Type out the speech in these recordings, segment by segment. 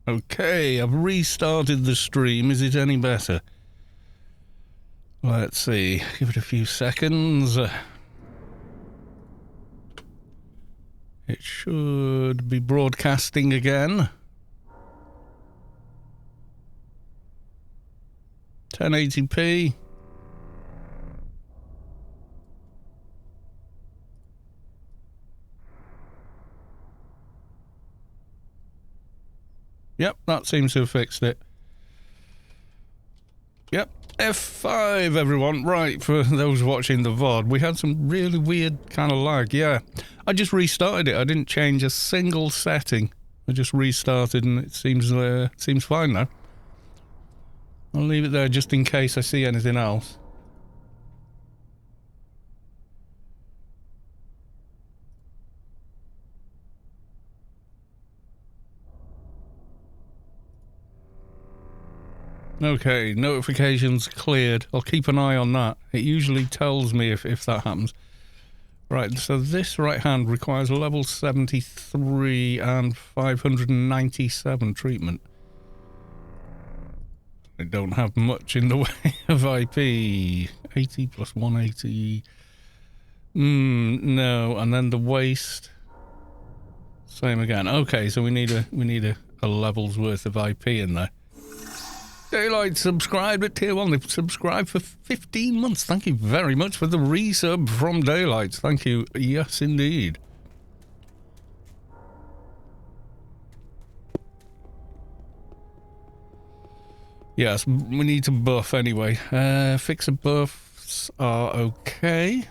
Okay, I've restarted the stream. Is it any better? Let's see. Give it a few seconds. It should be broadcasting again. 1080p. Yep, that seems to have fixed it. Yep, F5 everyone. Right, for those watching the VOD, we had some really weird kind of lag, yeah. I just restarted it, I didn't change a single setting. I just restarted and it seems fine now. I'll leave it there just in case I see anything else. Okay, notifications cleared. I'll keep an eye on that. It usually tells me if that happens. Right, so this right hand requires level 73 and 597 treatment. I don't have much in the way of IP. 80 plus 180. No, and then the waste. Same again. Okay, so we need a level's worth of IP in there. Daylight subscribed at tier 1. They've subscribed for 15 months. Thank you very much for the resub from Daylight. Thank you. Yes, indeed. Yes, we need to buff anyway. Fixer buffs are okay.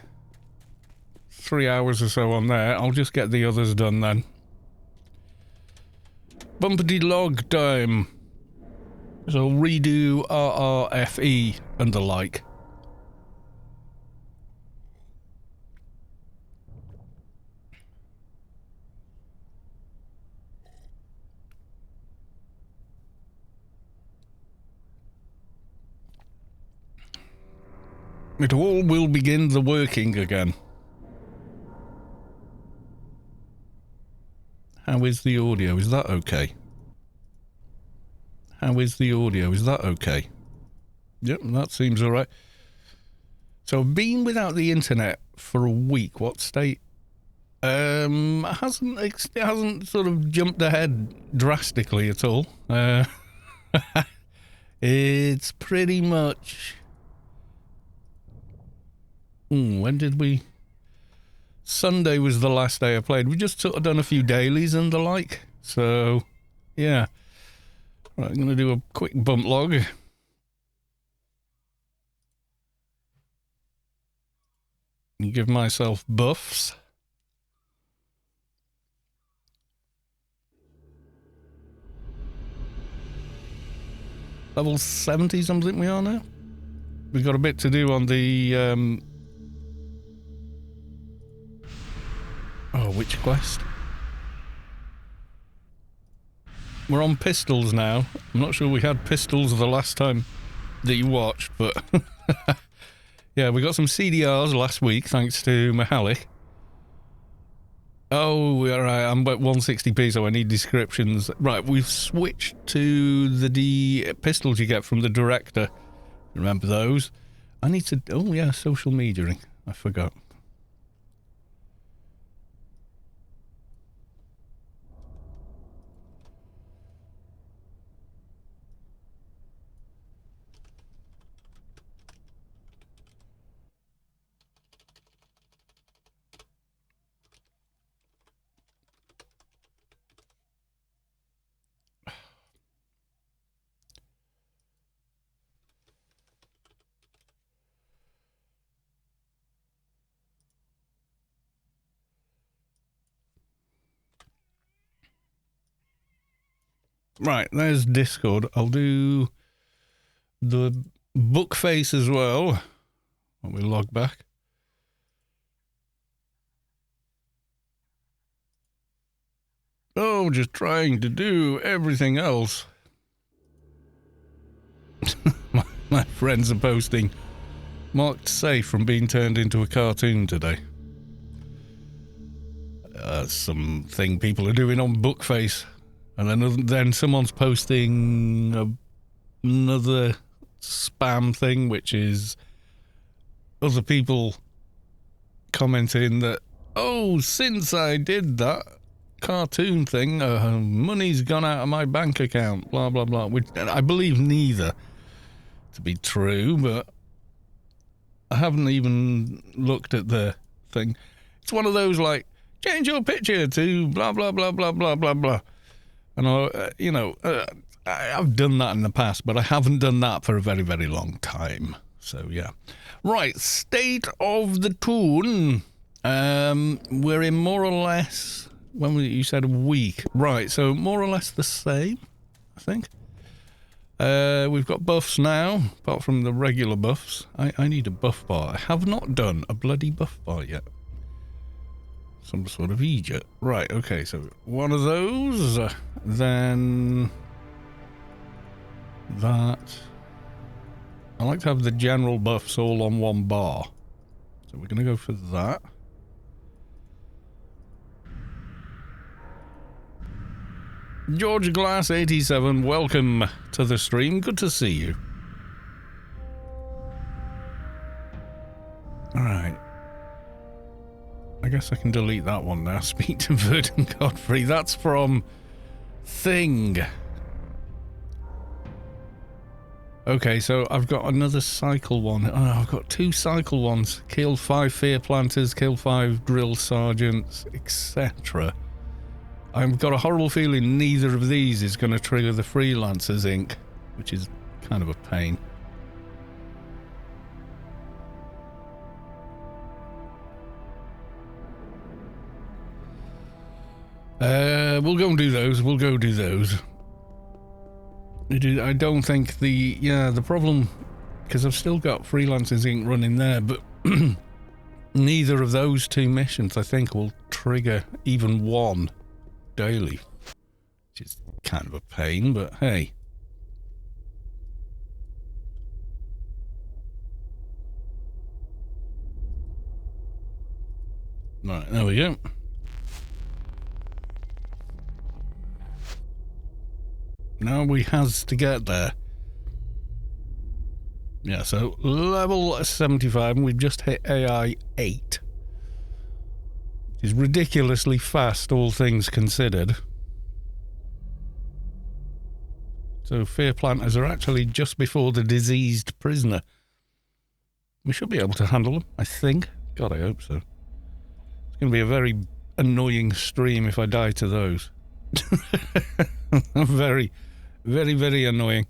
3 hours or so on there. I'll just get the others done then. Bumpety log time. So redo RRFE and the like. It all will begin the working again. How is the audio? Is that okay? How is the audio? Is that okay? Yep, that seems alright. So I've been without the internet for a week. What state? It hasn't sort of jumped ahead drastically at all. It's pretty much... when did we... Sunday was the last day I played. We just sort of done a few dailies and the like. So, yeah. Right, I'm going to do a quick bump log. And give myself buffs. Level 70 something we are now. We've got a bit to do on the... Oh, which quest? We're on pistols now. I'm not sure we had pistols the last time that you watched, but... yeah, we got some CDRs last week, thanks to Mahalik. Oh, alright, I'm at 160p, so I need descriptions. Right, we've switched to the pistols you get from the director. Remember those? I need to... Oh, yeah, social mediaing. I forgot. Right, there's Discord. I'll do the book face as well. When we log back. Oh, just trying to do everything else. my friends are posting marked safe from being turned into a cartoon today. Something people are doing on Bookface. And then someone's posting another spam thing, which is other people commenting that, oh, since I did that cartoon thing, money's gone out of my bank account, blah, blah, blah. Which I believe neither to be true, but I haven't even looked at the thing. It's one of those like, change your picture to blah, blah, blah, blah, blah, blah, blah. And, I've done that in the past, but I haven't done that for a very, very long time. So, yeah. Right, state of the tune. We're in more or less, you said a week. Right, so more or less the same, I think. We've got buffs now, apart from the regular buffs. I need a buff bar. I have not done a bloody buff bar yet. Some sort of Egypt. Right, okay, so one of those, then that. I like to have the general buffs all on one bar. So we're going to go for that. George Glass 87, welcome to the stream. Good to see you. Alright. I guess I can delete that one now. Speak to Verdun Godfrey. That's from Thing. Okay, so I've got another cycle one. Oh, I've got 2 cycle ones. Kill 5 Fear Planters, kill 5 Drill Sergeants, etc. I've got a horrible feeling neither of these is going to trigger the Freelancers Inc., which is kind of a pain. We'll go and do those. We'll go do those. I don't think the problem, because I've still got Freelancers Inc. running there, but neither of those 2 missions I think will trigger even one daily, which is kind of a pain, but hey. Right, there we go. Now we has to get there. Yeah, so level 75, and we've just hit AI 8. Which is ridiculously fast, all things considered. So Fear Planters are actually just before the diseased prisoner. We should be able to handle them, I think. God, I hope so. It's going to be a very annoying stream if I die to those. Very, very, very annoying.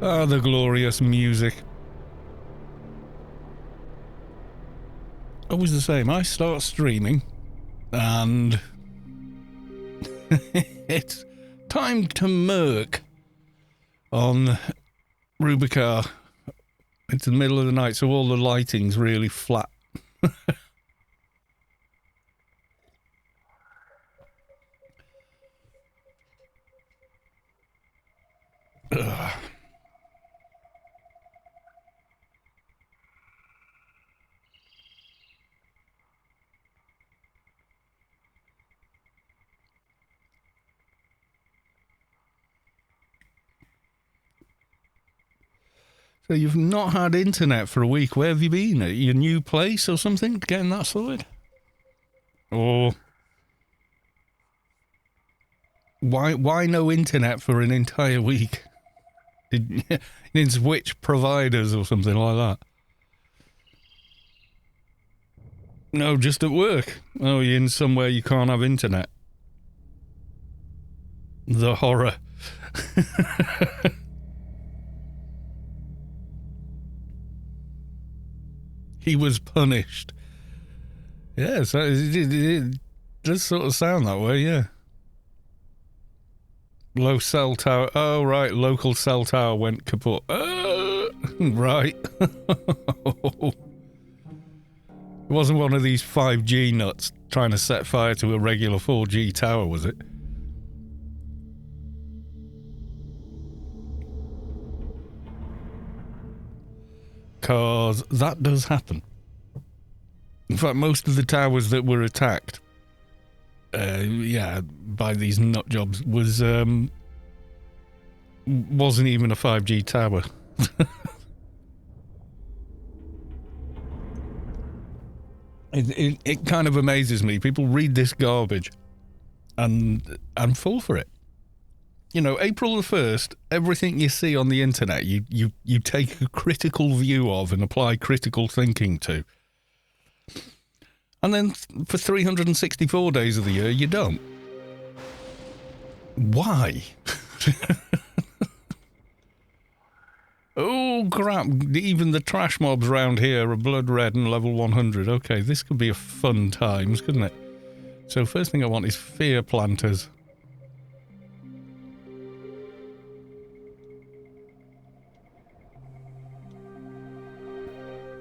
Ah, the glorious music. Always the same. I start streaming and it's time to murk on Rubicar. It's the middle of the night, so all the lighting's really flat. Ugh. So you've not had internet for a week. Where have you been? At your new place or something? Getting that sorted? Or why no internet for an entire week? Did switch providers or something like that? No, just at work. Oh, you're in somewhere you can't have internet. The horror. He was punished. Yes, it does sort of sound that way, yeah. Low cell tower. Oh, right, local cell tower went kaput. Right. It wasn't one of these 5G nuts trying to set fire to a regular 4G tower, was it? Because that does happen. In fact, most of the towers that were attacked, by these nut jobs wasn't even a 5G tower. It kind of amazes me. People read this garbage and fall for it. You know, April the 1st, everything you see on the internet, you take a critical view of and apply critical thinking to. And then for 364 days of the year, you don't. Why? Oh, crap. Even the trash mobs round here are blood red and level 100. Okay, this could be a fun times, couldn't it? So first thing I want is fear planters.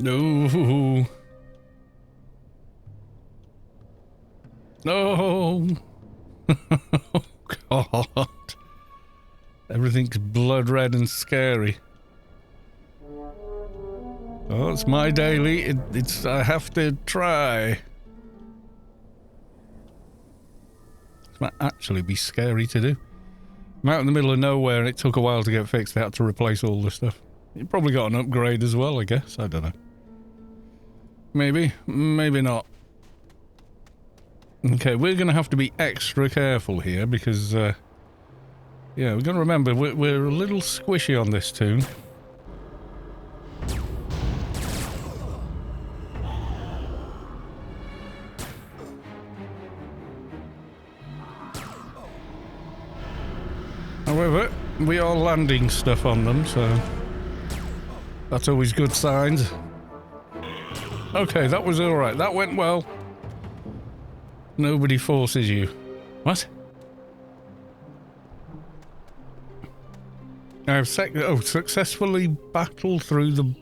No. No. Oh, God. Everything's blood red and scary. Oh, it's my daily. I have to try. This might actually be scary to do. I'm out in the middle of nowhere and it took a while to get fixed. They had to replace all the stuff. You probably got an upgrade as well, I guess. I don't know. Maybe. Maybe not. Okay, we're going to have to be extra careful here because, yeah, we're going to remember we're a little squishy on this tune. However, we are landing stuff on them, so that's always good signs. Okay, that was alright. That went well. Nobody forces you. What? I have successfully battled through the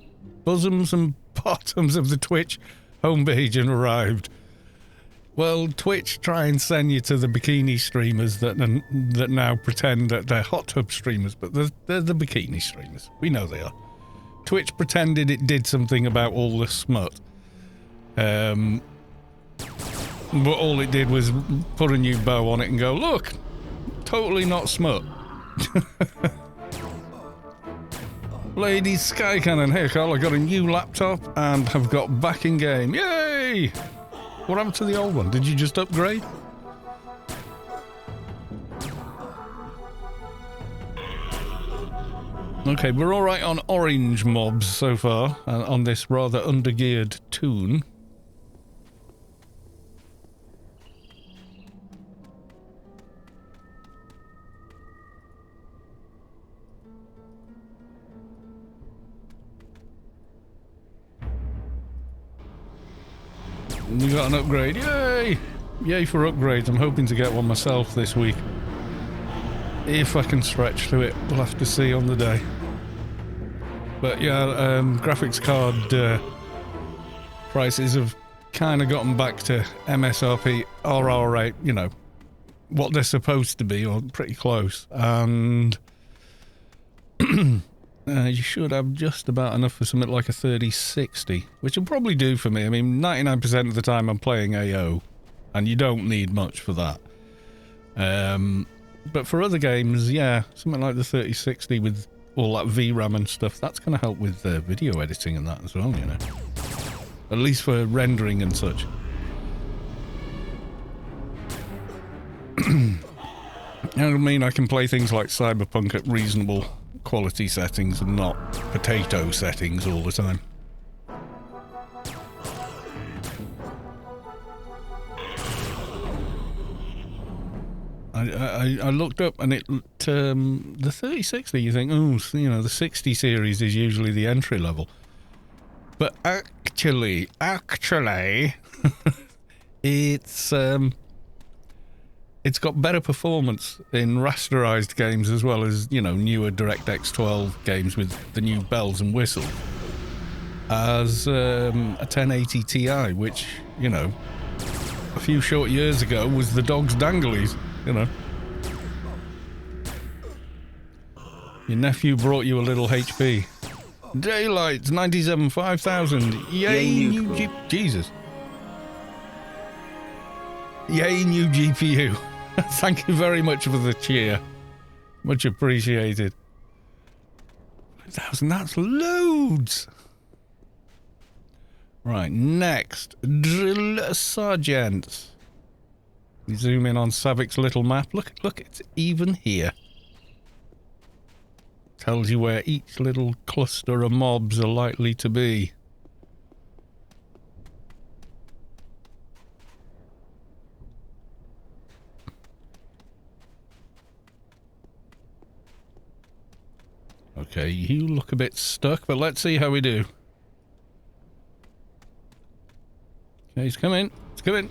bosoms and bottoms of the Twitch homepage and arrived. Well, Twitch try and send you to the bikini streamers that now pretend that they're hot tub streamers, but they're the bikini streamers. We know they are. Twitch pretended it did something about all the smut. But all it did was put a new bow on it and go, look, totally not smut. Ladies Sky Cannon, hey Carl, I got a new laptop and have got back in game. Yay! What happened to the old one? Did you just upgrade? Okay, we're alright on orange mobs so far, on this rather undergeared toon. You got an upgrade. Yay! Yay for upgrades. I'm hoping to get one myself this week. If I can stretch to it. We'll have to see on the day. But yeah, graphics card prices have kind of gotten back to MSRP, RR8, you know, what they're supposed to be, or pretty close. And you should have just about enough for something like a 3060, which will probably do for me. I mean, 99% of the time I'm playing AO, and you don't need much for that. But for other games, yeah, something like the 3060 with all that VRAM and stuff, that's going to help with video editing and that as well, you know. At least for rendering and such. I mean, I can play things like Cyberpunk at reasonable quality settings and not potato settings all the time. I looked up and the 3060, you think, oh, you know, the 60 series is usually the entry level. But actually, it's got better performance in rasterized games as well as, you know, newer DirectX 12 games with the new bells and whistles as a 1080 Ti, which, you know, a few short years ago was the dog's danglies, you know. Your nephew brought you a little HP. Daylight, 97, 5,000. Yay, new Jesus. Yay, new GPU. Thank you very much for the cheer. Much appreciated. 5,000, that's loads. Right, next. Drill Sergeants. You zoom in on Savic's little map. Look, it's even here. Tells you where each little cluster of mobs are likely to be. Okay, you look a bit stuck, but let's see how we do. Okay, he's coming. He's coming.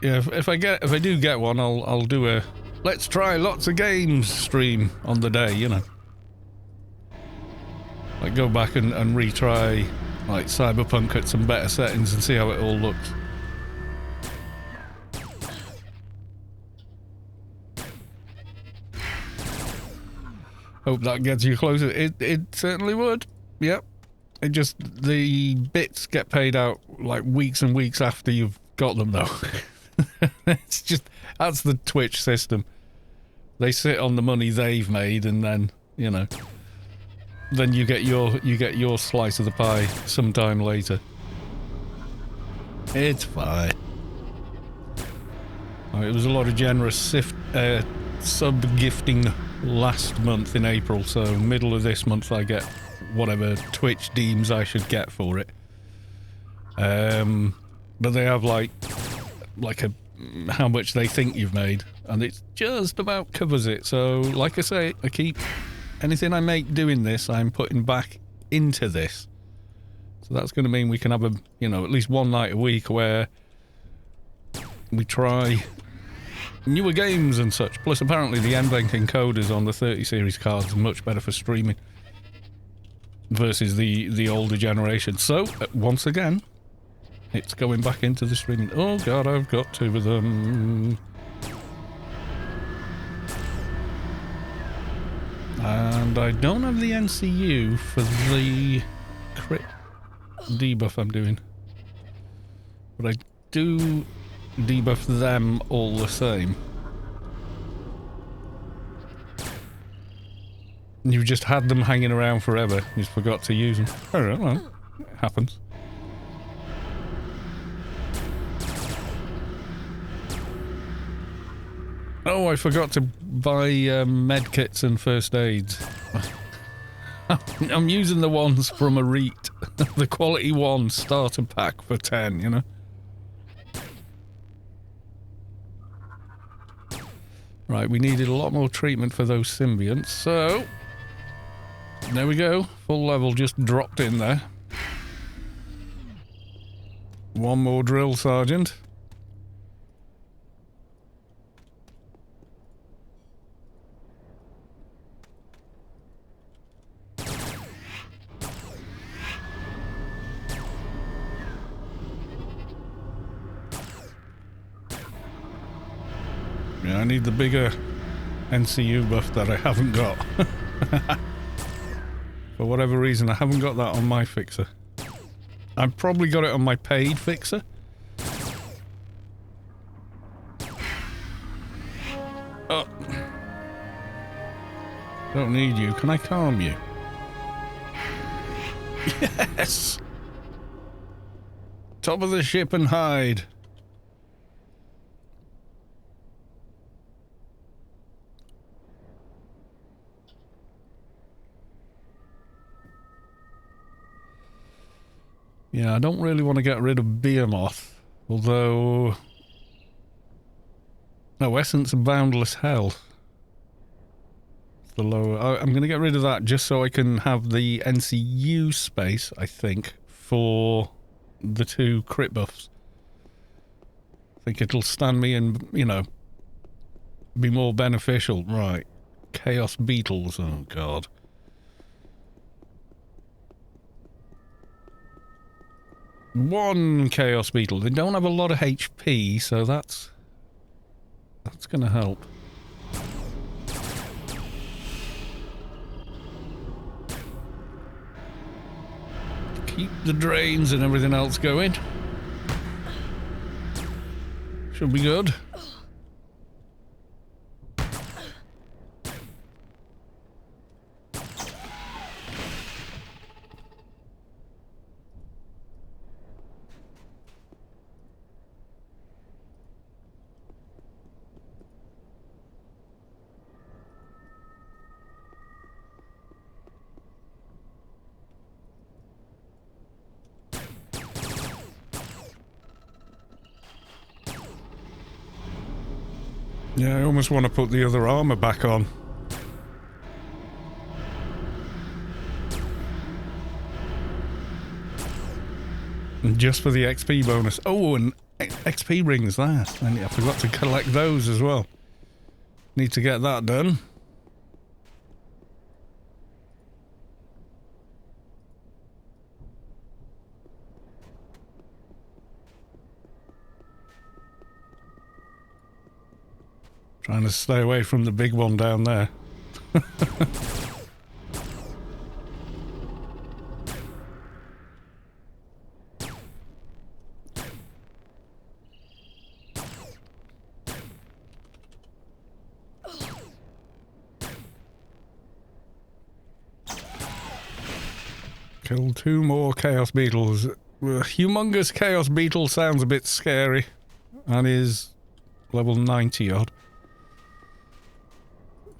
Yeah, if I do get one, I'll do a let's try lots of games stream on the day, you know. Like go back and retry like Cyberpunk at some better settings and see how it all looks. Hope that gets you closer. It certainly would. Yep. It just, the bits get paid out like weeks and weeks after you've got them though. It's just, that's the Twitch system. They sit on the money they've made and then, you know, then you get your slice of the pie sometime later. It's fine. Oh, it was a lot of generous sub-gifting last month in April, so middle of this month I get whatever Twitch deems I should get for it. But they have like a how much they think you've made, and it just about covers it. So like I say, I keep anything I make doing this, I'm putting back into this. So that's going to mean we can have a, you know, at least one night a week where we try newer games and such. Plus apparently the NVENC encoders on the 30 series cards are much better for streaming versus the older generation. So once again, it's going back into the streaming. Oh god, I've got two of them. And I don't have the NCU for the crit debuff I'm doing. But I do debuff them all the same. You've just had them hanging around forever. You just forgot to use them. I don't know. It happens. Oh, I forgot to buy medkits and first aids. I'm using the ones from a REIT. The quality one starter pack for 10, you know? Right, we needed a lot more treatment for those symbionts, so there we go. Full level just dropped in there. One more drill sergeant. Yeah, I need the bigger NCU buff that I haven't got. For whatever reason, I haven't got that on my fixer. I've probably got it on my paid fixer. Oh. Don't need you. Can I calm you? Yes! Top of the ship and hide. Yeah, I don't really want to get rid of Behemoth, although... No, Essence and Boundless Health. The lower... I'm going to get rid of that just so I can have the NCU space, I think, for the two crit buffs. I think it'll stand me in, you know, be more beneficial. Right. Chaos Beetles, oh god. One Chaos Beetle. They don't have a lot of HP, so that's going to help. Keep the drains and everything else going. Should be good. Yeah, I almost want to put the other armor back on. And just for the XP bonus. Oh, and XP rings there. And I forgot to collect those as well. Need to get that done. Trying to stay away from the big one down there. Kill 2 more Chaos Beetles. Humongous Chaos Beetle sounds a bit scary. And is level 90 odd.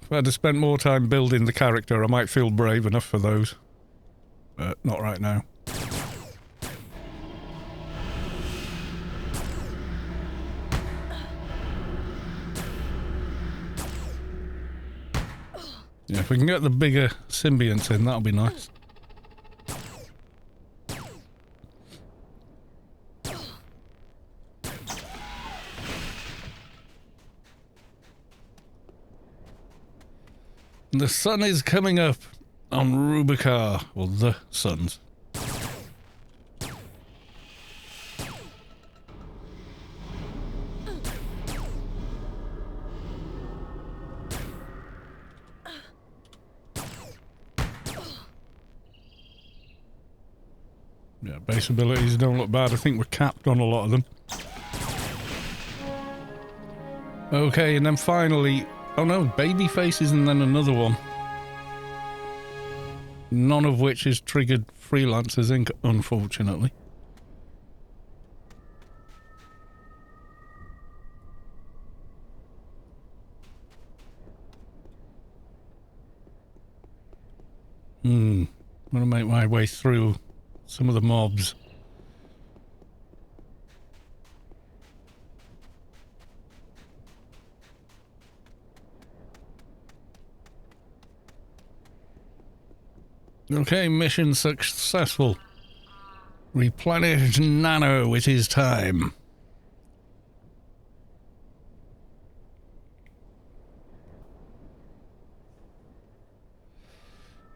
If I had to spend more time building the character, I might feel brave enough for those. But not right now. Yeah, if we can get the bigger symbionts in, that'll be nice. The sun is coming up on Rubicar, or the suns. Yeah, base abilities don't look bad. I think we're capped on a lot of them. Okay, and then finally... Oh no, baby faces and then another one. None of which is triggered Freelancers Inc., unfortunately. I'm gonna make my way through some of the mobs. Okay, mission successful. Replenish Nano, it is time.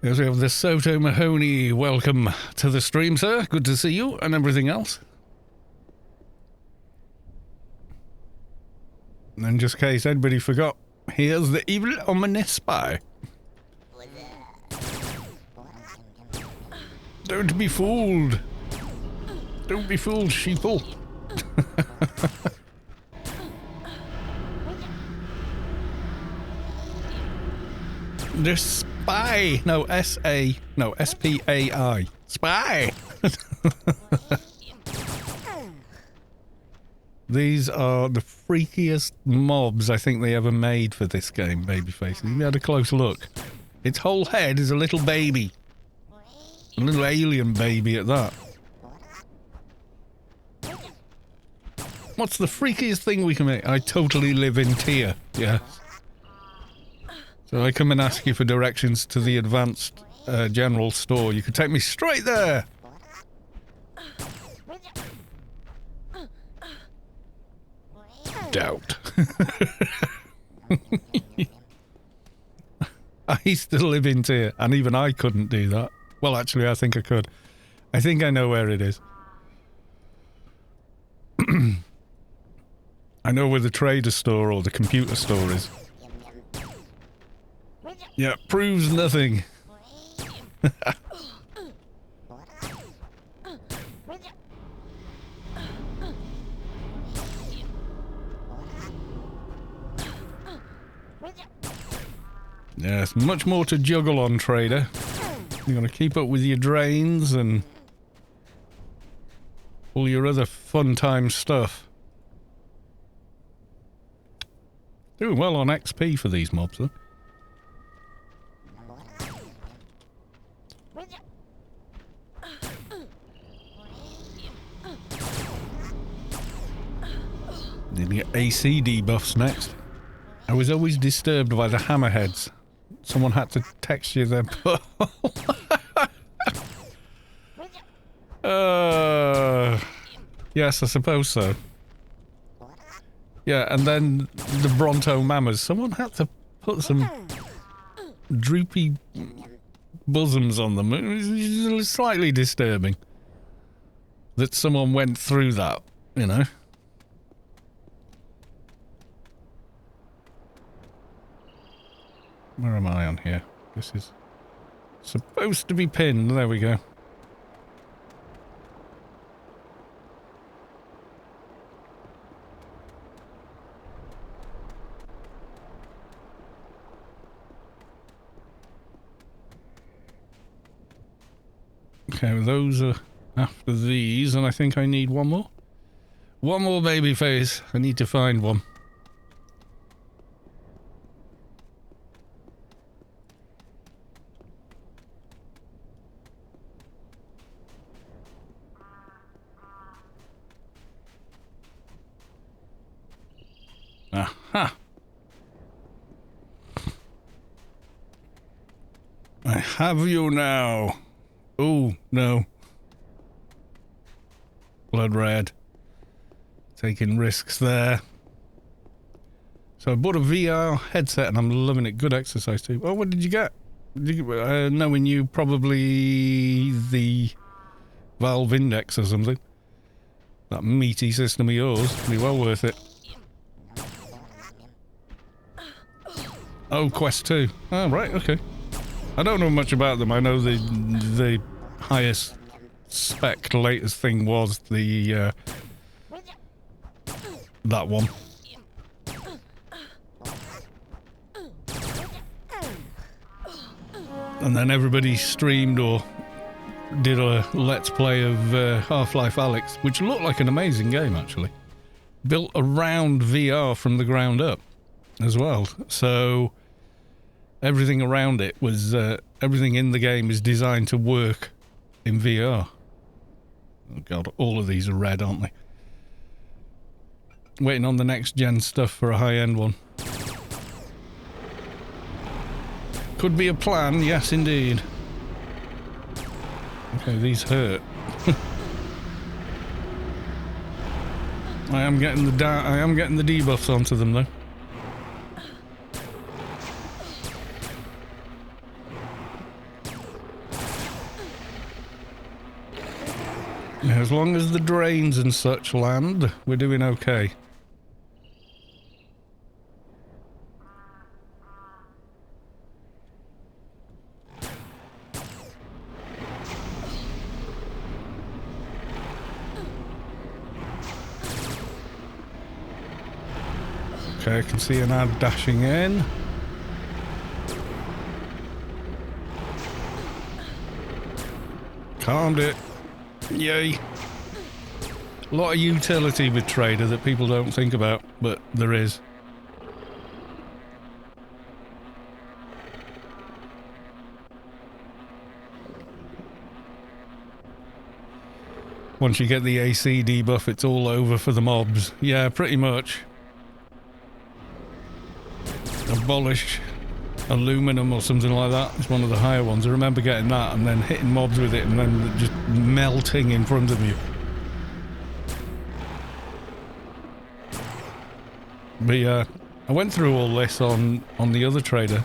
Yes, we have the Soto Mahoney. Welcome to the stream, sir. Good to see you and everything else. And just in case anybody forgot, here's the evil ominous spy. Don't be fooled. Don't be fooled, sheeple. The spy. No, S-A. No, S-P-A-I. Spy. These are the freakiest mobs I think they ever made for this game, Babyface. You had a close look. Its whole head is a little baby. A little alien baby at that. What's the freakiest thing we can make? I totally live in tier. Yeah. So I come and ask you for directions to the advanced general store. You could take me straight there. Doubt. I still live in tier, and even I couldn't do that. Well, actually, I think I could. I think I know where it is. I know where the trader store or the computer store is. Yeah, proves nothing. Yes, much more to juggle on, trader. You're gonna keep up with your drains and all your other fun time stuff. Doing well on XP for these mobs, though. Didn't get AC debuffs next. I was always disturbed by the hammerheads. Someone had to text you their yes, I suppose so. Yeah, and then the Bronto Mamas. Someone had to put some droopy bosoms on them. It was slightly disturbing that someone went through that, you know. Where am I on here? This is supposed to be pinned. There we go. Okay, well, those are after these, and I think I need one more. One more baby face. I need to find one. Aha! I have you now. Oh, no. Blood red. Taking risks there. So I bought a VR headset and I'm loving it. Good exercise too. Oh, what did you get? Knowing you, probably the Valve Index or something. That meaty system of yours. Be well worth it. Oh, Quest 2. Oh, right, okay. I don't know much about them. I know the highest spec latest thing was the that one. And then everybody streamed or did a let's play of Half-Life Alyx, which looked like an amazing game actually. Built around VR from the ground up as well. So everything around it was, everything in the game is designed to work in VR. Oh god, all of these are red, aren't they? Waiting on the next gen stuff for a high-end one. Could be a plan, yes indeed. Okay, these hurt. I am getting the debuffs onto them though. As long as the drains and such land, we're doing okay. Okay, I can see an ad dashing in. Calmed it. Yay. A lot of utility with Trader that people don't think about, but there is. Once you get the AC debuff, it's all over for the mobs. Yeah, pretty much. Abolish aluminum or something like that. It's one of the higher ones. I remember getting that and then hitting mobs with it and then just melting in front of you. But yeah, I went through all this on the other trader.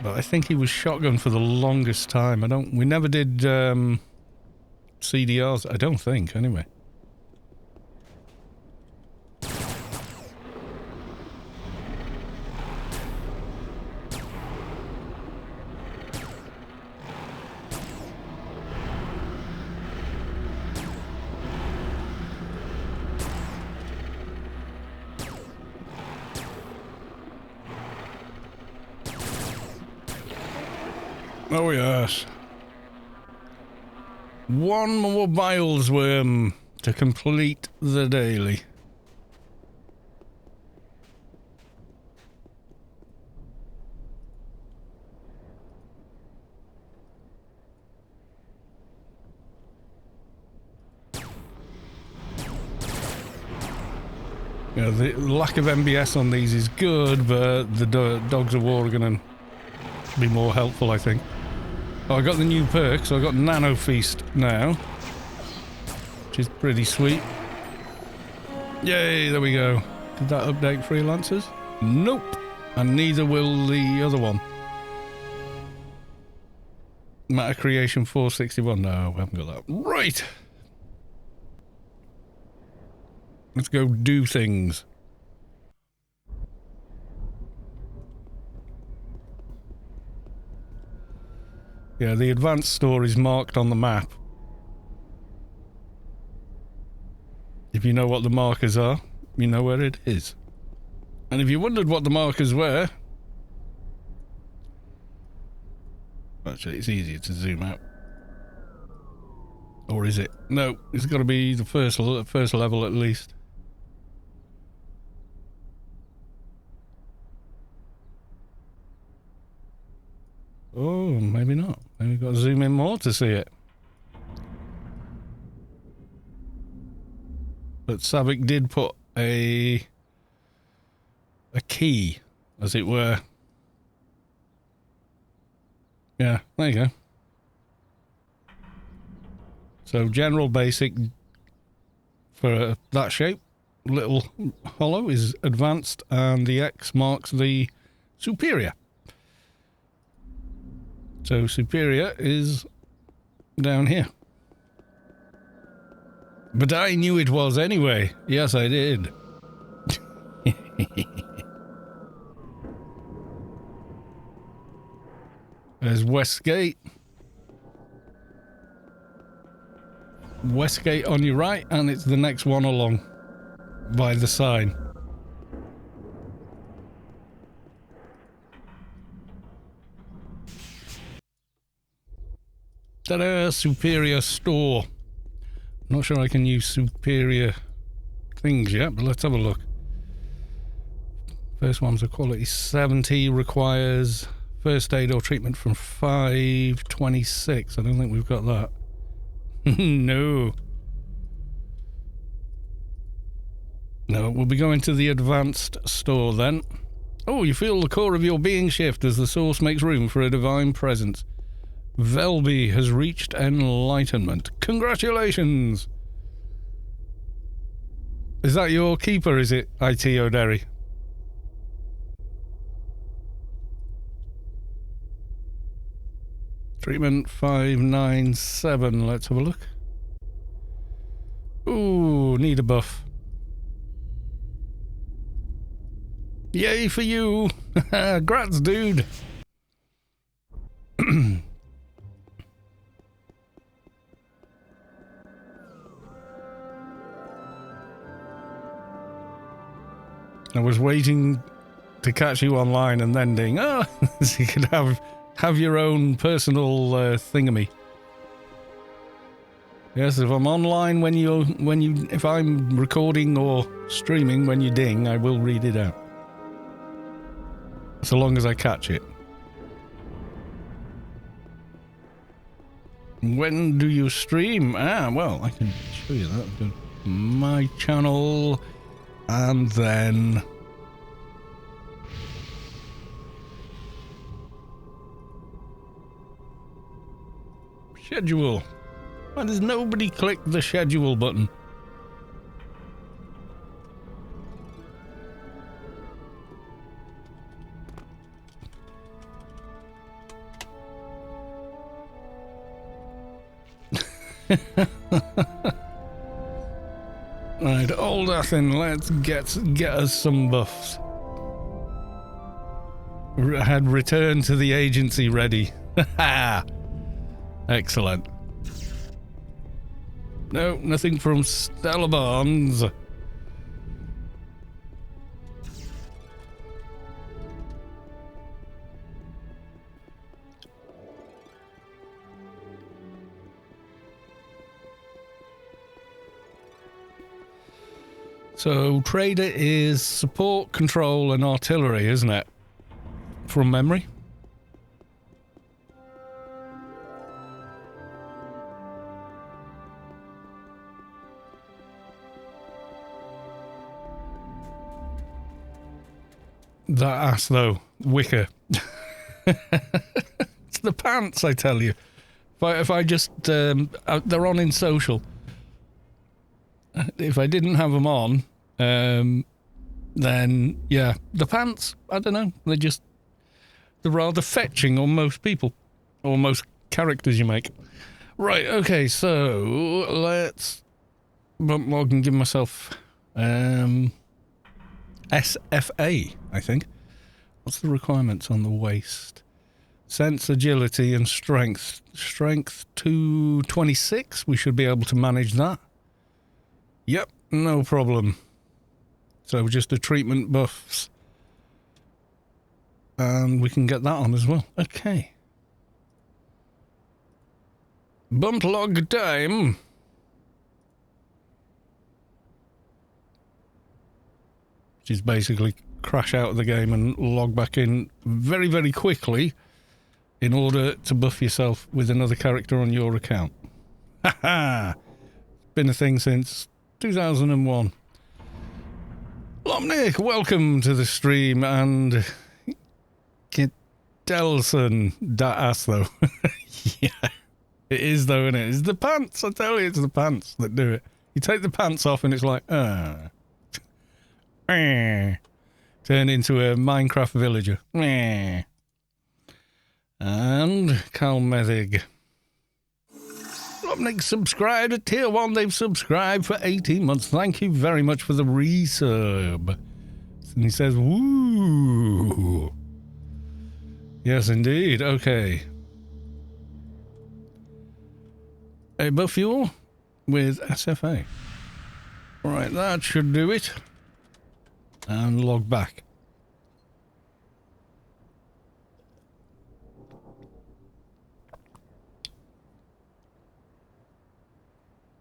But I think he was shotgun for the longest time. We never did CDRs? I don't think, anyway. Oh yes. One more Biles worm to complete the daily. Yeah, the lack of MBS on these is good, but the Dogs of War are going to be more helpful, I think. Oh, I got the new perk, so I got Nano Feast now, which is pretty sweet. Yay, there we go. Did that update freelancers? Nope. And neither will the other one. Matter Creation 461. No, we haven't got that. Right. Let's go do things. Yeah, the advanced store is marked on the map. If you know what the markers are, you know where it is. And if you wondered what the markers were... Actually, it's easier to zoom out. Or is it? No, it's got to be the first level at least. Oh, maybe not. Maybe we've got to zoom in more to see it. But Savick did put a key, as it were. Yeah, there you go. So general basic for that shape, little hollow is advanced, and the X marks the superior. So superior is down here. But I knew it was anyway. Yes, I did. There's Westgate. Westgate on your right, and it's the next one along by the sign. Ta-da! Superior store. Not sure I can use superior things yet, but let's have a look. First one's a quality 70, requires first aid or treatment from 526. I don't think we've got that. No. No, we'll be going to the advanced store then. Oh, you feel the core of your being shift as the source makes room for a divine presence. Velby has reached enlightenment. Congratulations! Is that your keeper, is it, IT O'Derry? Treatment 597. Let's have a look. Ooh, need a buff. Yay for you! Grats, dude! I was waiting to catch you online and then ding. Oh, so you could have your own personal thingamy. Yes, if I'm online if I'm recording or streaming when you ding, I will read it out. So long as I catch it. When do you stream? Ah, well, I can show you that. Go to my channel, and then schedule. Why does nobody click the schedule button? Right, old Athen, let's get us some buffs. Had returned to the agency ready. Excellent. No, nothing from Stella Barnes. So, trader is support, control, and artillery, isn't it? From memory. That ass, though. Wicker. It's the pants, I tell you. If I just... they're on in social. If I didn't have them on, then, yeah. The pants, I don't know. They're rather fetching on most people. Or most characters you make. Right, okay, so let's bump log and give myself SFA, I think. What's the requirements on the waist? Sense, agility, and strength. Strength to 26. We should be able to manage that. Yep, no problem. So just the treatment buffs. And we can get that on as well. Okay. Bump log time. Which is basically crash out of the game and log back in very, very quickly in order to buff yourself with another character on your account. Haha! Been a thing since 2001. Lomnick, welcome to the stream, and Delson, that ass though. Yeah, it is though, isn't it? It's the pants, I tell you, it's the pants that do it. You take the pants off and it's like, turn into a Minecraft villager. And Calmethig. Lomnick subscribed at tier 1. They've subscribed for 18 months. Thank you very much for the resub. And he says, woo. Yes, indeed. Okay. A buff fuel with SFA. Right, that should do it. And log back.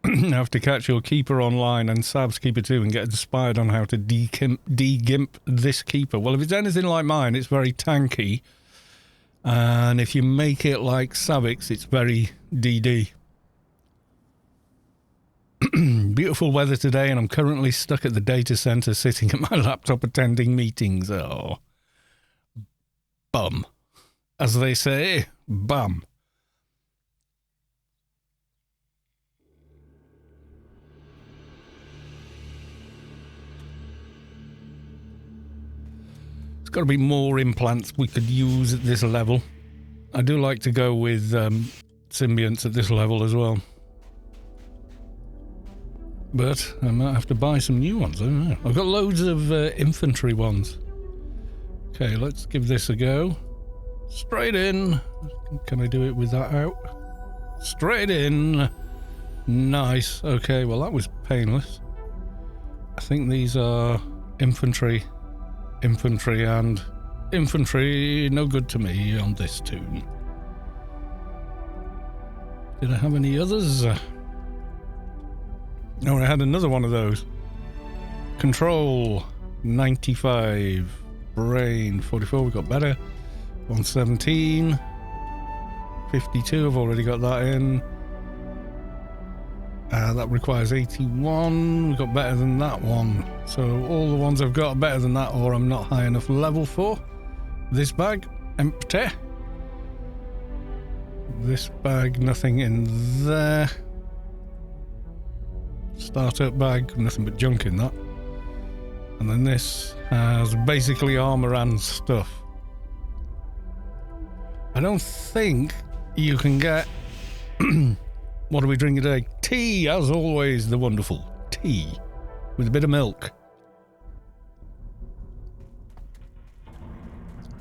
Have to catch your keeper online and Sab's keeper too and get inspired on how to de-gimp this keeper. Well, if it's anything like mine, it's very tanky. And if you make it like Savix, it's very DD. Beautiful weather today, and I'm currently stuck at the data center sitting at my laptop attending meetings. Oh. Bum. As they say, bum. There's got to be more implants we could use at this level. I do like to go with symbionts at this level as well. But I might have to buy some new ones, I don't know. I've got loads of infantry ones. Okay, let's give this a go. Straight in. Can I do it with that out? Straight in. Nice. Okay, well that was painless. I think these are infantry. Infantry and infantry. No good to me on this tune. Did I have any others? No, I had another one of those. Control, 95. Brain, 44, we got better. 117. 52, I've already got that in. That requires 81. We got better than that one. So all the ones I've got are better than that, or I'm not high enough level for. This bag, empty. This bag, nothing in there. Startup bag, nothing but junk in that. And then this has basically armor and stuff. I don't think you can get... What are we drinking today? Tea, as always, the wonderful tea. with a bit of milk.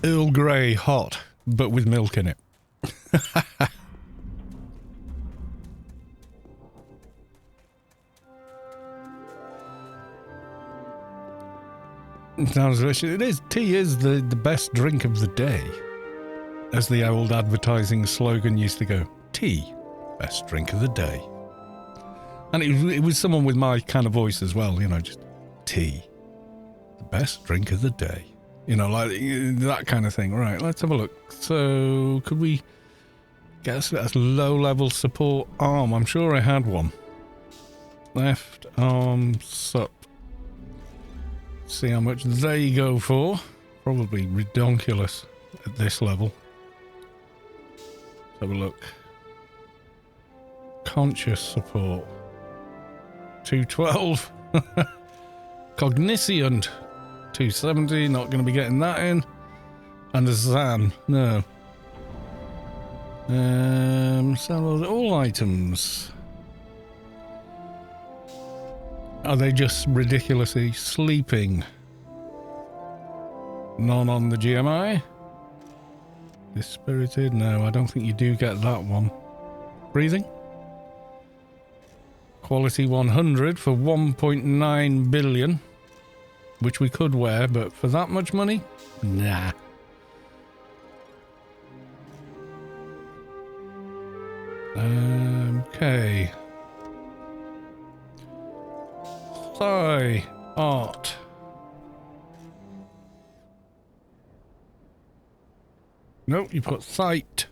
Earl Grey hot, but with milk in it. Sounds delicious. It is. Tea is the best drink of the day. As the old advertising slogan used to go. Tea, best drink of the day. And it was someone with my kind of voice as well, you know, just tea, the best drink of the day. You know, like that kind of thing. Right, let's have a look. So, could we get a low-level support arm? I'm sure I had one. Left arm sup. See how much they go for. Probably redonkulous at this level. Let's have a look. Conscious support. 212. Cogniscient. 270. Not going to be getting that in. And a Zan. No. Sell all items. Are they just ridiculously sleeping? None on the GMI? Dispirited? No, I don't think you do get that one. Breathing? Quality 100 for 1.9 billion. Which we could wear, but for that much money? Nah. Okay. Thigh art. Nope, you put sight.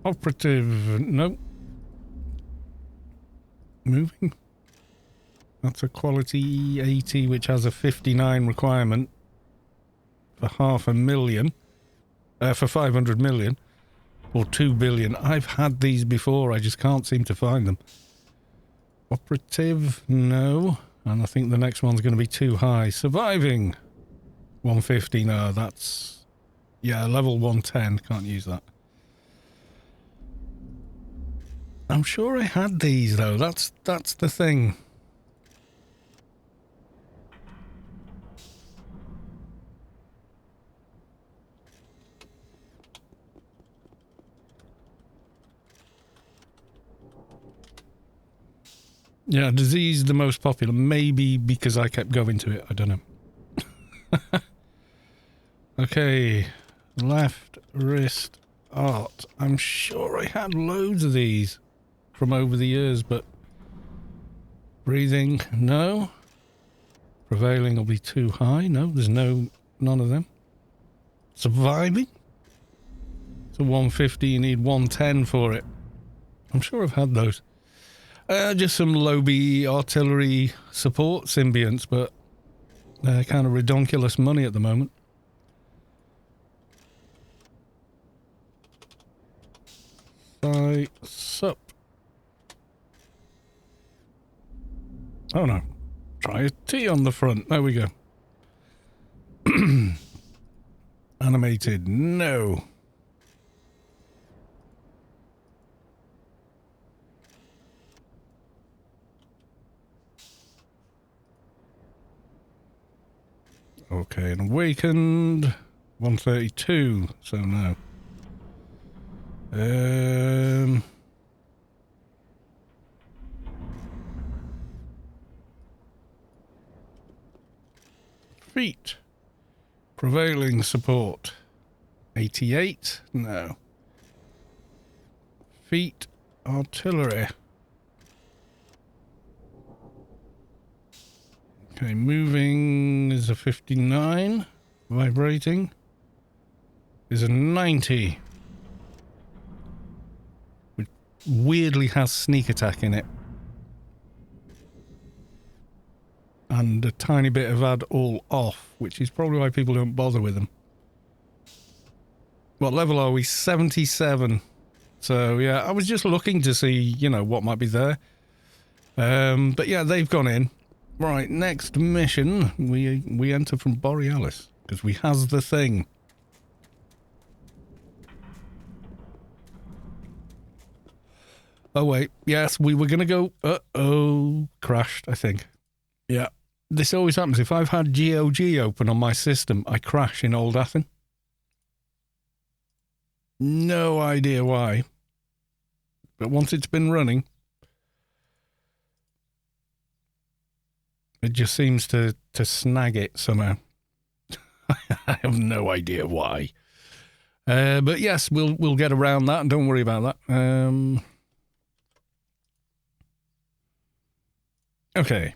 Operative. Nope. Moving. That's a quality 80, which has a 59 requirement for 500,000. For 500 million. Or 2 billion. I've had these before, I just can't seem to find them. Operative, no. And I think the next one's going to be too high. Surviving, 150, no, that's... Yeah, level 110, can't use that. I'm sure I had these, though, that's the thing. Yeah, disease the most popular. Maybe because I kept going to it. I don't know. Okay. Left wrist art. I'm sure I had loads of these from over the years, but... Breathing, no. Prevailing will be too high. No, there's none of them. Surviving? So 150, you need 110 for it. I'm sure I've had those. Just some low-B artillery support symbionts, but they're kind of redonkulous money at the moment. Sup. Oh no. Try a T on the front. There we go. Animated. No. Okay, and awakened 132, so no. Feet. Prevailing support. 88, no. Feet, artillery. Okay, moving is a 59. Vibrating is a 90. Which weirdly has sneak attack in it. And a tiny bit of add all off, which is probably why people don't bother with them. What level are we? 77. So yeah, I was just looking to see, you know, what might be there. But yeah, they've gone in. Right, next mission, we enter from Borealis, because we has the thing. Oh, wait. Yes, we were going to go... Uh-oh. Crashed, I think. Yeah. This always happens. If I've had GOG open on my system, I crash in Old Athen. No idea why. But once it's been running, it just seems to snag it somehow. I have no idea why. But yes, we'll get around that, and don't worry about that. Okay.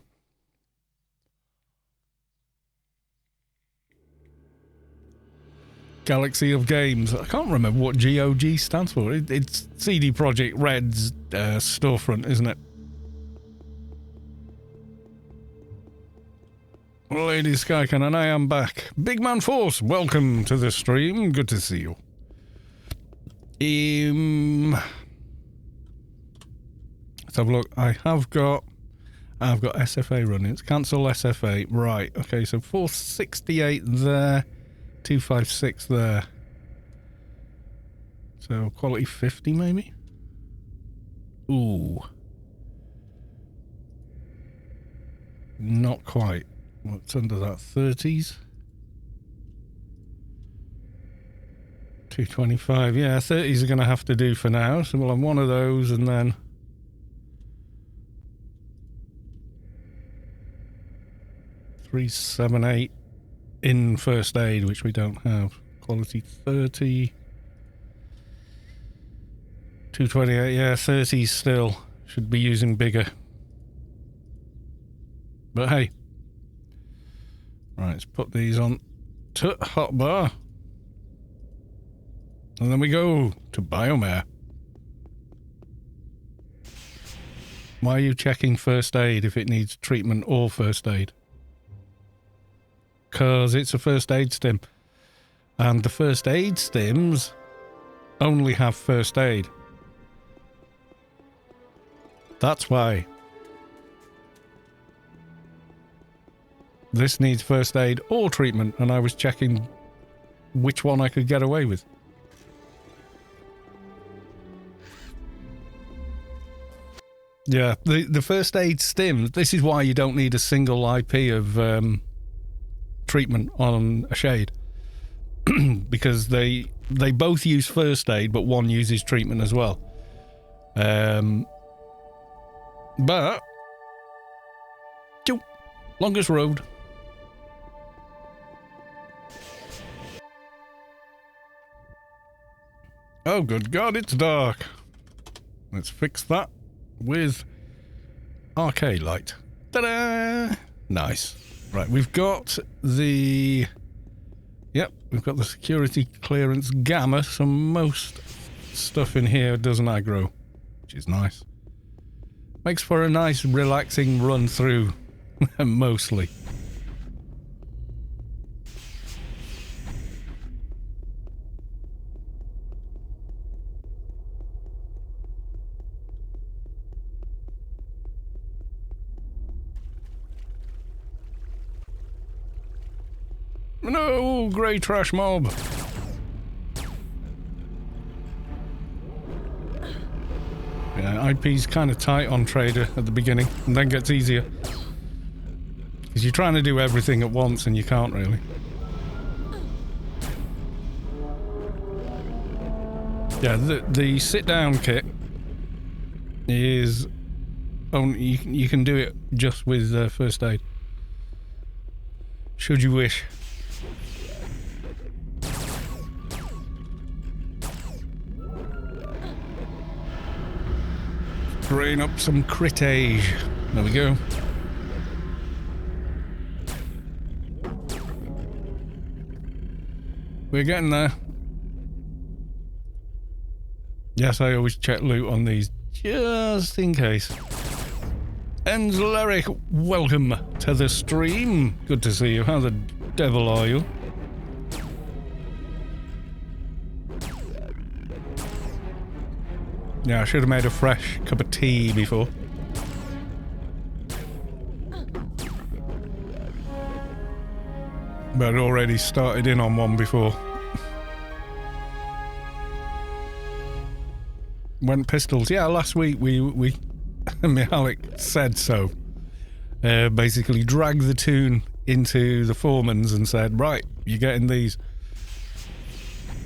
Galaxy of Games. I can't remember what GOG stands for. It's CD Projekt Red's storefront, isn't it? Lady Skycan, and I am back. Big Man Force, welcome to the stream. Good to see you. Let's have a look. I've got SFA running. Let's cancel SFA. Right. Okay, so 468 there. 256 there. So quality 50 maybe? Ooh. Not quite. What's under that? 30s? 225. Yeah, 30s are going to have to do for now. So we'll have one of those and then... $378 in first aid, which we don't have. Quality 30. 228, yeah, 30s still. Should be using bigger. But hey. Right, let's put these on to hotbar. And then we go to Biomare. Why are you checking first aid if it needs treatment or first aid? Because it's a first aid stim. And the first aid stims only have first aid. That's why. This needs first aid or treatment, and I was checking which one I could get away with. Yeah, the first aid stims, this is why you don't need a single IP of treatment on a shade. Because they both use first aid, but one uses treatment as well. But longest road. Oh good God, it's dark. Let's fix that with arcade light. Ta-da! Nice. Right, we've got the... Yep, we've got the security clearance gamma, so most stuff in here doesn't aggro, which is nice. Makes for a nice relaxing run through, mostly. No, grey trash mob. Yeah, IP's kind of tight on Trader at the beginning, and then gets easier. Because you're trying to do everything at once, and you can't really. Yeah, the sit-down kit is only you can do it just with first aid. Should you wish. Drain up some critage. There we go. We're getting there. Yes, I always check loot on these just in case. Enzleric, welcome to the stream. Good to see you. How the devil are you? Yeah, I should have made a fresh cup of tea before. But I'd already started in on one before. went pistols. Yeah, last week we Mihalik said so. Basically dragged the tune into the Foreman's and said, right, you're getting these.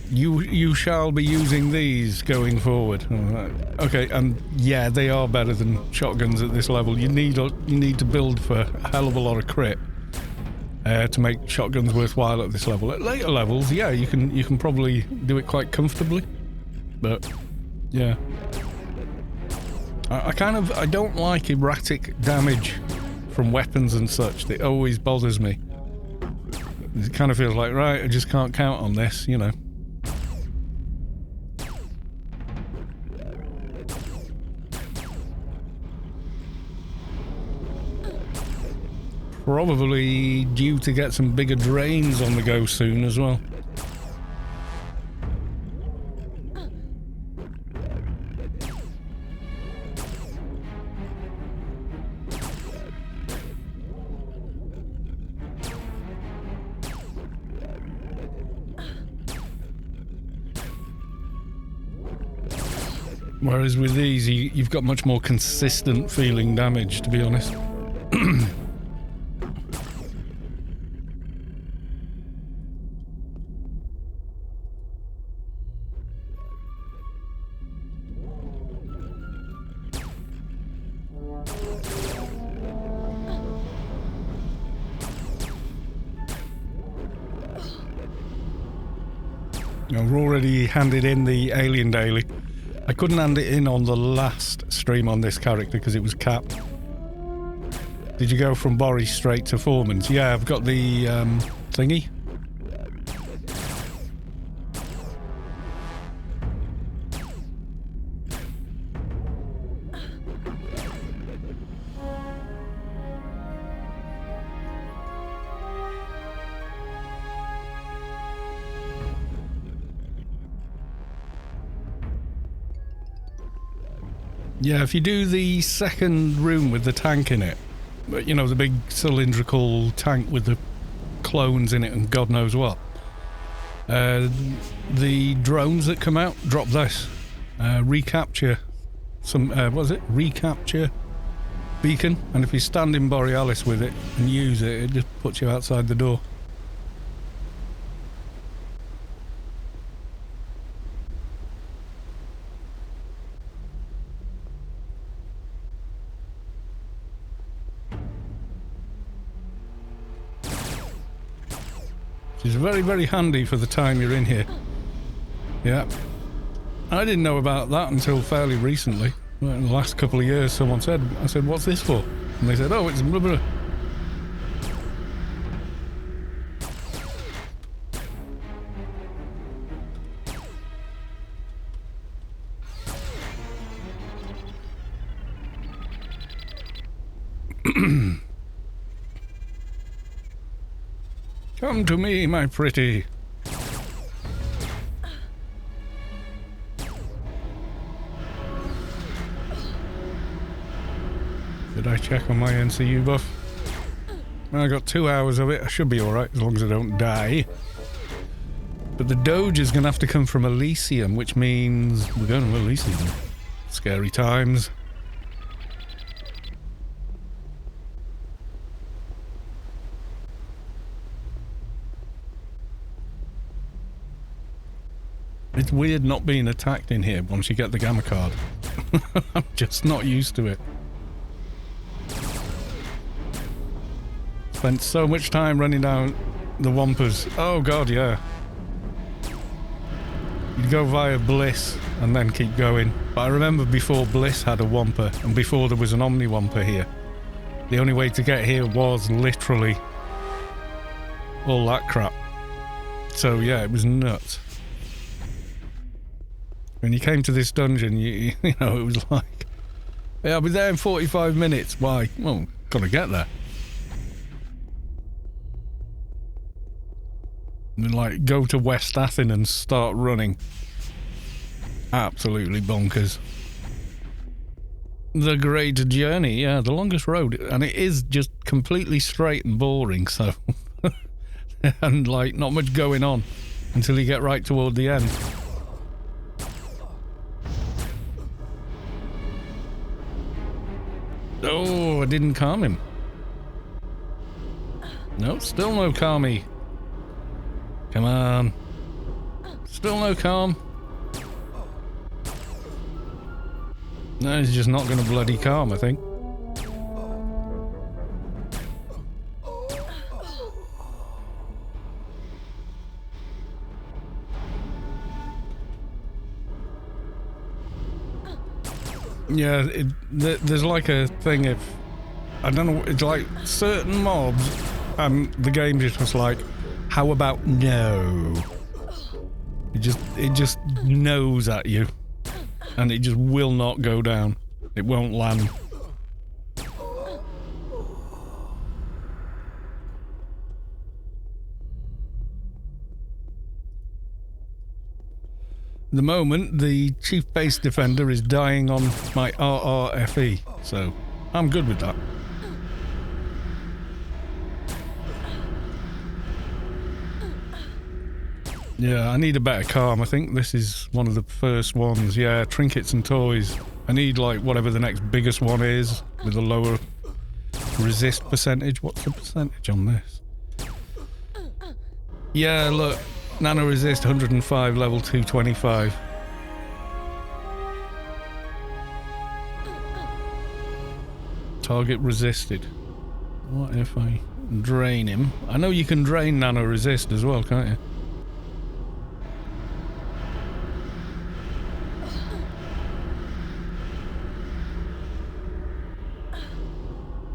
You shall be using these going forward. Okay, and yeah, they are better than shotguns at this level. You need to build for a hell of a lot of crit to make shotguns worthwhile at this level. At later levels, yeah, you can probably do it quite comfortably, but yeah, I don't like erratic damage from weapons and such. It always bothers me. It kind of feels like, right, I just can't count on this, you know. Probably due to get some bigger drains on the go soon as well. Whereas with these, you've got much more consistent feeling damage, to be honest. I've already handed in the Alien Daily. I couldn't hand it in on the last stream on this character because it was capped. Did you go from Boris straight to Foreman's? Yeah, I've got the thingy. Yeah, if you do the second room with the tank in it, you know, the big cylindrical tank with the clones in it and God knows what, the drones that come out drop this. Recapture some, what was it? Recapture beacon, and if you stand in Borealis with it and use it, it just puts you outside the door. It's very, very handy for the time you're in here. Yeah. I didn't know about that until fairly recently. In the last couple of years, someone said, I said, what's this for? And they said, oh, it's blah, blah. Come to me, my pretty. Did I check on my NCU buff? I got 2 hours of it. I should be alright as long as I don't die. But the Doja is going to have to come from Elysium, which means we're going to Elysium. Scary times. It's weird not being attacked in here once you get the gamma card. I'm just not used to it. Spent so much time running down the Wampers. Oh god, yeah. You'd go via Bliss and then keep going. But I remember before Bliss had a Wamper and before there was an Omni Wamper here, the only way to get here was literally all that crap. So yeah, it was nuts. When you came to this dungeon, you know, it was like, yeah, I'll be there in 45 minutes. Why? Well, gotta get there. And like, go to West Athen and start running. Absolutely bonkers. The Great Journey, yeah, the longest road. And it is just completely straight and boring, so... and like, not much going on until you get right toward the end. Oh, I didn't calm him. No, still no calmy. Come on. Still no calm. No, he's just not going to bloody calm, I think. Yeah, there's like a thing if... I don't know, it's like certain mobs, and the game's just like, how about no? It just knows at you, and it just will not go down. It won't land. At the moment, the chief base defender is dying on my RRFE, so I'm good with that. Yeah, I need a better calm. I think this is one of the first ones. Yeah, trinkets and toys. I need, like, whatever the next biggest one is, with a lower resist percentage. What's the percentage on this? Yeah, look. Nano resist 105, level 225. Target resisted. What if I drain him? I know you can drain nano resist as well, can't you?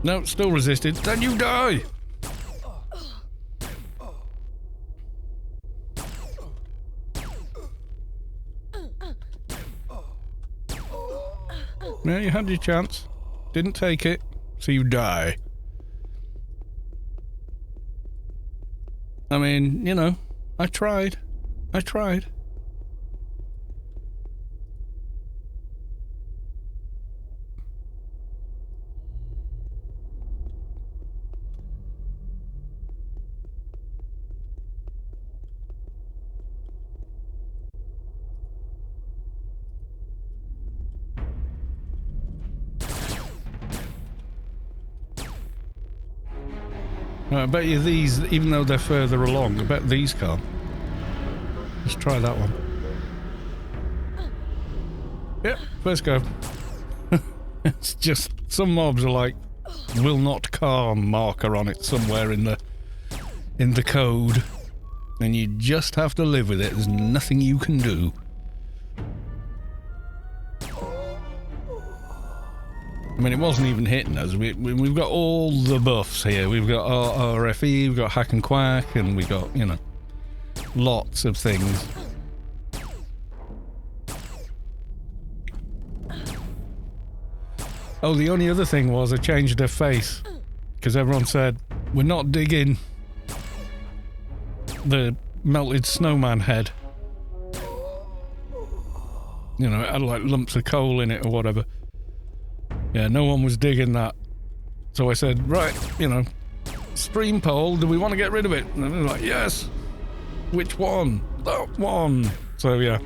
No, still resisted. Then you die! Yeah, you had your chance. Didn't take it, so you die. I mean, you know, I tried. I tried. I bet you these, even though they're further along, I bet these can't. Let's try that one. Yep, first go. It's just, some mobs are like, will not calm marker on it somewhere in the code. And you just have to live with it. There's nothing you can do. I mean, it wasn't even hitting us. We've got all the buffs here. We've got RFE, we've got Hack and Quack, and we got, you know, lots of things. Oh, the only other thing was I changed her face. Because everyone said, we're not digging the melted snowman head. You know, it had like lumps of coal in it or whatever. Yeah, no one was digging that. So I said, right, you know, stream poll, do we want to get rid of it? And they were like, yes. Which one? That one. So yeah.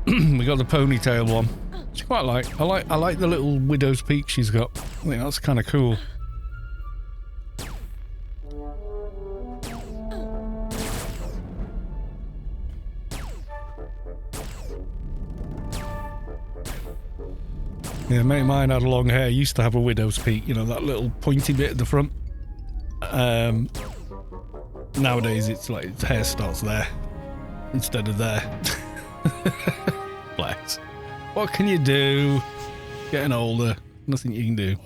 We got the ponytail one. Which I quite like. I like the little widow's peak she's got. I think that's kind of cool. Yeah, mate of mine had long hair, used to have a widow's peak, you know, that little pointy bit at the front. Nowadays it's like its hair starts there instead of there. Bless. What can you do? Getting older, nothing you can do.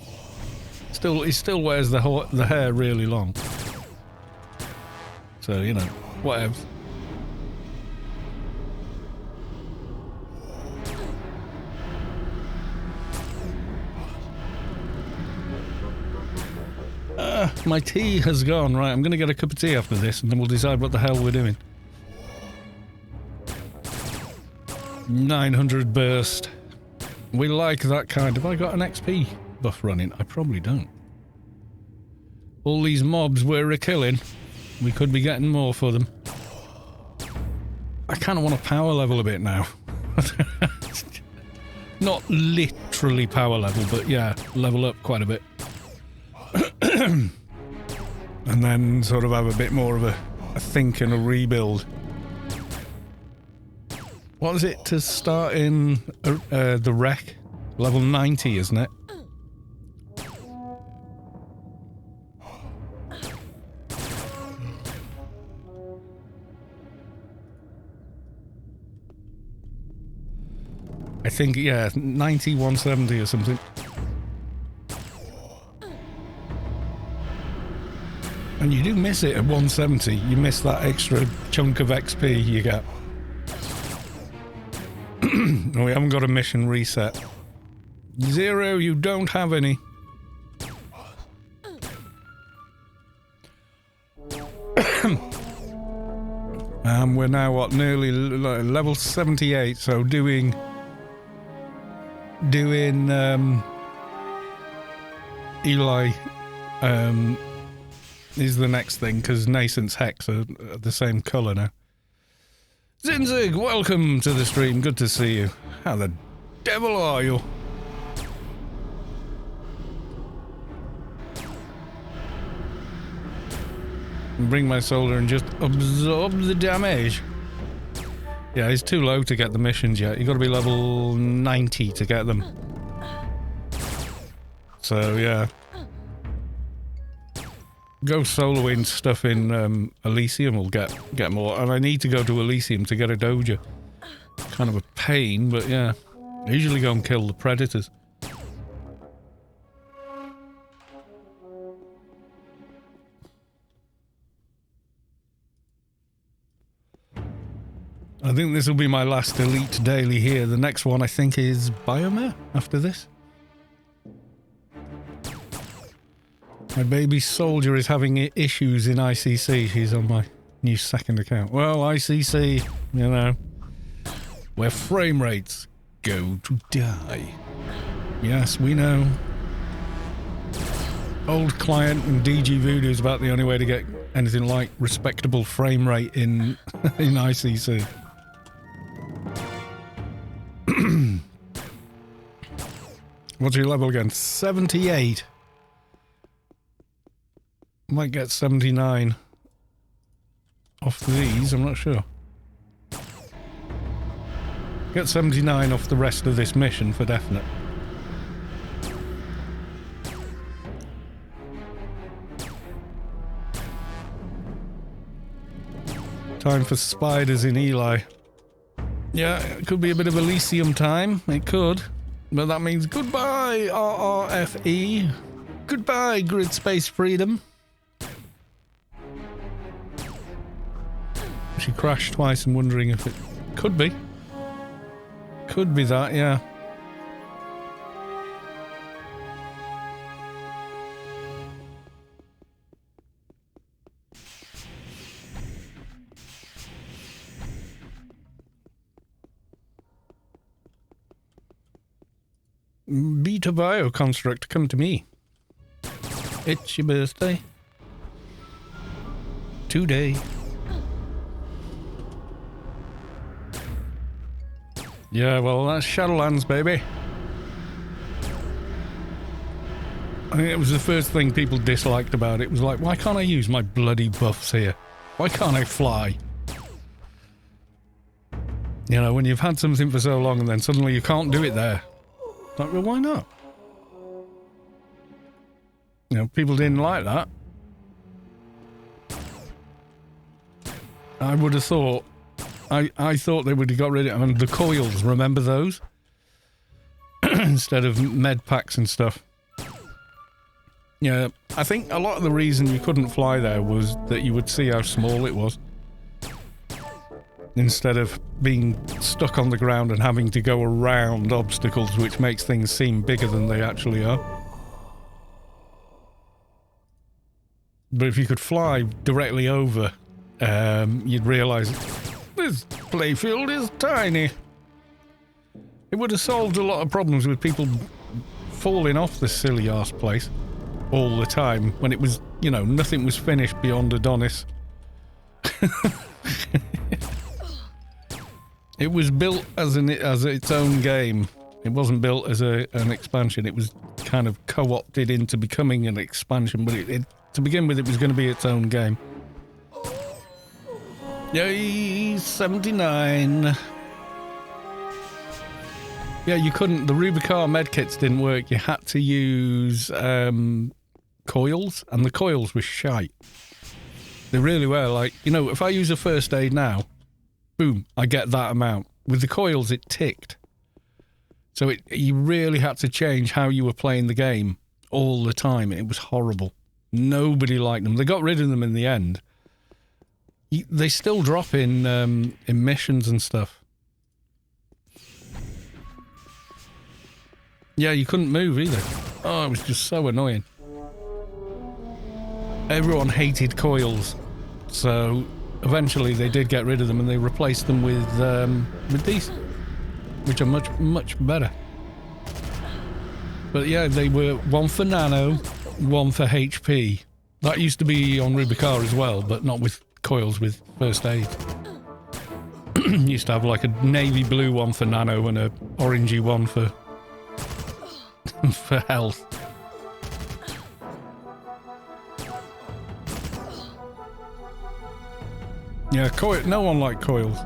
He still wears the hair really long. So, you know, whatever. My tea has gone. Right, I'm going to get a cup of tea after this and then we'll decide what the hell we're doing. 900 burst. We like that kind. Have I got an XP buff running? I probably don't. All these mobs we're killing, we could be getting more for them. I kind of want to power level a bit now. Not literally power level, but yeah, level up quite a bit. And then sort of have a bit more of a think and a rebuild. What is it to start in the wreck? Level 90, isn't it? I think, yeah, 90, 170 or something. And you do miss it at 170. You miss that extra chunk of XP you get. No, we haven't got a mission reset. 0, you don't have any. We're now, what, nearly level 78, so doing Eli is the next thing, because Nascent's Hex are the same colour now. Zinzig, welcome to the stream, good to see you. How the devil are you? Bring my soldier and just absorb the damage. Yeah, it's too low to get the missions yet. You got to be level 90 to get them. So yeah, go soloing stuff in Elysium will get more. And I need to go to Elysium to get a Doja. Kind of a pain, but yeah. I usually go and kill the predators. I think this will be my last Elite Daily here. The next one I think is Biomare after this. My baby soldier is having issues in ICC. She's on my new second account. Well, ICC, you know, where frame rates go to die. Yes, we know. Old client and DG Voodoo is about the only way to get anything like respectable frame rate in in ICC. What's your level again? 78. Might get 79 off these, I'm not sure. Get 79 off the rest of this mission for definite. Time for spiders in Eli. Yeah, it could be a bit of Elysium time. It could. But that means goodbye, RRFE. Goodbye, Grid Space Freedom. She crashed twice and wondering if it could be. Could be that, yeah. Beta Bio Construct, come to me. It's your birthday. Today. Yeah, well, that's Shadowlands, baby. I think it was the first thing people disliked about it. It was like, why can't I use my bloody buffs here? Why can't I fly? You know, when you've had something for so long and then suddenly you can't do it there. Like, well, why not? You know, people didn't like that. I would have thought... I thought they would have got rid of it. I mean, the coils, remember those? Instead of med packs and stuff. Yeah, I think a lot of the reason you couldn't fly there was that you would see how small it was. Instead of being stuck on the ground and having to go around obstacles, which makes things seem bigger than they actually are. But if you could fly directly over, you'd realise this playfield is tiny. It would have solved a lot of problems with people falling off this silly arse place all the time when it was, you know, nothing was finished beyond Adonis. It was built as its own game. It wasn't built as an expansion. It was kind of co-opted into becoming an expansion, but to begin with, it was going to be its own game. Yay, 79. Yeah, you couldn't... The Rubicar medkits didn't work. You had to use coils, and the coils were shite. They really were. Like, you know, if I use a first aid now, boom, I get that amount. With the coils, it ticked. So you really had to change how you were playing the game all the time. It was horrible. Nobody liked them. They got rid of them in the end. They still drop in missions and stuff. Yeah, you couldn't move either. Oh, it was just so annoying. Everyone hated coils, so eventually they did get rid of them and they replaced them with these, which are much, much better. But yeah, they were one for nano, one for HP. That used to be on Rubicar as well, but not with coils, with first aid. Used to have like a navy blue one for nano and a orangey one for for health. Yeah, no one liked coils.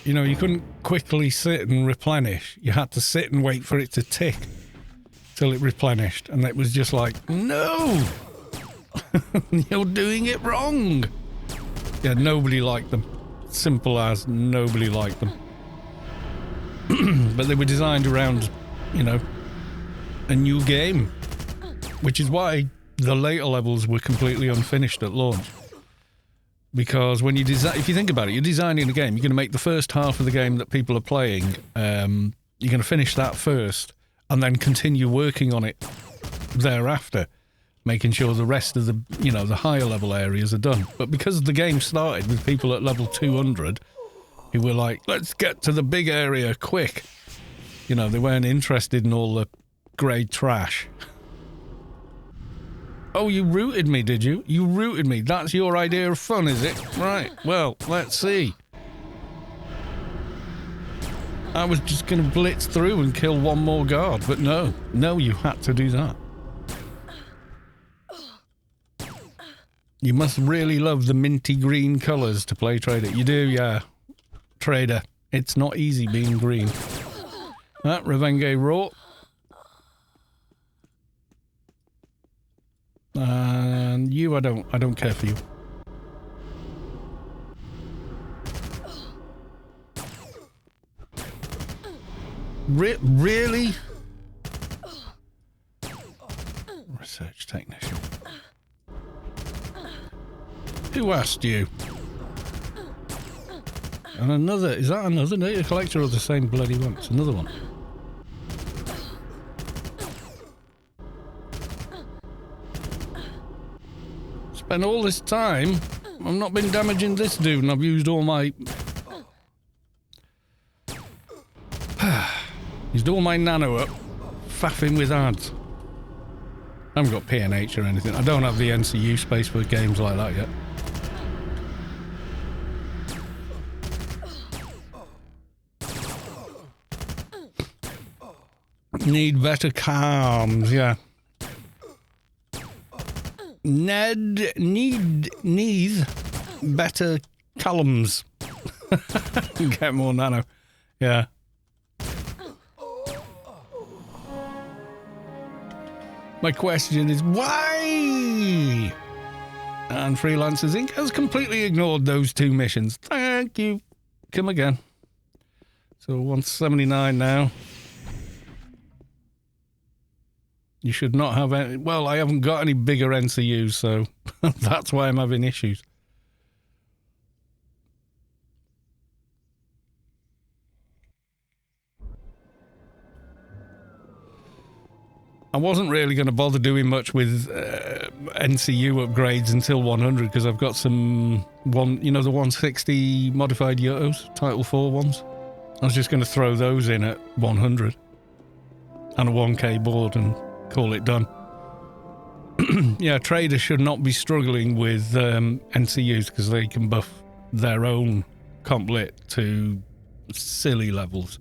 You know, you couldn't quickly sit and replenish. You had to sit and wait for it to tick till it replenished. And it was just like, no! You're doing it wrong! Yeah, nobody liked them. Simple as nobody liked them. But they were designed around, you know, a new game. Which is why the later levels were completely unfinished at launch. Because when you design, if you think about it, you're designing a game, you're going to make the first half of the game that people are playing, you're going to finish that first, and then continue working on it thereafter, making sure the rest of the, you know, the higher level areas are done. But because the game started with people at level 200, who were like, let's get to the big area quick. You know, they weren't interested in all the grey trash. Oh, you rooted me, did you? You rooted me. That's your idea of fun, is it? Right, well, let's see. I was just going to blitz through and kill one more guard, but no. No, you had to do that. You must really love the minty green colours to play Trader. You do, yeah. Trader. It's not easy being green. Ah, Revenge Raw. And you, I don't care for you. Really? Research technician. Who asked you? And another, is that another data collector or the same bloody one? It's another one. Spent all this time, I've not been damaging this dude and I've used all my... used all my nano up, faffing with ads. I haven't got PNH or anything. I don't have the NCU space for games like that yet. Need better calms, yeah. Needs better columns. Get more nano. Yeah. My question is why? And Freelancers Inc. has completely ignored those two missions. Thank you. Come again. So 179 now. You should not have any... Well, I haven't got any bigger NCUs, so that's why I'm having issues. I wasn't really going to bother doing much with NCU upgrades until 100 because I've got some... you know, the 160 modified Yotos, Title 4 ones? I was just going to throw those in at 100. And a 1K board and... call it done. Yeah, traders should not be struggling with NCUs because they can buff their own comp lit to silly levels.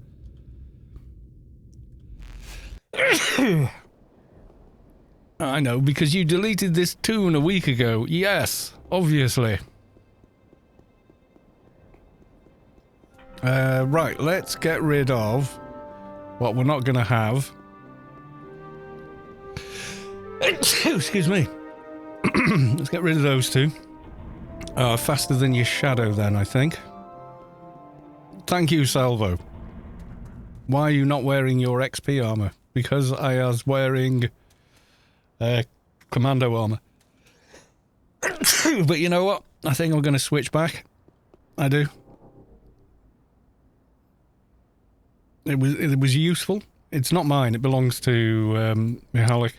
I know, because you deleted this tune a week ago. Yes, obviously. Right, let's get rid of what we're not going to have. Excuse me. Let's get rid of those two. Faster than your shadow then, I think. Thank you, Salvo. Why are you not wearing your XP armor? Because I was wearing commando armor. But you know what? I think I'm going to switch back. I do. It was useful. It's not mine. It belongs to Mihalik.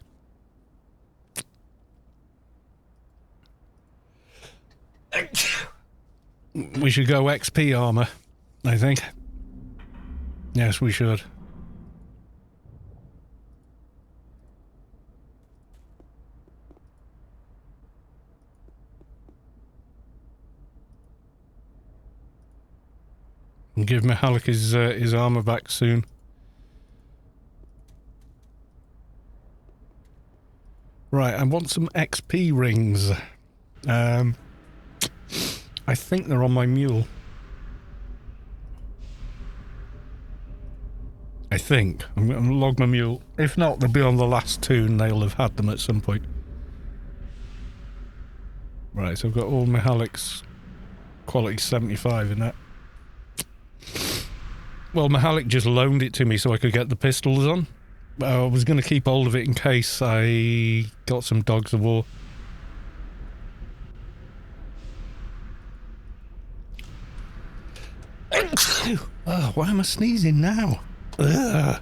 We should go XP armor, I think. Yes, we should. And give Mihalik his armor back soon. Right, I want some XP rings. I think they're on my mule. I think. I'm going to log my mule. If not, they'll be on the last tune. They'll have had them at some point. Right, so I've got all Mihalik's quality 75 in that. Well, Mihalik just loaned it to me so I could get the pistols on. I was going to keep hold of it in case I got some dogs of war. Oh, why am I sneezing now? Ugh.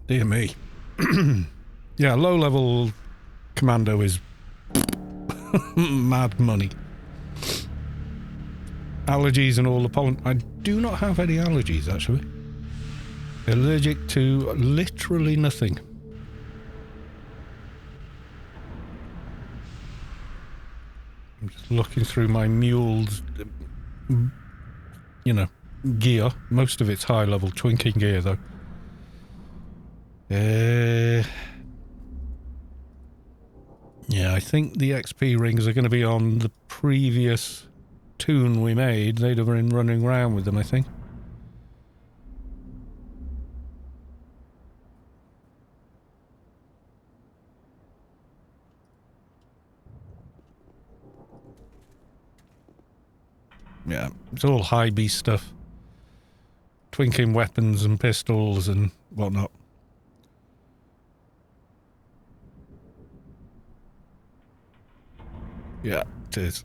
Dear me. Yeah, low-level commando is mad money. Allergies and all the pollen. I do not have any allergies, actually. Allergic to literally nothing. I'm just looking through my mule's, you know, gear. Most of it's high-level twinking gear, though. Yeah, I think the XP rings are going to be on the previous tune we made. They'd have been running around with them, I think. Yeah, it's all high beast stuff. Twinking weapons and pistols and whatnot. Yeah, it is.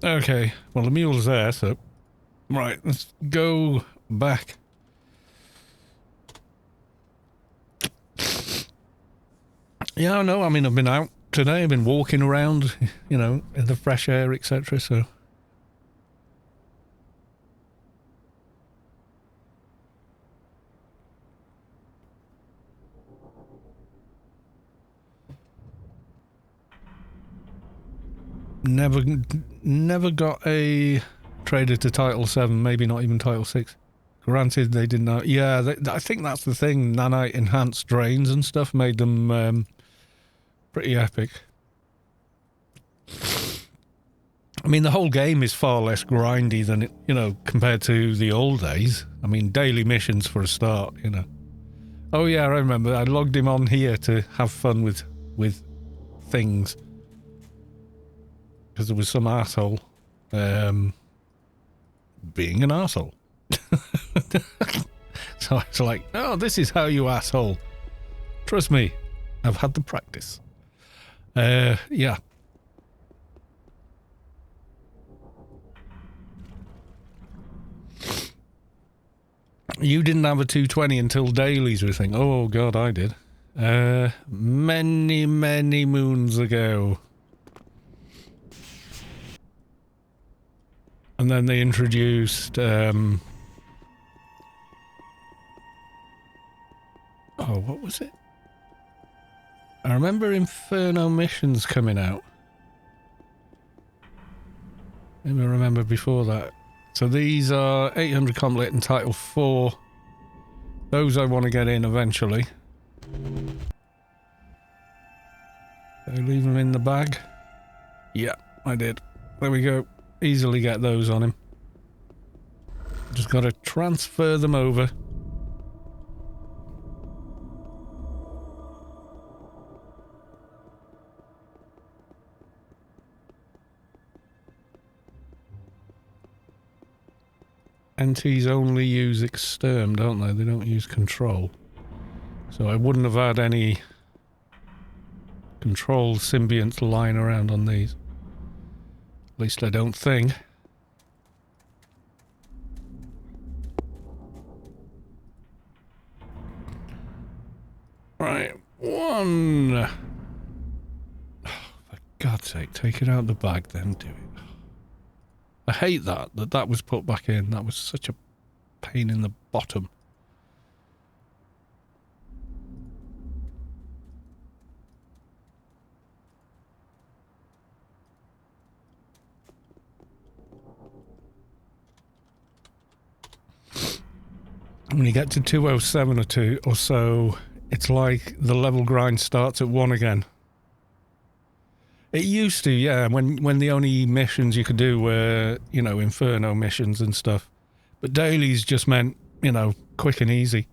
Okay, well the mule's there, so... Right, let's go back. Yeah, no, I mean, I've been out today, I've been walking around, you know, in the fresh air, etc., so... Never got a trader to Title 7, maybe not even Title 6. Granted, they didn't know. Yeah, I think that's the thing. Nanite enhanced drains and stuff made them pretty epic. I mean, the whole game is far less grindy than it, you know, compared to the old days. I mean, daily missions for a start, you know. Oh yeah, I remember. I logged him on here to have fun with things. Because there was some arsehole being an arsehole. So I was like, oh, this is how you asshole. Trust me, I've had the practice. Yeah. You didn't have a 220 until dailies were a thing. Oh, God, I did. Many, many moons ago. And then they introduced, oh, what was it? I remember Inferno missions coming out. Maybe I remember before that. So these are 800 complete and Title 4. Those I want to get in eventually. Did I leave them in the bag? Yeah, I did. There we go. Easily get those on him. Just got to transfer them over. NTs only use exterm, don't they? They don't use control. So I wouldn't have had any controlled symbionts lying around on these. At least I don't think. Right, one. Oh, for God's sake, take it out of the bag, then do it. I hate that was put back in. That was such a pain in the bottom. When you get to 207 or so, it's like the level grind starts at 1 again. It used to, yeah, when the only missions you could do were, you know, Inferno missions and stuff. But dailies just meant, you know, quick and easy.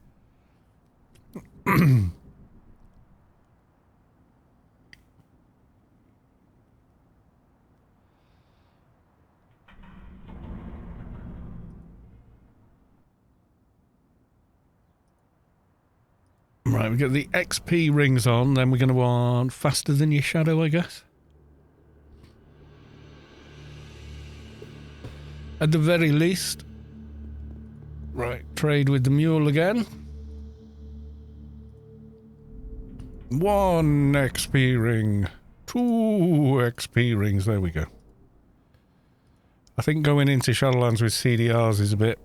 Right, we got the XP rings on, then we're going to want faster than your shadow, I guess. At the very least. Right, trade with the mule again. 1 XP ring. 2 XP rings, there we go. I think going into Shadowlands with CDRs is a bit...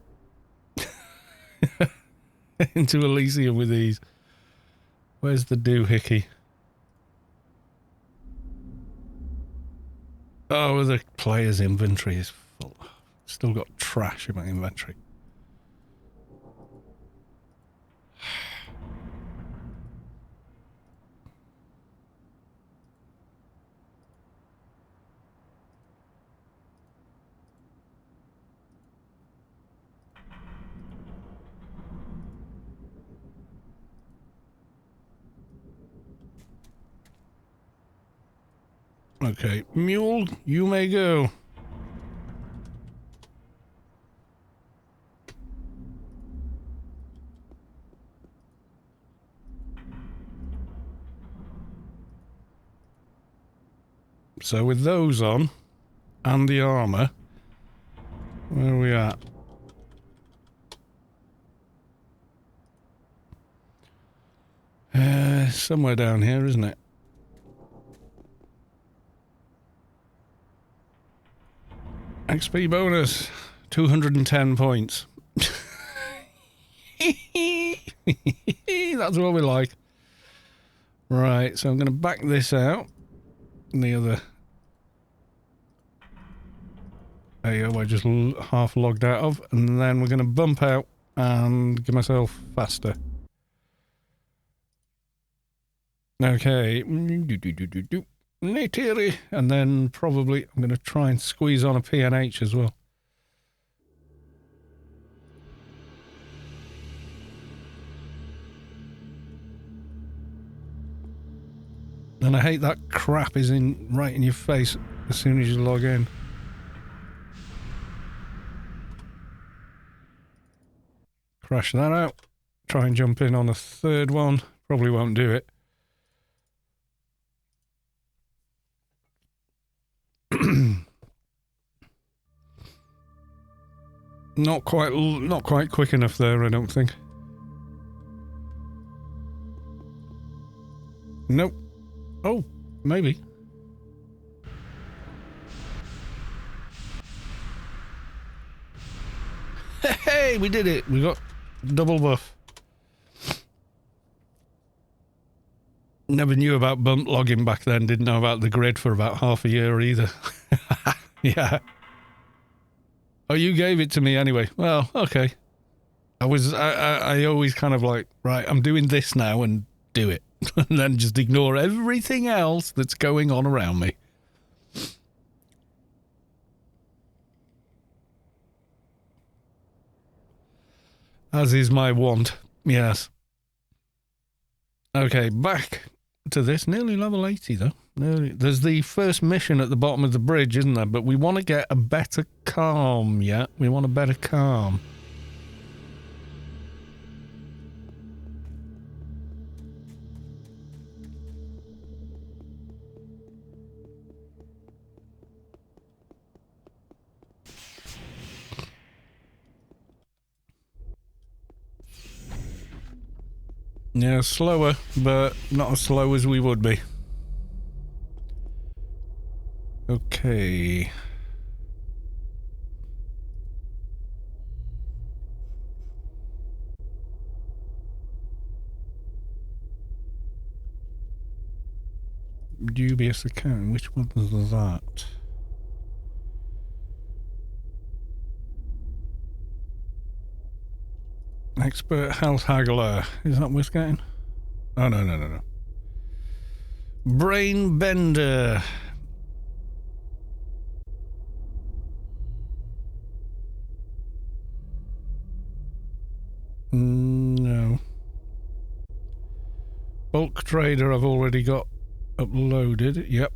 into Elysium with these. Where's the doohickey? Oh, the player's inventory is full. Still got trash in my inventory. Okay, mule, you may go. So with those on, and the armour, where are we at? Somewhere down here, isn't it? XP bonus, 210 points. That's what we like. Right, so I'm going to back this out. And the other... There you go, I just half logged out of. And then we're going to bump out and give myself faster. Okay. Neytiri. And then probably I'm going to try and squeeze on a PNH as well. And I hate that crap is right in your face as soon as you log in. Crash that out. Try and jump in on a third one. Probably won't do it. Not quite quick enough there, I don't think. Nope. Oh, maybe. Hey, we did it. We got double buff. Never knew about bump logging back then. Didn't know about the grid for about half a year either. Yeah. Oh, you gave it to me anyway. Well, okay. I always kind of like, right, I'm doing this now and do it. And then just ignore everything else that's going on around me. As is my want. Yes. Okay, back to this. Nearly level 80, though. There's the first mission at the bottom of the bridge, isn't there? But we want to get a better calm, yeah? We want a better calm. Yeah, slower, but not as slow as we would be. Okay. Dubious account. Which one was that? Expert health haggler. Is that worth getting? Oh, no. Brain bender. No. Bulk trader I've already got uploaded. Yep.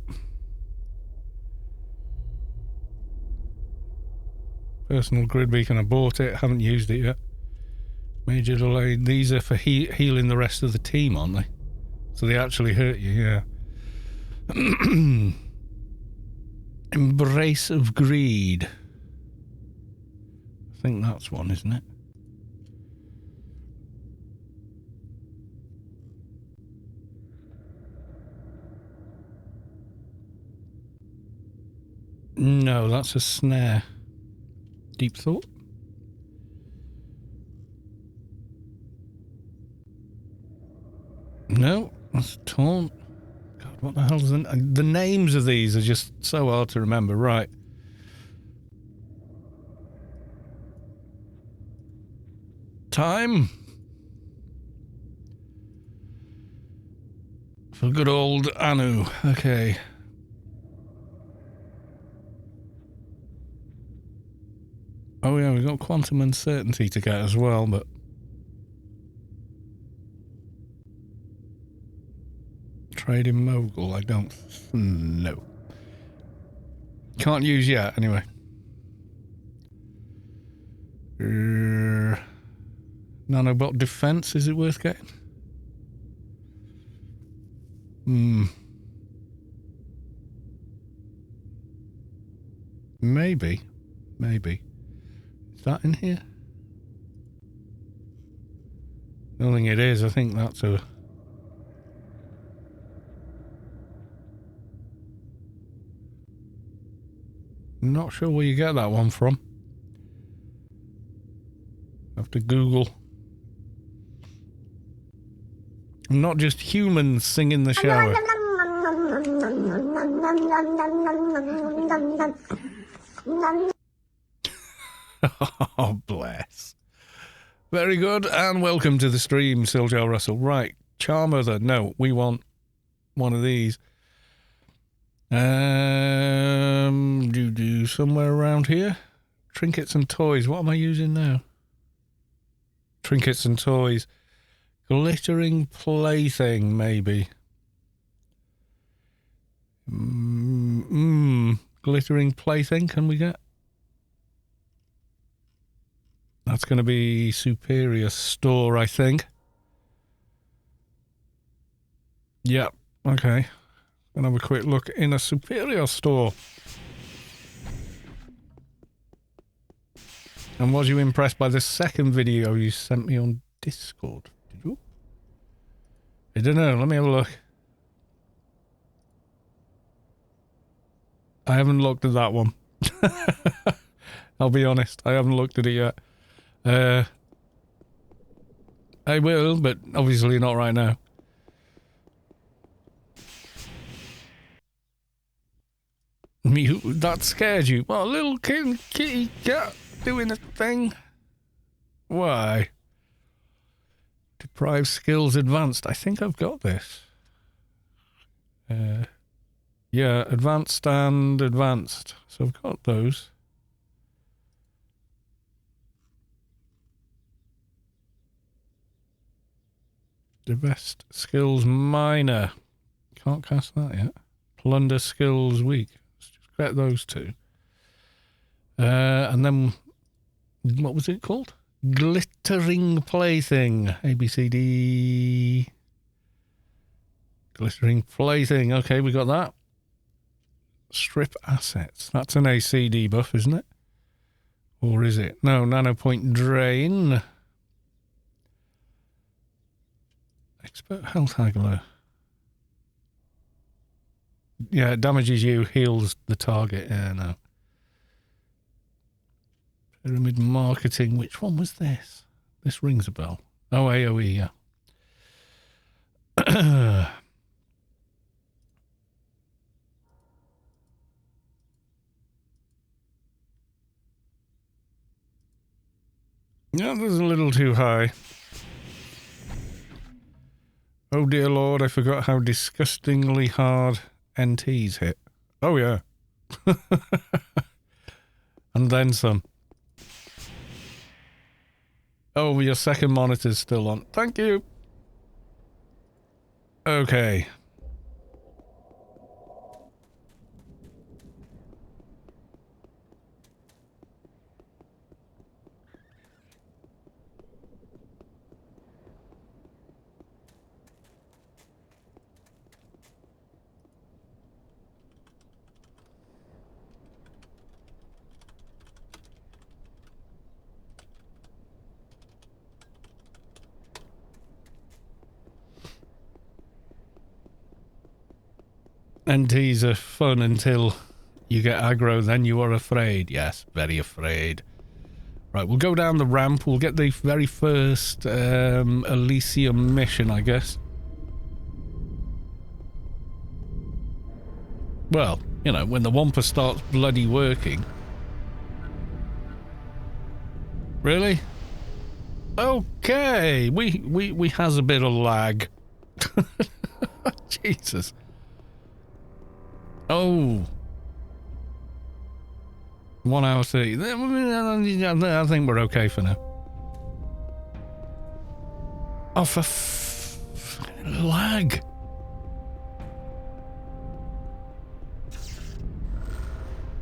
Personal grid beacon. I bought it. Haven't used it yet. Major delay. These are for healing the rest of the team, aren't they? So they actually hurt you, yeah. Embrace of greed. I think that's one, isn't it? No, that's a snare. Deep thought. No, that's taunt. God, what the hell is the names of these are just so hard to remember. Right. Time for good old Anu. Okay. Oh yeah, we've got quantum uncertainty to get as well, but trading mogul, I don't know. Can't use yet, anyway. Nanobot defense, is it worth getting? Maybe. Is that in here? I don't think it is. I think that's a... I'm not sure where you get that one from. Have to Google. Not just humans sing in the shower. Oh, bless. Very good, and welcome to the stream, Siljo Russell. Right, Charmother. No, we want one of these. Somewhere around here. Trinkets and toys. What am I using now? Trinkets and toys. Glittering plaything, maybe. Glittering plaything, can we get? That's going to be Superior Store, I think. Yep, okay. Gonna have a quick look in a Superior Store. And was you impressed by the second video you sent me on Discord? Did you? I don't know, let me have a look. I haven't looked at that one. I'll be honest, I haven't looked at it yet. I will, but obviously not right now. Mute, that scared you. What, a little kitty cat doing a thing? Why? Deprived skills advanced. I think I've got this. Yeah, advanced and advanced. So I've got those. The best skills minor. Can't cast that yet. Plunder skills weak. Let's just get those two. And then, what was it called? Glittering plaything. A, B, C, D. Glittering plaything. Okay, we got that. Strip assets. That's an ACD buff, isn't it? Or is it? No, nano point drain. Expert health haggler. Yeah, it damages you, heals the target. Yeah, no. Pyramid marketing. Which one was this? This rings a bell. Oh, AoE, yeah. Yeah, that was a little too high. Oh dear Lord, I forgot how disgustingly hard NTs hit. Oh yeah. And then some. Oh, your second monitor's still on. Thank you. Okay. NTs are fun until you get aggro, then you are afraid. Yes, very afraid. Right, we'll go down the ramp. We'll get the very first Elysium mission, I guess. Well, you know, when the Wampa starts bloody working. Really? Okay, we has a bit of lag. Jesus. Oh. 1 hour 30. I think we're okay for now. Oh, for lag.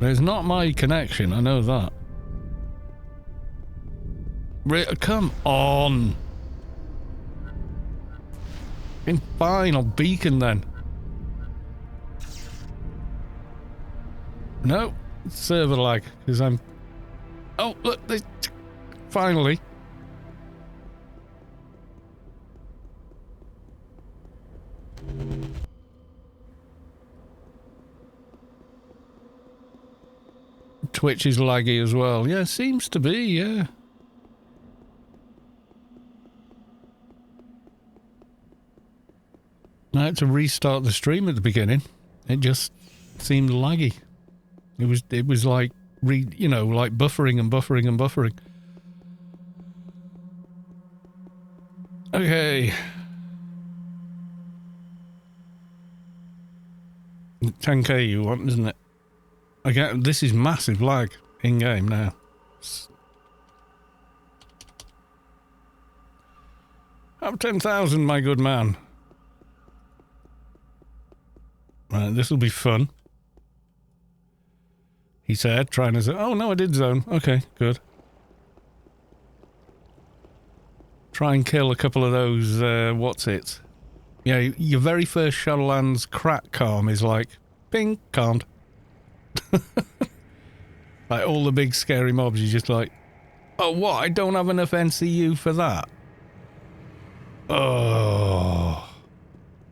It's not my connection, I know that. Come on. Fine, I'll beacon then. No, server lag, because I'm... Oh, look, finally. Twitch is laggy as well. Yeah, seems to be, yeah. I had to restart the stream at the beginning. It just seemed laggy. It was like you know, like buffering and buffering and buffering. Okay. 10k you want, isn't it? Again, this is massive lag in game now. Have 10,000, my good man. Right, this will be fun. He said, trying to say, oh no, I did zone. Okay, good. Try and kill a couple of those, what's it? Yeah, your very first Shadowlands crack calm is like, ping, calmed. Like all the big scary mobs, you're just like, oh what, I don't have enough NCU for that? Oh.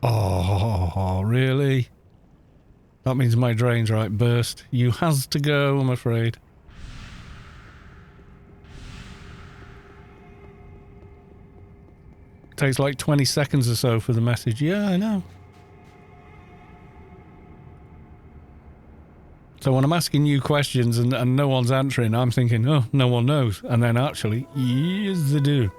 Oh, really? That means my drain's right, burst. You has to go, I'm afraid. Takes like 20 seconds or so for the message. Yeah, I know. So when I'm asking you questions and no one's answering, I'm thinking, oh, no one knows. And then actually, yes, they do.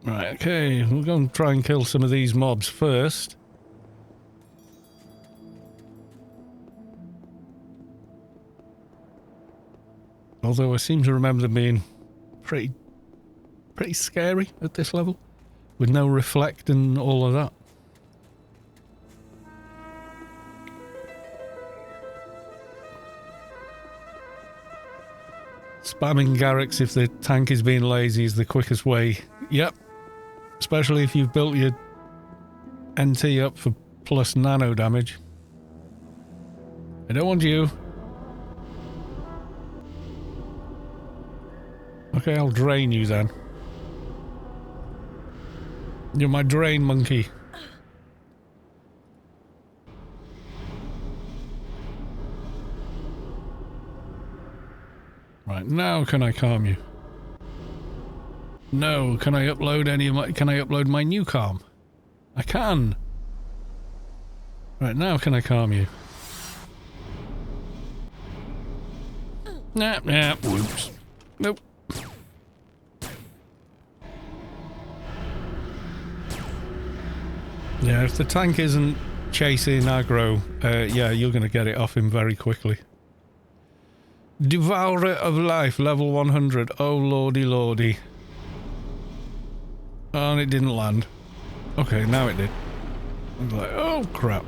Right, okay, we'll go and try and kill some of these mobs first. Although I seem to remember them being pretty scary at this level, with no reflect and all of that. Spamming Garrix if the tank is being lazy is the quickest way. Yep. Especially if you've built your NT up for plus nano damage. I don't want you. Okay, I'll drain you then. You're my drain monkey. Right, now can I calm you? No, can I upload any of my... Can I upload my new calm? I can! Right, now can I calm you? Nah, whoops. Nope. Yeah, if the tank isn't chasing aggro, yeah, you're going to get it off him very quickly. Devourer of Life, level 100. Oh, lordy, lordy. Oh, and it didn't land. Okay, now it did. I was like, oh, crap.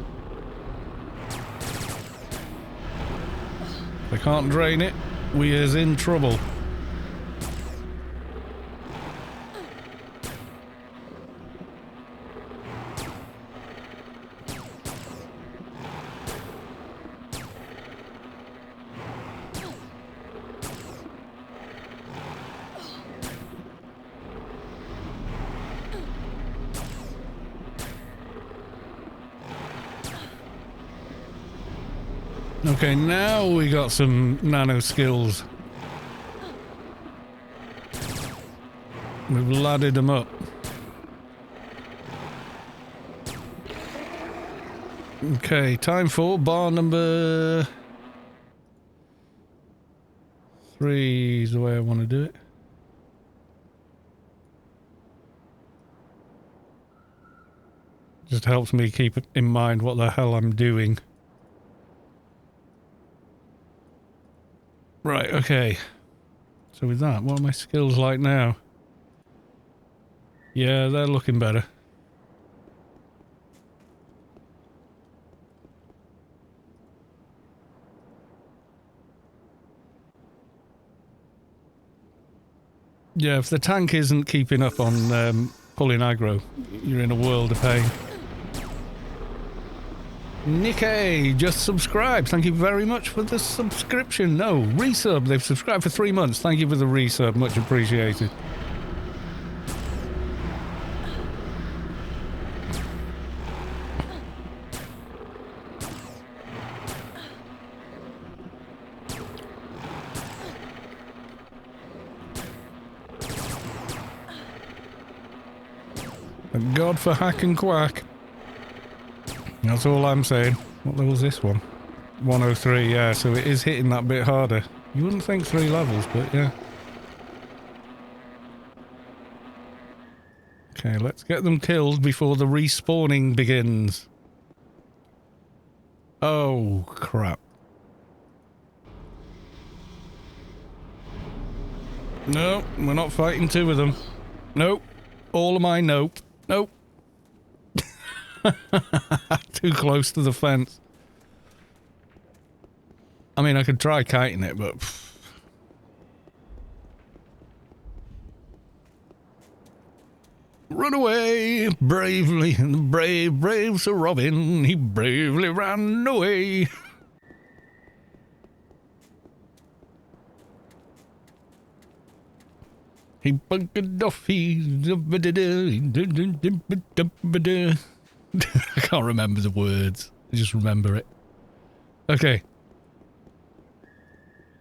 If I can't drain it, we is in trouble. Okay, now we got some nano skills. We've ladded them up. Okay, time for bar number 3 is the way I want to do it. Just helps me keep in mind what the hell I'm doing. Right, okay. So with that, what are my skills like now? Yeah, they're looking better. Yeah, if the tank isn't keeping up on pulling aggro, you're in a world of pain. Nikkei just subscribed. Thank you very much for the subscription. No, resub. They've subscribed for 3 months. Thank you for the resub. Much appreciated. Thank God for Hack and Quack. That's all I'm saying. What level was this one? 103, yeah, so it is hitting that bit harder. You wouldn't think 3 levels, but yeah. Okay, let's get them killed before the respawning begins. Oh, crap. No, we're not fighting 2 of them. Nope. All of mine, nope. Nope. Too close to the fence. I mean, I could try kiting it, but... Run away, bravely, the brave Sir Robin, he bravely ran away. He bunkered off, I can't remember the words. I just remember it. Okay.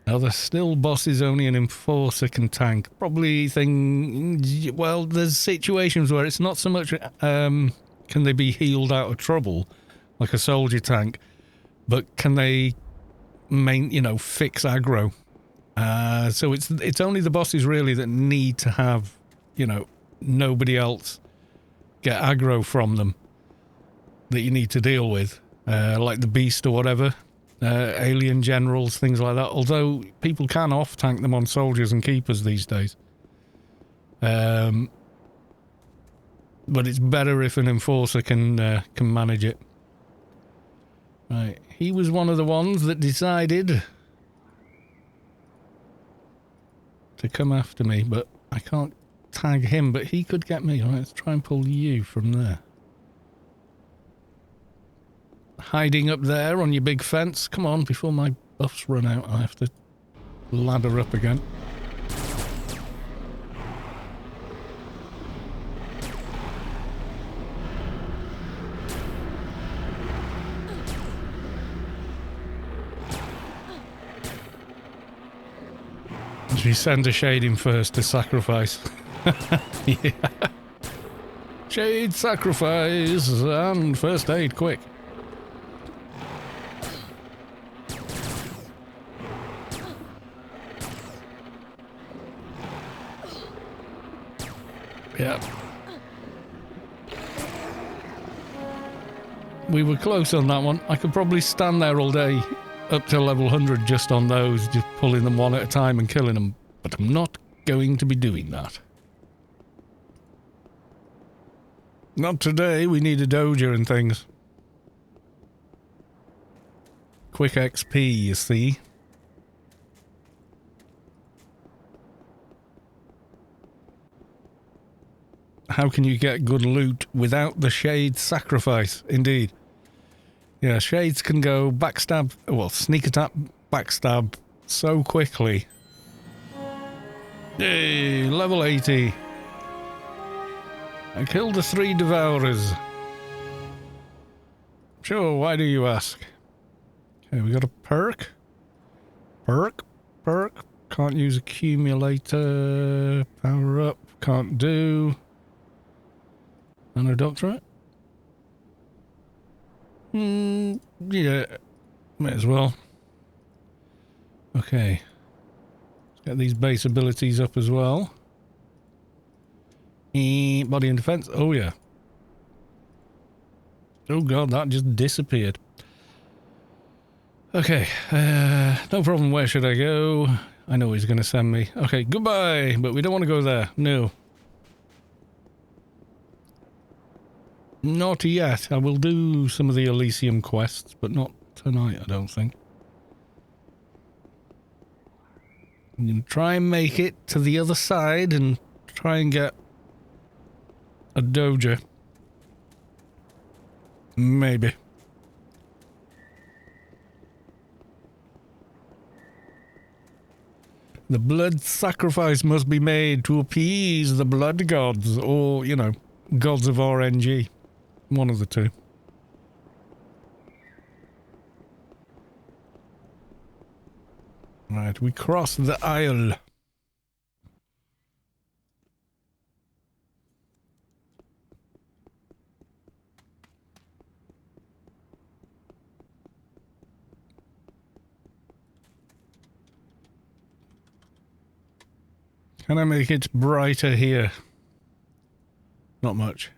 Now the still boss is only an enforcer can tank. Probably well, there's situations where it's not so much can they be healed out of trouble like a soldier tank, but can they fix aggro? So it's only the bosses really that need to have, nobody else get aggro from them that you need to deal with, like the beast or whatever, alien generals, things like that. Although people can off-tank them on soldiers and keepers these days. But it's better if an enforcer can manage it. Right, he was one of the ones that decided to come after me, but I can't tag him, but he could get me. Right, let's try and pull you from there. Hiding up there on your big fence. Come on, before my buffs run out, I have to ladder up again. Should we send a shade in first to sacrifice? Yeah. Shade, sacrifice, and first aid, quick. Yeah. We were close on that one. I could probably stand there all day up to level 100 just on those, just pulling them one at a time and killing them. But I'm not going to be doing that. Not today, we need a Doja and things. Quick XP, you see. How can you get good loot without the shade sacrifice? Indeed. Yeah, shades can go backstab, well, sneak attack, backstab so quickly. Yay, level 80. I killed the 3 Devourers. Sure, why do you ask? Okay, we got a perk. Perk. Can't use accumulator. Power up, can't do. Nano doctorate? Yeah, might as well. Okay. Let's get these base abilities up as well. Body and defense. Oh, yeah. Oh, God, that just disappeared. Okay. No problem. Where should I go? I know he's going to send me. Okay, goodbye. But we don't want to go there. No. Not yet. I will do some of the Elysium quests, but not tonight, I don't think. I'm going to try and make it to the other side and try and get a Doja. Maybe. The blood sacrifice must be made to appease the blood gods, or, gods of RNG. One of the two. Right, we cross the aisle. Can I make it brighter here? Not much.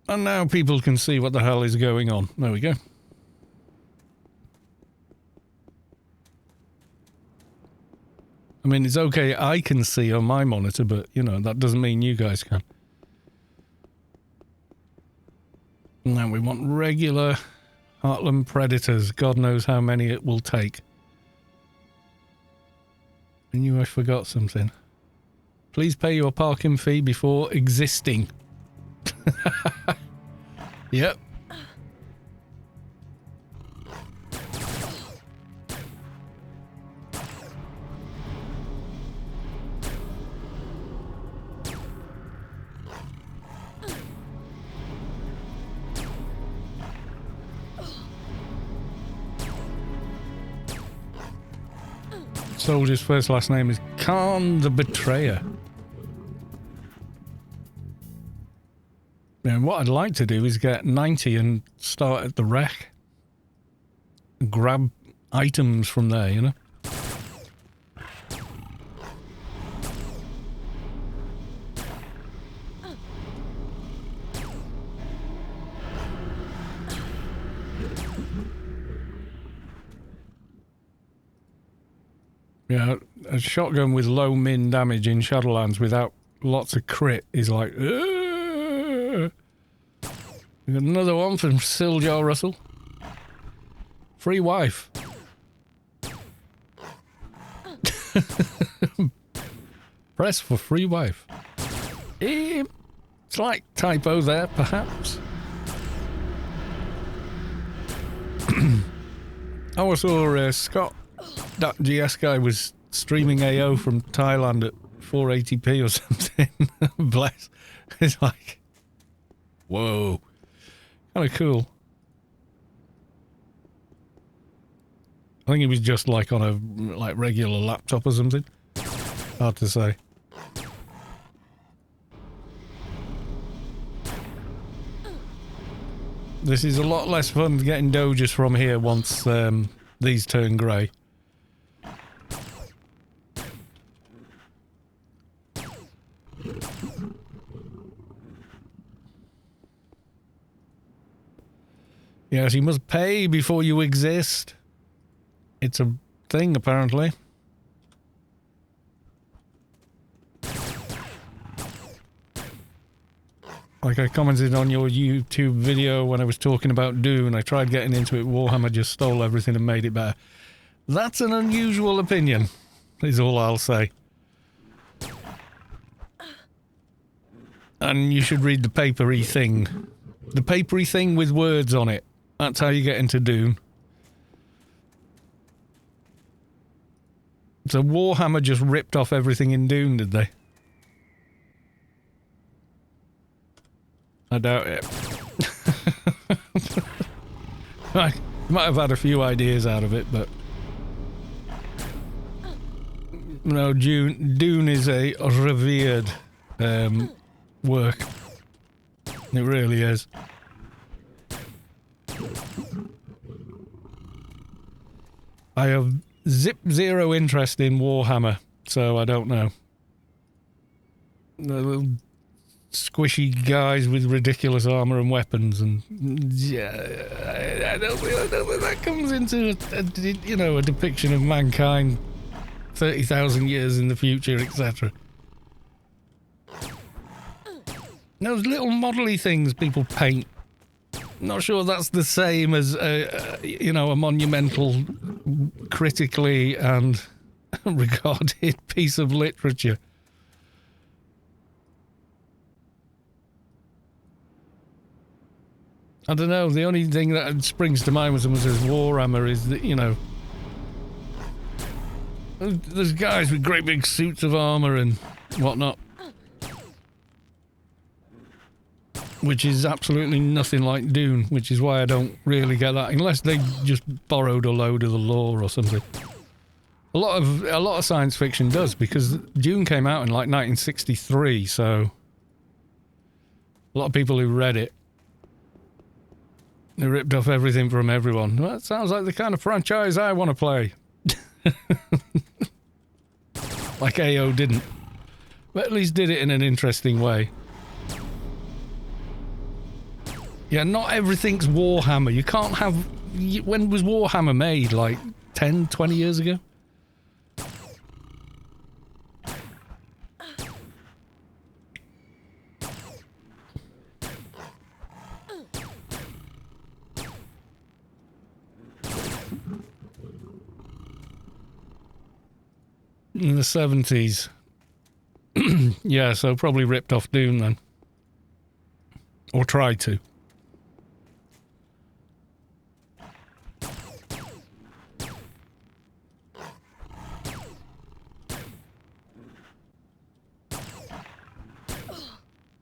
And now people can see what the hell is going on. There we go. I mean, it's okay, I can see on my monitor, but, that doesn't mean you guys can. Now we want regular Heartland Predators. God knows how many it will take. I knew I forgot something. Please pay your parking fee before existing. Yep. Soldier's first last name is Khan the Betrayer. And what I'd like to do is get 90 and start at the wreck. Grab items from there, you know? Yeah, a shotgun with low min damage in Shadowlands without lots of crit is like... We got another one from Siljar Russell. Free wife. Press for free wife. Slight typo there, perhaps. I saw Scott, that GS guy, was streaming AO from Thailand at 480p or something. Bless. It's like, whoa. Kind of cool. I think he was just like on a regular laptop or something. Hard to say. This is a lot less fun getting Dojas from here once these turn grey. Yes, you must pay before you exist. It's a thing, apparently. Like I commented on your YouTube video when I was talking about Dune, I tried getting into it, Warhammer just stole everything and made it better. That's an unusual opinion, is all I'll say. And you should read the papery thing. The papery thing with words on it. That's how you get into Dune. So Warhammer just ripped off everything in Dune, did they? I doubt it. I might have had a few ideas out of it, but... No, Dune is a revered work. It really is. I have zero interest in Warhammer, so I don't know. The little squishy guys with ridiculous armor and weapons, and yeah, I don't think that comes into a depiction of mankind 30,000 years in the future, etc. Those little model-y things people paint. Not sure that's the same as a monumental, critically and regarded piece of literature. I don't know, the only thing that springs to mind when someone says Warhammer is that, there's guys with great big suits of armor and whatnot. Which is absolutely nothing like Dune, which is why I don't really get that, unless they just borrowed a load of the lore or something. A lot of science fiction does, because Dune came out in like 1963, so a lot of people who read it, they ripped off everything from everyone. Well, that sounds like the kind of franchise I want to play. Like AO didn't, but at least did it in an interesting way. Yeah, not everything's Warhammer. You can't have... When was Warhammer made? Like 10, 20 years ago? In the 70s. Yeah, so probably ripped off Dune then. Or tried to.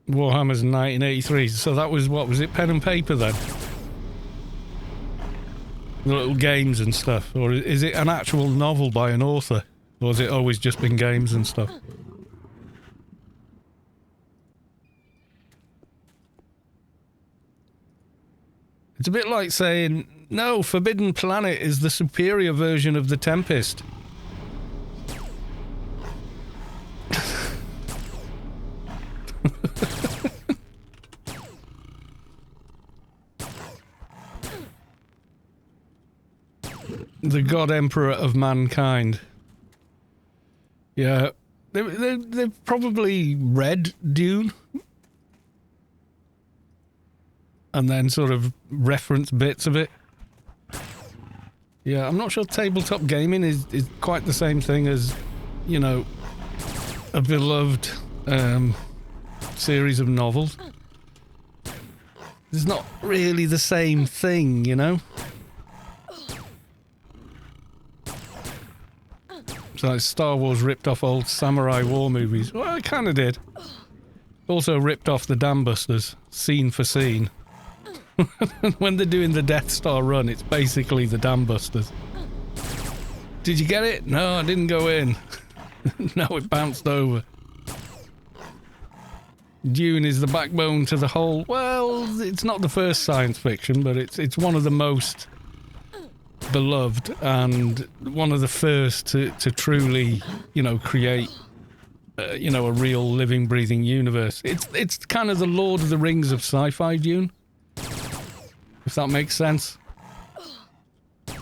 Warhammer's 1983, so that was, what was it, pen and paper then? The little games and stuff, or is it an actual novel by an author? Or has it always just been games and stuff? It's a bit like saying, no, Forbidden Planet is the superior version of The Tempest. The God Emperor of Mankind. Yeah, they've probably read Dune. And then sort of reference bits of it. Yeah, I'm not sure tabletop gaming is quite the same thing as, you know, a beloved series of novels. It's not really the same thing, you know? So like Star Wars ripped off old samurai war movies. Well, it kind of did. Also ripped off the Dam Busters, scene for scene. When they're doing the Death Star run, it's basically the Dam Busters. Did you get it? No, I didn't go in. No, it bounced over. Dune is the backbone to the whole... Well, it's not the first science fiction, but it's one of the most beloved and one of the first to truly, you know, create, you know, a real living, breathing universe. It's kind of the Lord of the Rings of sci-fi, Dune. If that makes sense. I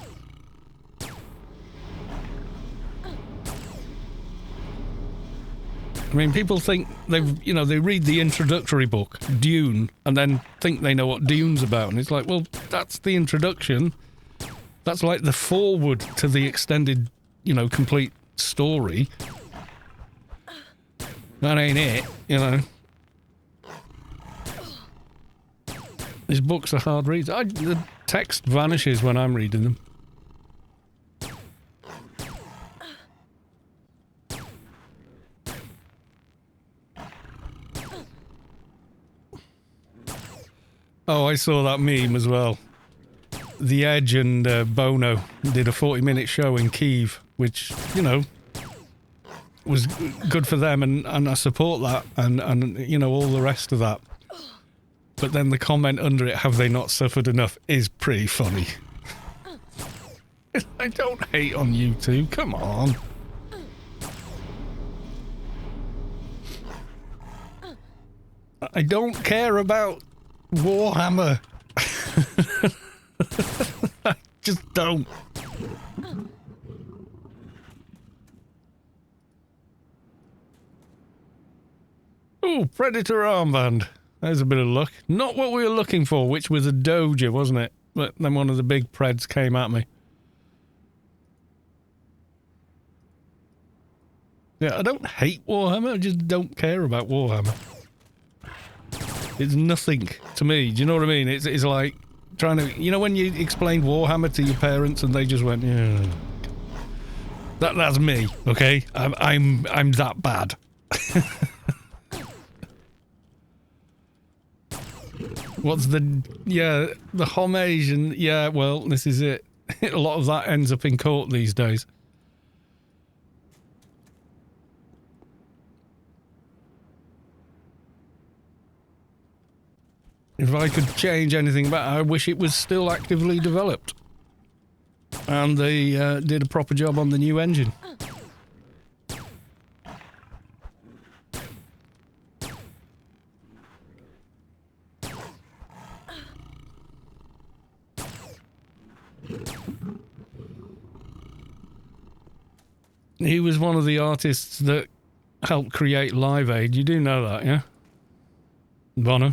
mean, people think they've, you know, they read the introductory book, Dune, and then think they know what Dune's about. And it's like, well, that's the introduction. That's like the foreword to the extended, you know, complete story. That ain't it, you know. These books are hard reads. The text vanishes when I'm reading them. Oh, I saw that meme as well. The Edge and Bono did a 40-minute show in Kyiv, which, you know, was good for them, and I support that, and you know, all the rest of that. But then the comment under it, have they not suffered enough, is pretty funny. I don't hate on you two, come on. I don't care about Warhammer. I just don't. Oh, Predator armband. There's a bit of luck. Not what we were looking for, which was a Doja, wasn't it? But then one of the big Preds came at me. Yeah, I don't hate Warhammer, I just don't care about Warhammer. It's nothing to me, do you know what I mean? It's like trying to... You know when you explained Warhammer to your parents and they just went, yeah... That's me, okay? I'm that bad. What's the... Yeah, the homage and... Yeah, well, this is it. A lot of that ends up in court these days. If I could change anything about it, I wish it was still actively developed. And they did a proper job on the new engine. He was one of the artists that helped create Live Aid. You do know that, yeah? Bono.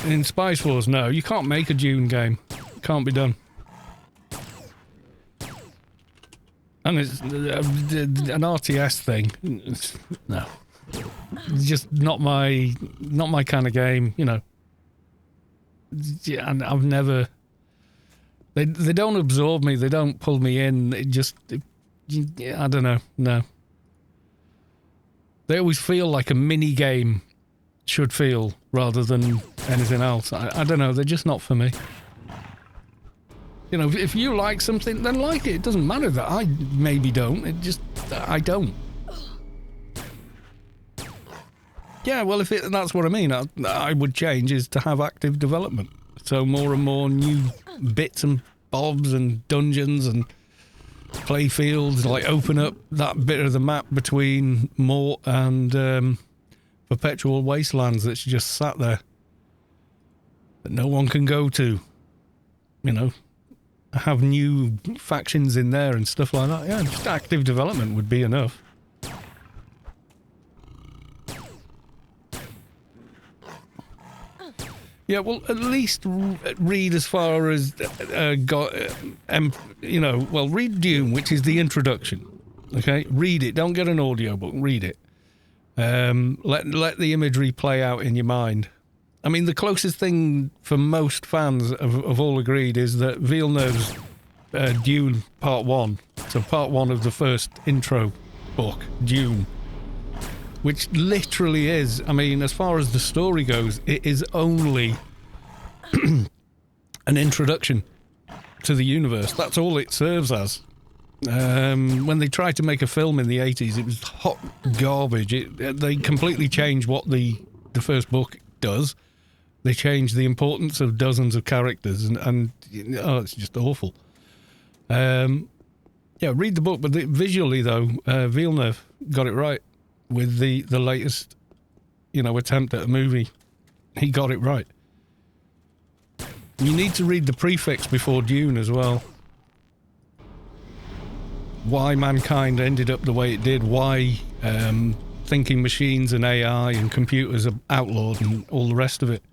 In Spice Wars, no. You can't make a Dune game. It can't be done. And it's an RTS thing. No. It's just not my kind of game, you know. Yeah, and I've never... They don't absorb me. They don't pull me in. I don't know. No. They always feel like a mini game should feel rather than anything else. I don't know. They're just not for me. You know, if you like something, then like it. It doesn't matter that I maybe don't. It just, I don't. Yeah, well, if that's what I mean, I would change is to have active development. So more and more new bits and bobs and dungeons and play fields, like open up that bit of the map between Mort and Perpetual Wastelands that's just sat there that no one can go to. You know, have new factions in there and stuff like that. Yeah, just active development would be enough. Yeah, well, at least read as far as you know, well, read Dune, which is the introduction. Okay, read it. Don't get an audio book. Read it. Let the imagery play out in your mind. I mean, the closest thing for most fans have all agreed is that Villeneuve's Dune Part 1, so Part 1 of the first intro book, Dune, which literally is, I mean, as far as the story goes, it is only an introduction to the universe. That's all it serves as. When they tried to make a film in the 80s, it was hot garbage. They completely changed what the first book does. They changed the importance of dozens of characters, and it's just awful. Yeah, read the book, but visually, though, Villeneuve got it right. With the latest, you know, attempt at a movie, he got it right. You need to read the prefix before Dune as well. Why mankind ended up the way it did, why thinking machines and AI and computers are outlawed and all the rest of it.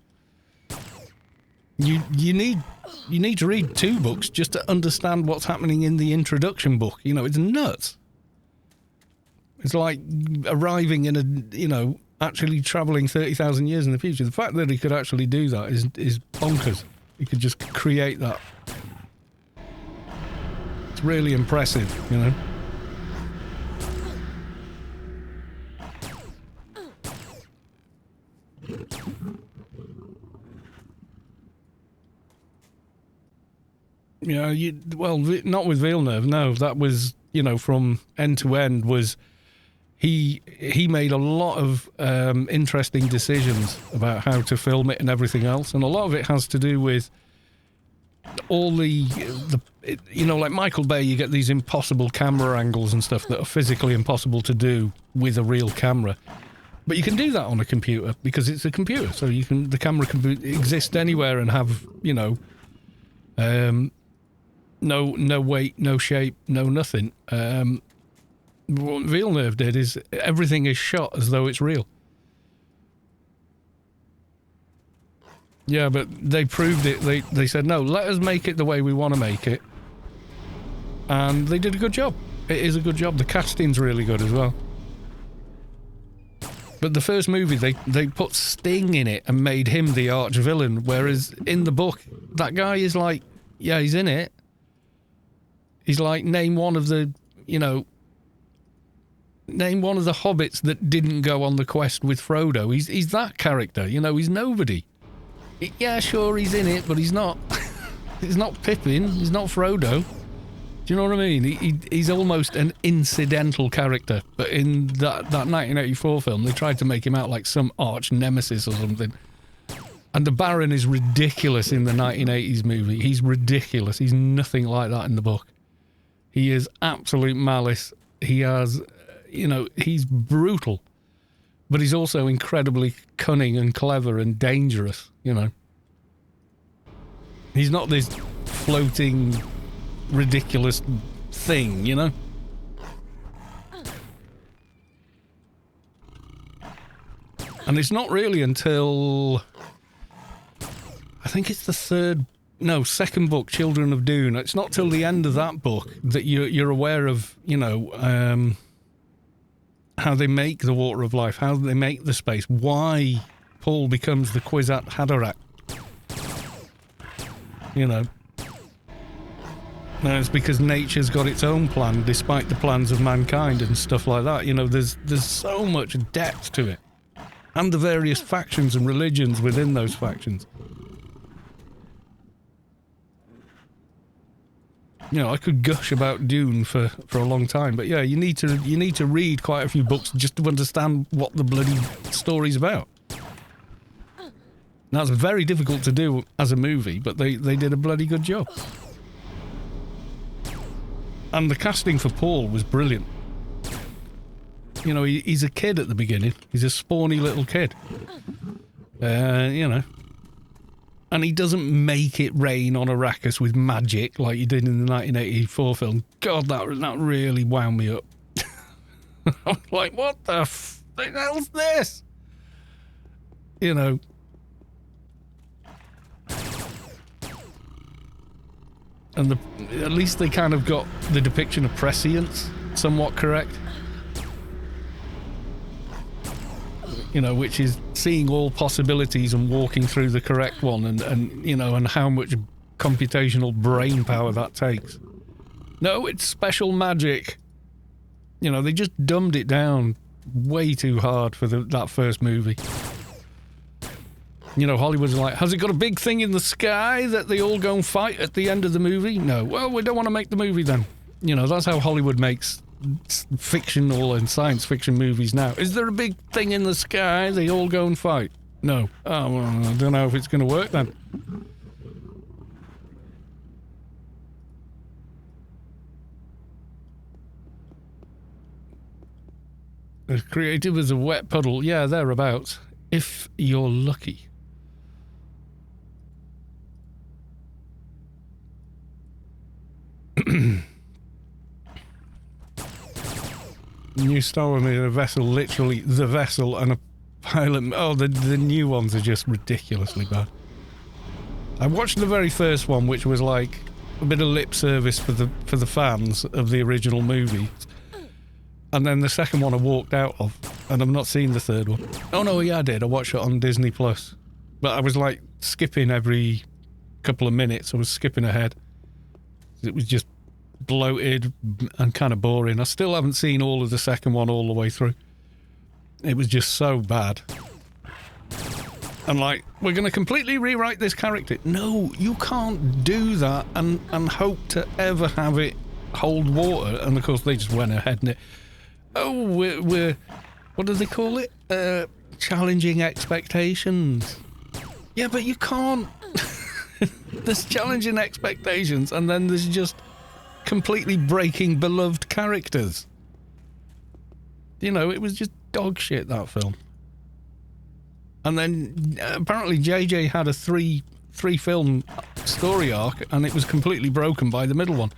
You need to read 2 books just to understand what's happening in the introduction book. You know, it's nuts. It's like arriving in a, you know, actually travelling 30,000 years in the future. The fact that he could actually do that is bonkers. He could just create that. It's really impressive, you know. Yeah, well, not with Villeneuve, no. That was, you know, from end to end was... He made a lot of interesting decisions about how to film it and everything else, and a lot of it has to do with all the you know, like Michael Bay, you get these impossible camera angles and stuff that are physically impossible to do with a real camera, but you can do that on a computer because it's a computer, so the camera can exist anywhere and have, you know, no weight, no shape, no nothing. What Villeneuve did is everything is shot as though it's real. Yeah, but they proved it. They said, no, let us make it the way we want to make it. And they did a good job. It is a good job. The casting's really good as well. But the first movie, they put Sting in it and made him the arch villain, whereas in the book, that guy is like, yeah, he's in it. He's like, name one of the, you know, name one of the hobbits that didn't go on the quest with Frodo. He's that character, you know, he's nobody. Yeah, sure, he's in it, but he's not. He's not Pippin, he's not Frodo. Do you know what I mean? He's almost an incidental character, but in that 1984 film, they tried to make him out like some arch nemesis or something. And the Baron is ridiculous in the 1980s movie. He's ridiculous. He's nothing like that in the book. He is absolute malice. He has... You know, he's brutal, but he's also incredibly cunning and clever and dangerous, you know. He's not this floating, ridiculous thing, you know. And it's not really until... I think it's the second book, Children of Dune. It's not till the end of that book that you're aware of, you know... how they make the water of life, how they make the space, why Paul becomes the Kwisatz Haderach. You know. And it's because nature's got its own plan, despite the plans of mankind and stuff like that. You know, there's so much depth to it. And the various factions and religions within those factions. You know, I could gush about Dune for a long time, but yeah, you need to read quite a few books just to understand what the bloody story's about. That's very difficult to do as a movie, but they did a bloody good job. And the casting for Paul was brilliant. You know, he's a kid at the beginning. He's a spawny little kid. You know. And he doesn't make it rain on Arrakis with magic like he did in the 1984 film. God, that really wound me up. I was like, what the hell's this? You know. And at least they kind of got the depiction of prescience somewhat correct. You know, which is seeing all possibilities and walking through the correct one, and you know, and how much computational brain power that takes. No, it's special magic. You know, they just dumbed it down way too hard for that first movie. You know, Hollywood's like, has it got a big thing in the sky that they all go and fight at the end of the movie? No. Well, we don't want to make the movie then. You know, that's how Hollywood makes fictional and science fiction movies now. Is there a big thing in the sky they all go and fight? No. Oh, well, I don't know if it's going to work then. As creative as a wet puddle. Yeah, thereabouts. If you're lucky. New Star Wars made a vessel, literally the vessel, and a pilot. Oh, the new ones are just ridiculously bad. I watched the very first one, which was like a bit of lip service for the fans of the original movie, and then the second one I walked out of, and I've not seen the third one. Oh no, yeah, I did. I watched it on Disney Plus, but I was like skipping every couple of minutes. I was skipping ahead. It was just bloated and kind of boring. I still haven't seen all of the second one all the way through. It was just so bad. I'm like, we're going to completely rewrite this character. No, you can't do that and hope to ever have it hold water. And of course they just went ahead and we're what do they call it? Challenging expectations. Yeah, but you can't. There's challenging expectations, and then there's just completely breaking beloved characters. You know, it was just dog shit, that film. And then apparently JJ had a three film story arc, and it was completely broken by the middle one.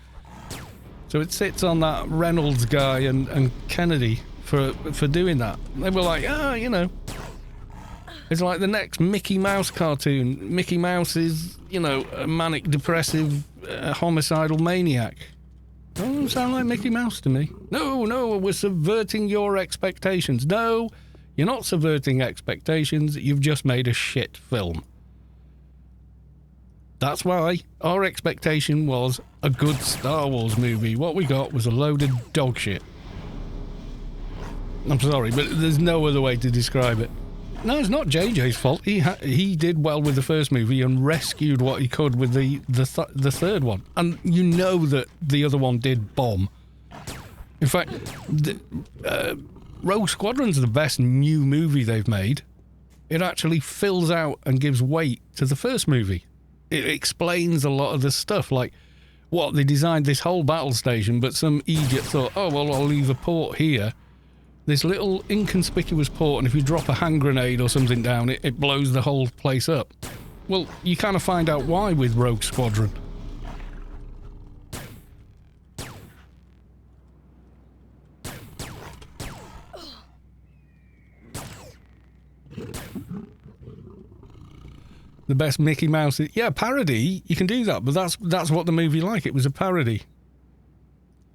So it sits on that Reynolds guy and Kennedy for doing that. They were like, you know, it's like the next Mickey Mouse cartoon. Mickey Mouse is, you know, a manic, depressive, homicidal maniac. Doesn't sound like Mickey Mouse to me. No, we're subverting your expectations. No, you're not subverting expectations. You've just made a shit film. That's why our expectation was a good Star Wars movie. What we got was a load of dog shit. I'm sorry, but there's no other way to describe it. No, it's not JJ's fault. He did well with the first movie and rescued what he could with the third one. And you know that the other one did bomb. In fact, Rogue Squadron's the best new movie they've made. It actually fills out and gives weight to the first movie. It explains a lot of the stuff, like what they designed this whole battle station, but some idiot thought, oh well, I'll leave a port here. This little inconspicuous port, and if you drop a hand grenade or something down, it blows the whole place up. Well, you kind of find out why with Rogue Squadron. The best Mickey Mouse... Yeah, parody, you can do that, but that's what the movie like. It was a parody.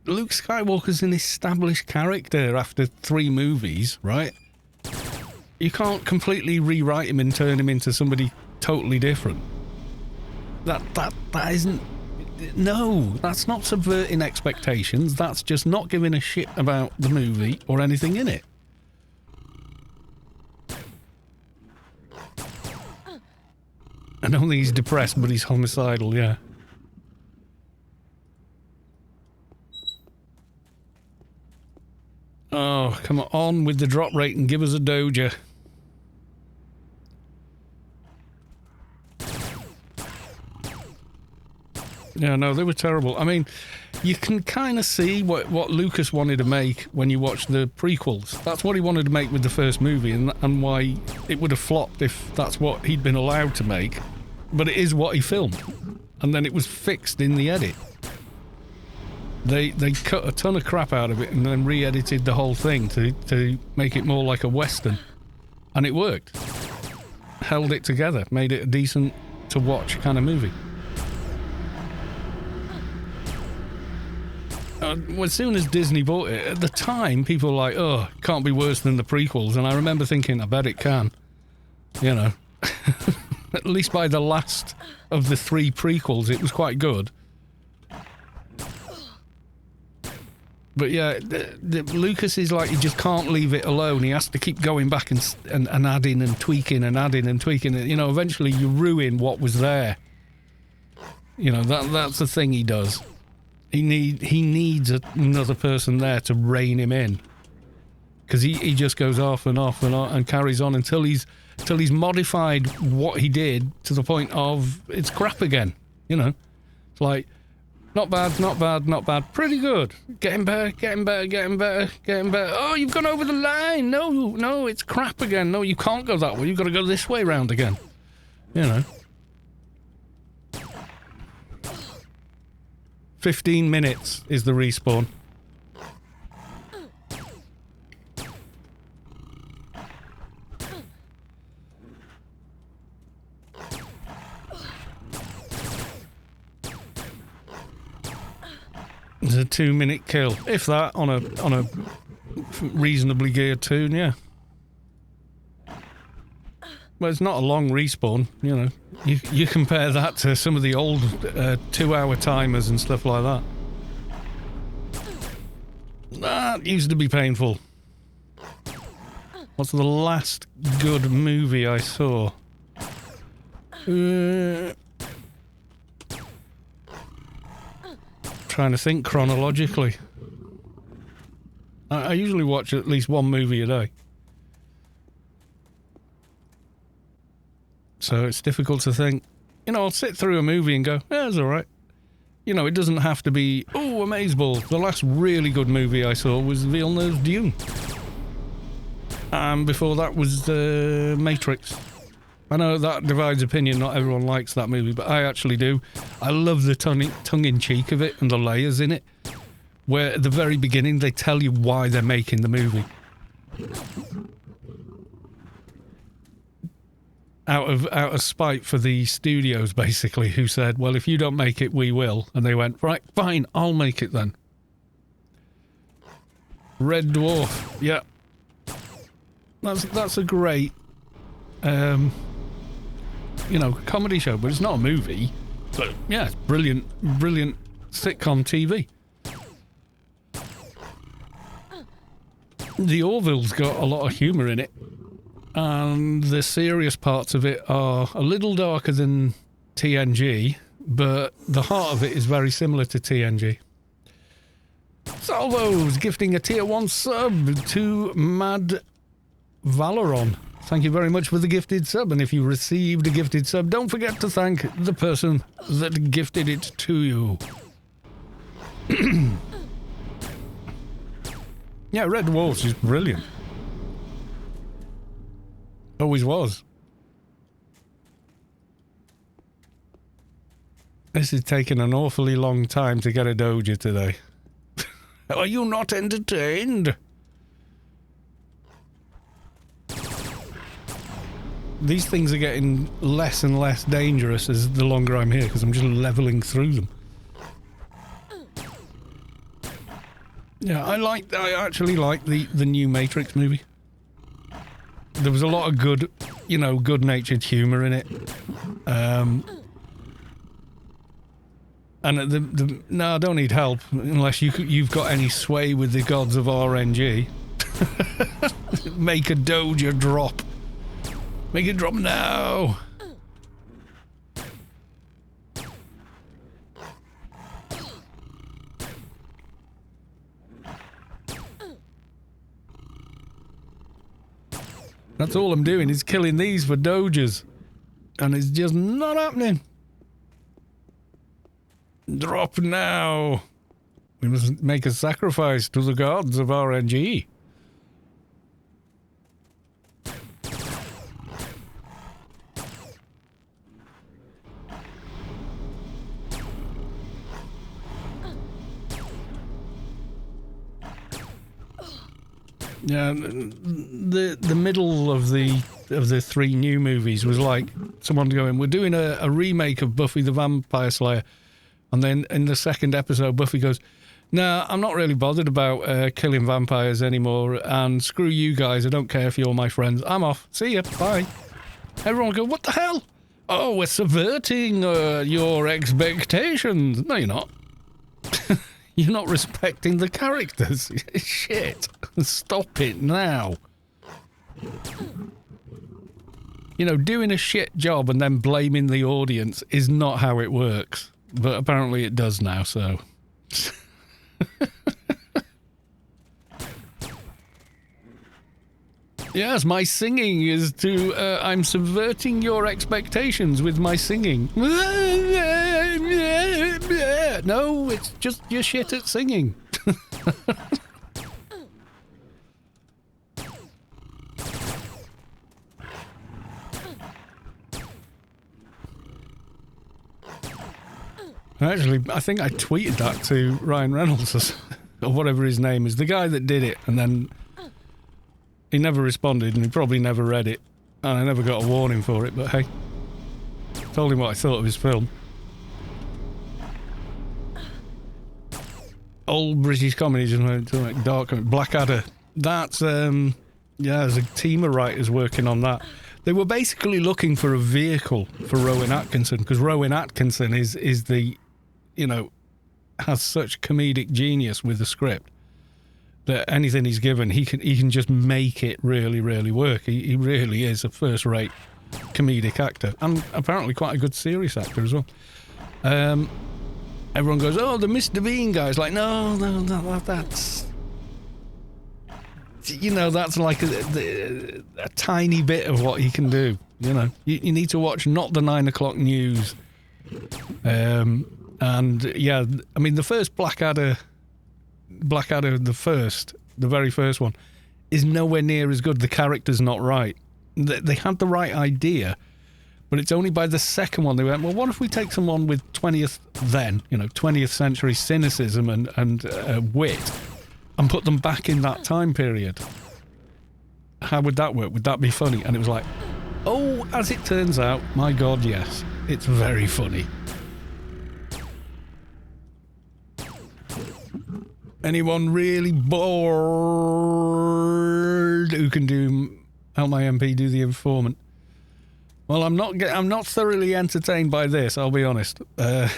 Luke Skywalker's an established character after 3 movies, right? You can't completely rewrite him and turn him into somebody totally different. That isn't... No, that's not subverting expectations. That's just not giving a shit about the movie or anything in it. I don't think he's depressed, but he's homicidal, yeah. Oh, come on with the drop rate and give us a Doja. Yeah, no, they were terrible. I mean, you can kind of see what Lucas wanted to make when you watch the prequels. That's what he wanted to make with the first movie, and why it would have flopped if that's what he'd been allowed to make. But it is what he filmed. And then it was fixed in the edit. They cut a ton of crap out of it and then re-edited the whole thing to make it more like a Western. And it worked. Held it together. Made it a decent to watch kind of movie. As soon as Disney bought it, at the time, people were like, oh, it can't be worse than the prequels. And I remember thinking, I bet it can. You know. At least by the last of the 3 prequels, it was quite good. But yeah, Lucas is like, he just can't leave it alone. He has to keep going back and adding and tweaking and adding and tweaking. You know, eventually you ruin what was there. You know, that's the thing he does. He needs another person there to rein him in, because he just goes off and off and on and carries on until he's modified what he did to the point of it's crap again. You know, it's like not bad, not bad, not bad, pretty good, getting better, getting better, getting better, getting better. Oh, you've gone over the line. No, it's crap again. No, you can't go that way. You've got to go this way round again. You know. 15 minutes is the respawn. It's a 2-minute kill, if that, on a reasonably geared tune, yeah. Well, it's not a long respawn, you know. You compare that to some of the old 2-hour timers and stuff like that. That used to be painful. What's the last good movie I saw? Trying to think chronologically. I usually watch at least one movie a day. So it's difficult to think. You know, I'll sit through a movie and go, yeah, it's alright. You know, it doesn't have to be, oh, amazeballs. The last really good movie I saw was Villeneuve's Dune. And before that was Matrix. I know that divides opinion, not everyone likes that movie, but I actually do. I love the tongue-in-cheek of it and the layers in it, where at the very beginning they tell you why they're making the movie. Out of spite for the studios, basically, who said, well, if you don't make it, we will. And they went, right, fine, I'll make it then. Red Dwarf, yeah. That's a great, you know, comedy show, but it's not a movie. But, yeah, it's brilliant sitcom TV. The Orville's got a lot of humour in it. And the serious parts of it are a little darker than TNG, but the heart of it is very similar to TNG. Salvo's gifting a tier 1 sub to Mad Valoron. Thank you very much for the gifted sub, and if you received a gifted sub, don't forget to thank the person that gifted it to you. Yeah, Red Dwarfs is brilliant. Always was. This is taking an awfully long time to get a Doja today. Are you not entertained? These things are getting less and less dangerous as the longer I'm here, because I'm just leveling through them. Yeah, I actually like the new Matrix movie. There was a lot of good, you know, good-natured humour in it. And no, I don't need help unless you've got any sway with the gods of RNG. Make a Doja drop. Make it drop now. That's all I'm doing is killing these for Dojas. And it's just not happening. Drop now. We must make a sacrifice to the gods of RNG. Yeah, the middle of the three new movies was like someone going, we're doing a remake of Buffy the Vampire Slayer, and then in the second episode Buffy goes, no, I'm not really bothered about killing vampires anymore, and screw you guys, I don't care if you're my friends, I'm off, see ya, bye. Everyone will go, what the hell? Oh, we're subverting your expectations. No, you're not. You're not respecting the characters. Shit. Stop it now. You know, doing a shit job and then blaming the audience is not how it works. But apparently it does now, so... Yes, my singing is to... I'm subverting your expectations with my singing. No, it's just you're shit at singing. Actually, I think I tweeted that to Ryan Reynolds or whatever his name is, the guy that did it, and then he never responded and he probably never read it, and I never got a warning for it, but hey, told him what I thought of his film. Old British comedy, just like dark, Blackadder. That's, yeah, there's a team of writers working on that. They were basically looking for a vehicle for Rowan Atkinson, because Rowan Atkinson is the, you know, has such comedic genius with the script that anything he's given, he can just make it really, really work. He really is a first-rate comedic actor, and apparently quite a good serious actor as well. Everyone goes, oh, the Mr. Bean guy. It's like, no, that's... You know, that's like a tiny bit of what he can do. You know, you need to watch not the 9 o'clock news. And yeah, I mean, the first Blackadder, the very first one, is nowhere near as good. The character's not right. They had the right idea, but it's only by the second one they went, well, what if we take someone with 20th century cynicism and wit, and put them back in that time period? How would that work? Would that be funny? And it was like, oh, as it turns out, my God, yes. It's very funny. Anyone really bored who can help my MP do The Informant? Well, I'm not thoroughly entertained by this, I'll be honest. Okay,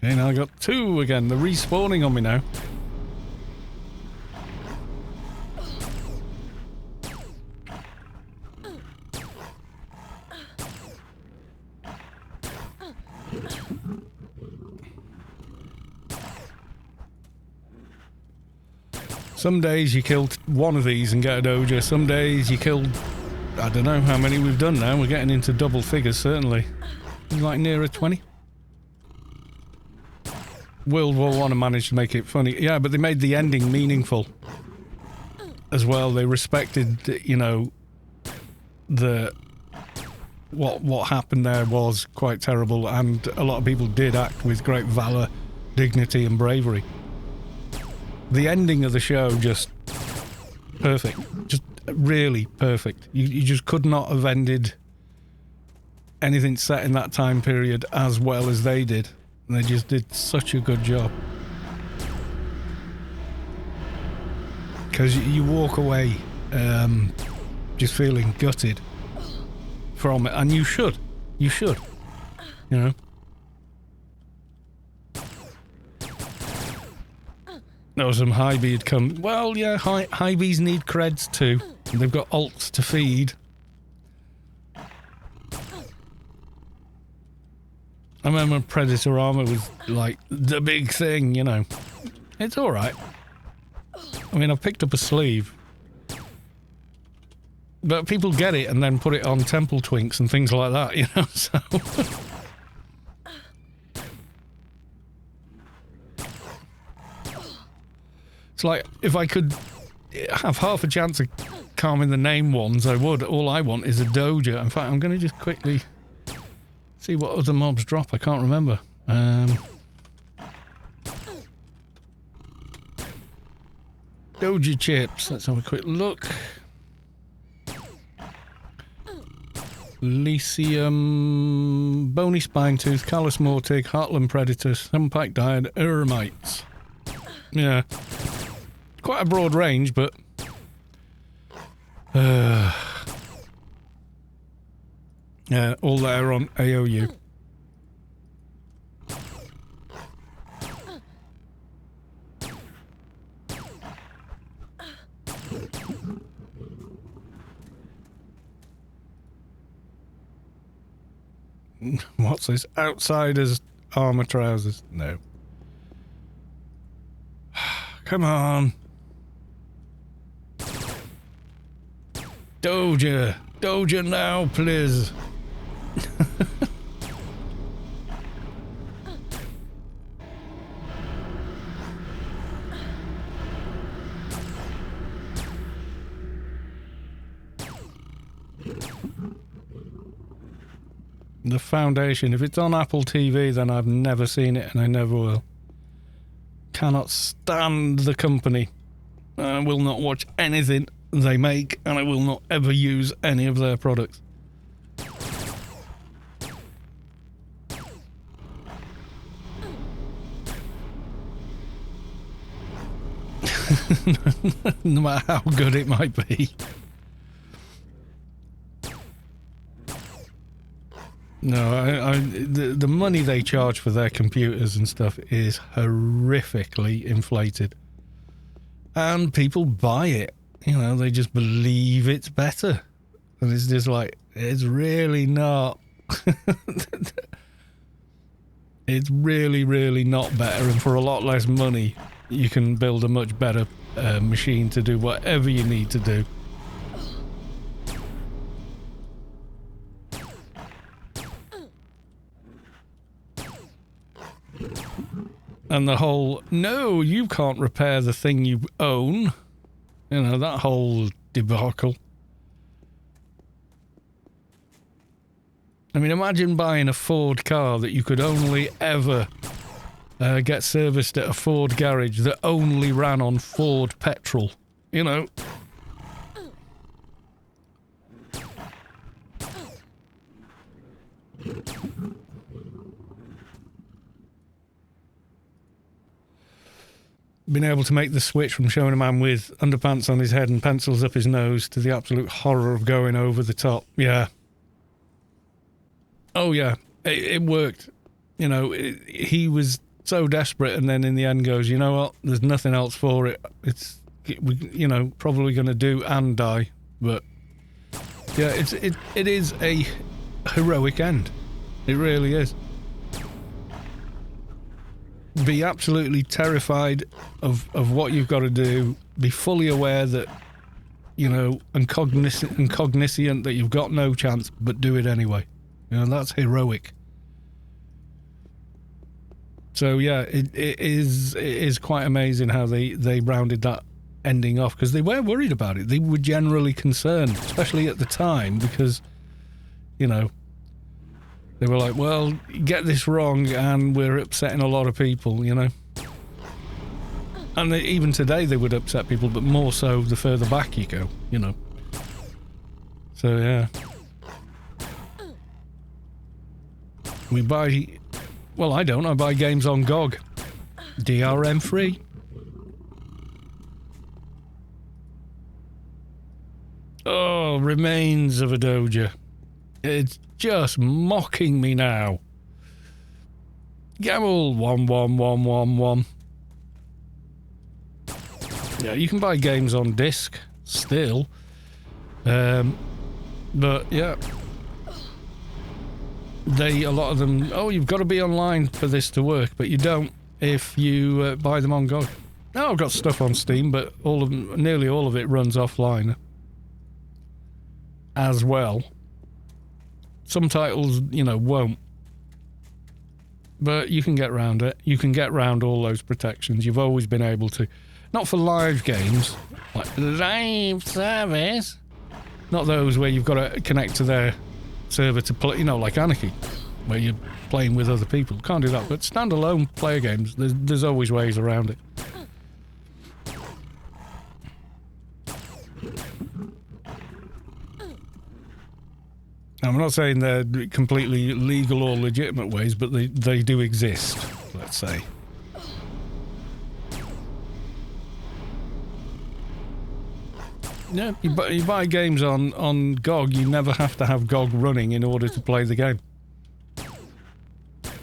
now I got 2 again. They're respawning on me now. Some days you kill one of these and get a Doja. Some days you kill... I don't know how many we've done now. We're getting into double figures, certainly. Like nearer 20. World War I managed to make it funny. Yeah, but they made the ending meaningful as well. They respected, you know, what happened there was quite terrible, and a lot of people did act with great valor, dignity and bravery. The ending of the show, just perfect. Just really perfect. You just could not have ended anything set in that time period as well as they did. And they just did such a good job. Because you walk away just feeling gutted from it. And you should. You should. You know? No, some Hy-Vee had come. Well, yeah, Hy-Vees need creds too. They've got alts to feed. I remember Predator armor was like the big thing, you know. It's alright. I mean, I've picked up a sleeve. But people get it and then put it on temple twinks and things like that, you know, so... It's like, if I could have half a chance of calming the name ones, I would. All I want is a Doja. In fact, I'm going to just quickly see what other mobs drop. I can't remember. Doja chips. Let's have a quick look. Elysium, Bony Spinetooth, Callous Mortig, Heartland Predators, Sunpike Diad, Eremites. Yeah. Quite a broad range, but... yeah, all there on AOU. What's this? Outsiders armor trousers? No. Come on. Doja. Doja now, please. The Foundation. If it's on Apple TV, then I've never seen it and I never will. Cannot stand the company. I will not watch anything they make and I will not ever use any of their products. No matter how good it might be. No, the money they charge for their computers and stuff is horrifically inflated. And people buy it. You know, they just believe it's better. And it's just like, it's really not. It's really, really not better. And for a lot less money, you can build a much better machine to do whatever you need to do. And the whole, no, you can't repair the thing you own. You know, that whole debacle. I mean, imagine buying a Ford car that you could only ever get serviced at a Ford garage that only ran on Ford petrol. You know. Been able to make the switch from showing a man with underpants on his head and pencils up his nose to the absolute horror of going over the top. Yeah. Oh yeah, it worked. You know, he was so desperate and then in the end goes, you know what, there's nothing else for it. You know, probably going to do and die. But yeah, it is a heroic end. It really is. Be absolutely terrified of what you've got to do. Be fully aware that, you know, and cognizant that you've got no chance, but do it anyway. You know, that's heroic. So yeah, it is quite amazing how they rounded that ending off, because they were worried about it. They were generally concerned, especially at the time, because, you know, they were like, well, you get this wrong and we're upsetting a lot of people, you know. And even today they would upset people, but more so the further back you go, you know. So, yeah. We buy... Well, I don't. I buy games on GOG. DRM free. Oh, remains of a Doja. It's just mocking me now. Gamble 11111. Yeah, you can buy games on disc still. But yeah. A lot of them, oh, you've got to be online for this to work, but you don't if you buy them on GOG. Now I've got stuff on Steam, but nearly all of it runs offline as well. Some titles, you know, won't. But you can get around it. You can get around all those protections. You've always been able to. Not for live games, like live service. Not those where you've got to connect to their server to play, you know, like Anarchy, where you're playing with other people. Can't do that. But standalone player games, there's always ways around it. I'm not saying they're completely legal or legitimate ways, but they do exist, let's say. Yeah, you buy games on GOG, you never have to have GOG running in order to play the game.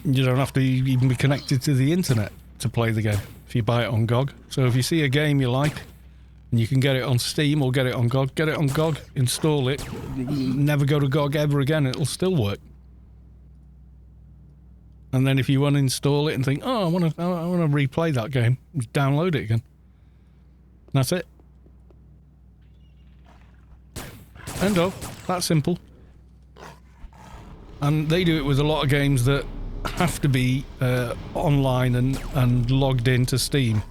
You don't have to even be connected to the internet to play the game if you buy it on GOG. So if you see a game you like, and you can get it on Steam or get it on GOG, install it, never go to GOG ever again, it'll still work. And then if you uninstall it and think, oh, I want to replay that game, just download it again. That's it. End of. That simple. And they do it with a lot of games that have to be online and logged into Steam.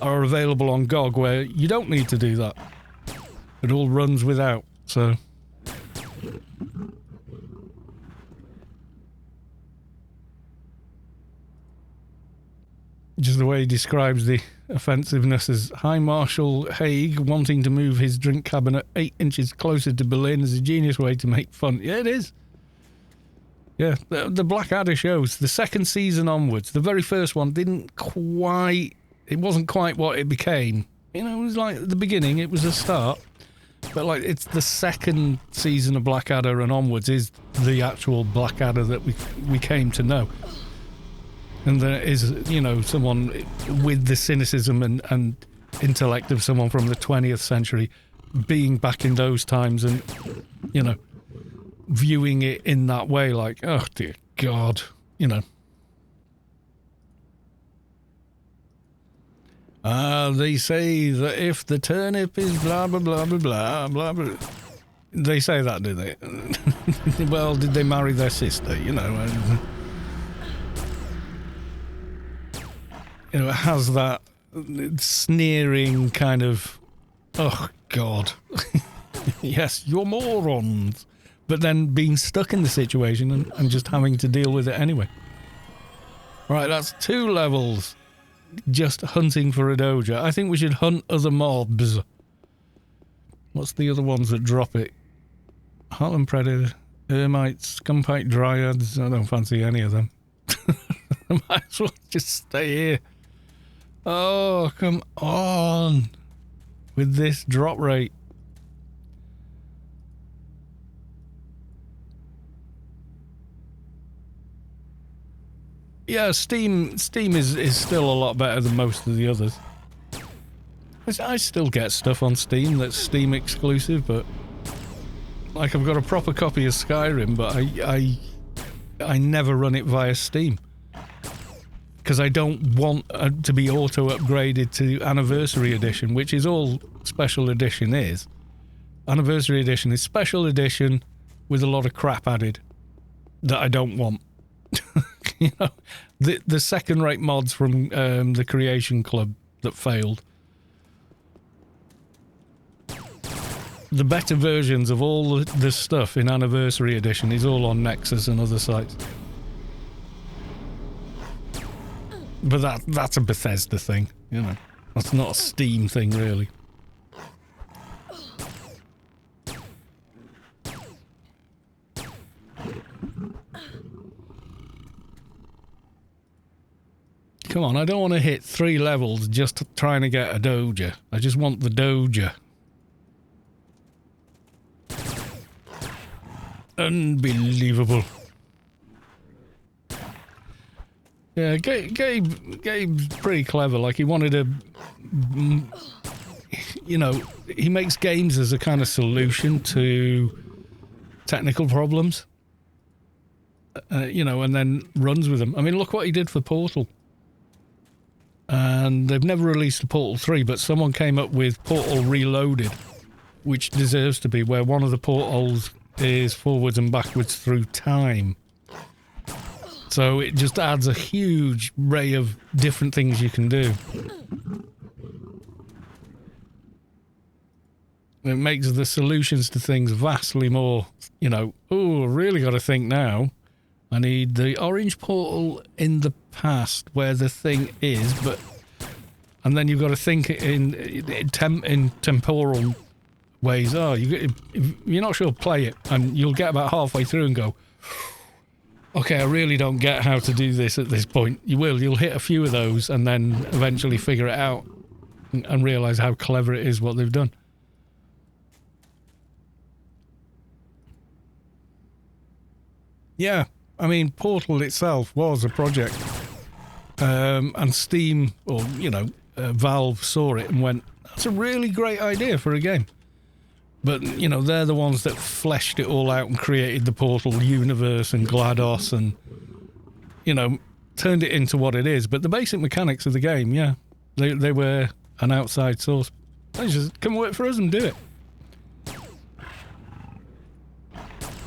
Are available on GOG, where you don't need to do that. It all runs without, so... Just the way he describes the offensiveness as High Marshal Haig wanting to move his drink cabinet 8 inches closer to Berlin is a genius way to make fun. Yeah, it is. Yeah, the Blackadder shows, the second season onwards, the very first one didn't quite... It wasn't quite what it became. You know, it was like at the beginning, it was a start. But like, it's the second season of Blackadder and onwards is the actual Blackadder that we came to know. And there is, you know, someone with the cynicism and intellect of someone from the 20th century being back in those times and, you know, viewing it in that way, like, oh dear God, you know. They say that if the turnip is blah, blah, blah, blah, blah, blah, blah. They say that, do they? Well, did they marry their sister, you know? You know, it has that sneering kind of, oh, God. Yes, you're morons. But then being stuck in the situation and just having to deal with it anyway. Right, that's 2 levels. Just hunting for a Doja. I think we should hunt other mobs. What's the other ones that drop it? Heartland Predator, Ermites, Scumpike Dryads. I don't fancy any of them. I might as well just stay here. Oh, come on. With this drop rate. Yeah, Steam is still a lot better than most of the others. I still get stuff on Steam that's Steam exclusive, but like I've got a proper copy of Skyrim, but I never run it via Steam because I don't want to be auto upgraded to Anniversary Edition, which is all Special Edition is. Anniversary Edition is Special Edition with a lot of crap added that I don't want. You know, the second-rate mods from the Creation Club that failed. The better versions of all the stuff in Anniversary Edition is all on Nexus and other sites. But that's a Bethesda thing, you know. That's not a Steam thing, really. Come on, I don't want to hit 3 levels just trying to get a Doja. I just want the Doja. Unbelievable. Yeah, Gabe's pretty clever. Like, he wanted to... You know, he makes games as a kind of solution to technical problems. You know, and then runs with them. I mean, look what he did for Portal. And they've never released a Portal 3, but someone came up with Portal Reloaded, which deserves to be, where one of the portals is forwards and backwards through time. So it just adds a huge array of different things you can do. It makes the solutions to things vastly more, you know, oh, I've really got to think now. I need the orange portal in the past where the thing is, but... And then you've got to think in temporal ways. Oh, if you're not sure, play it. And you'll get about halfway through and go, okay, I really don't get how to do this at this point. You'll hit a few of those and then eventually figure it out and realise how clever it is what they've done. Yeah. I mean, Portal itself was a project, and Steam, or, you know, Valve saw it and went, that's a really great idea for a game. But, you know, they're the ones that fleshed it all out and created the Portal universe and GLaDOS and, you know, turned it into what it is. But the basic mechanics of the game, yeah, they were an outside source. They just come work for us and do it.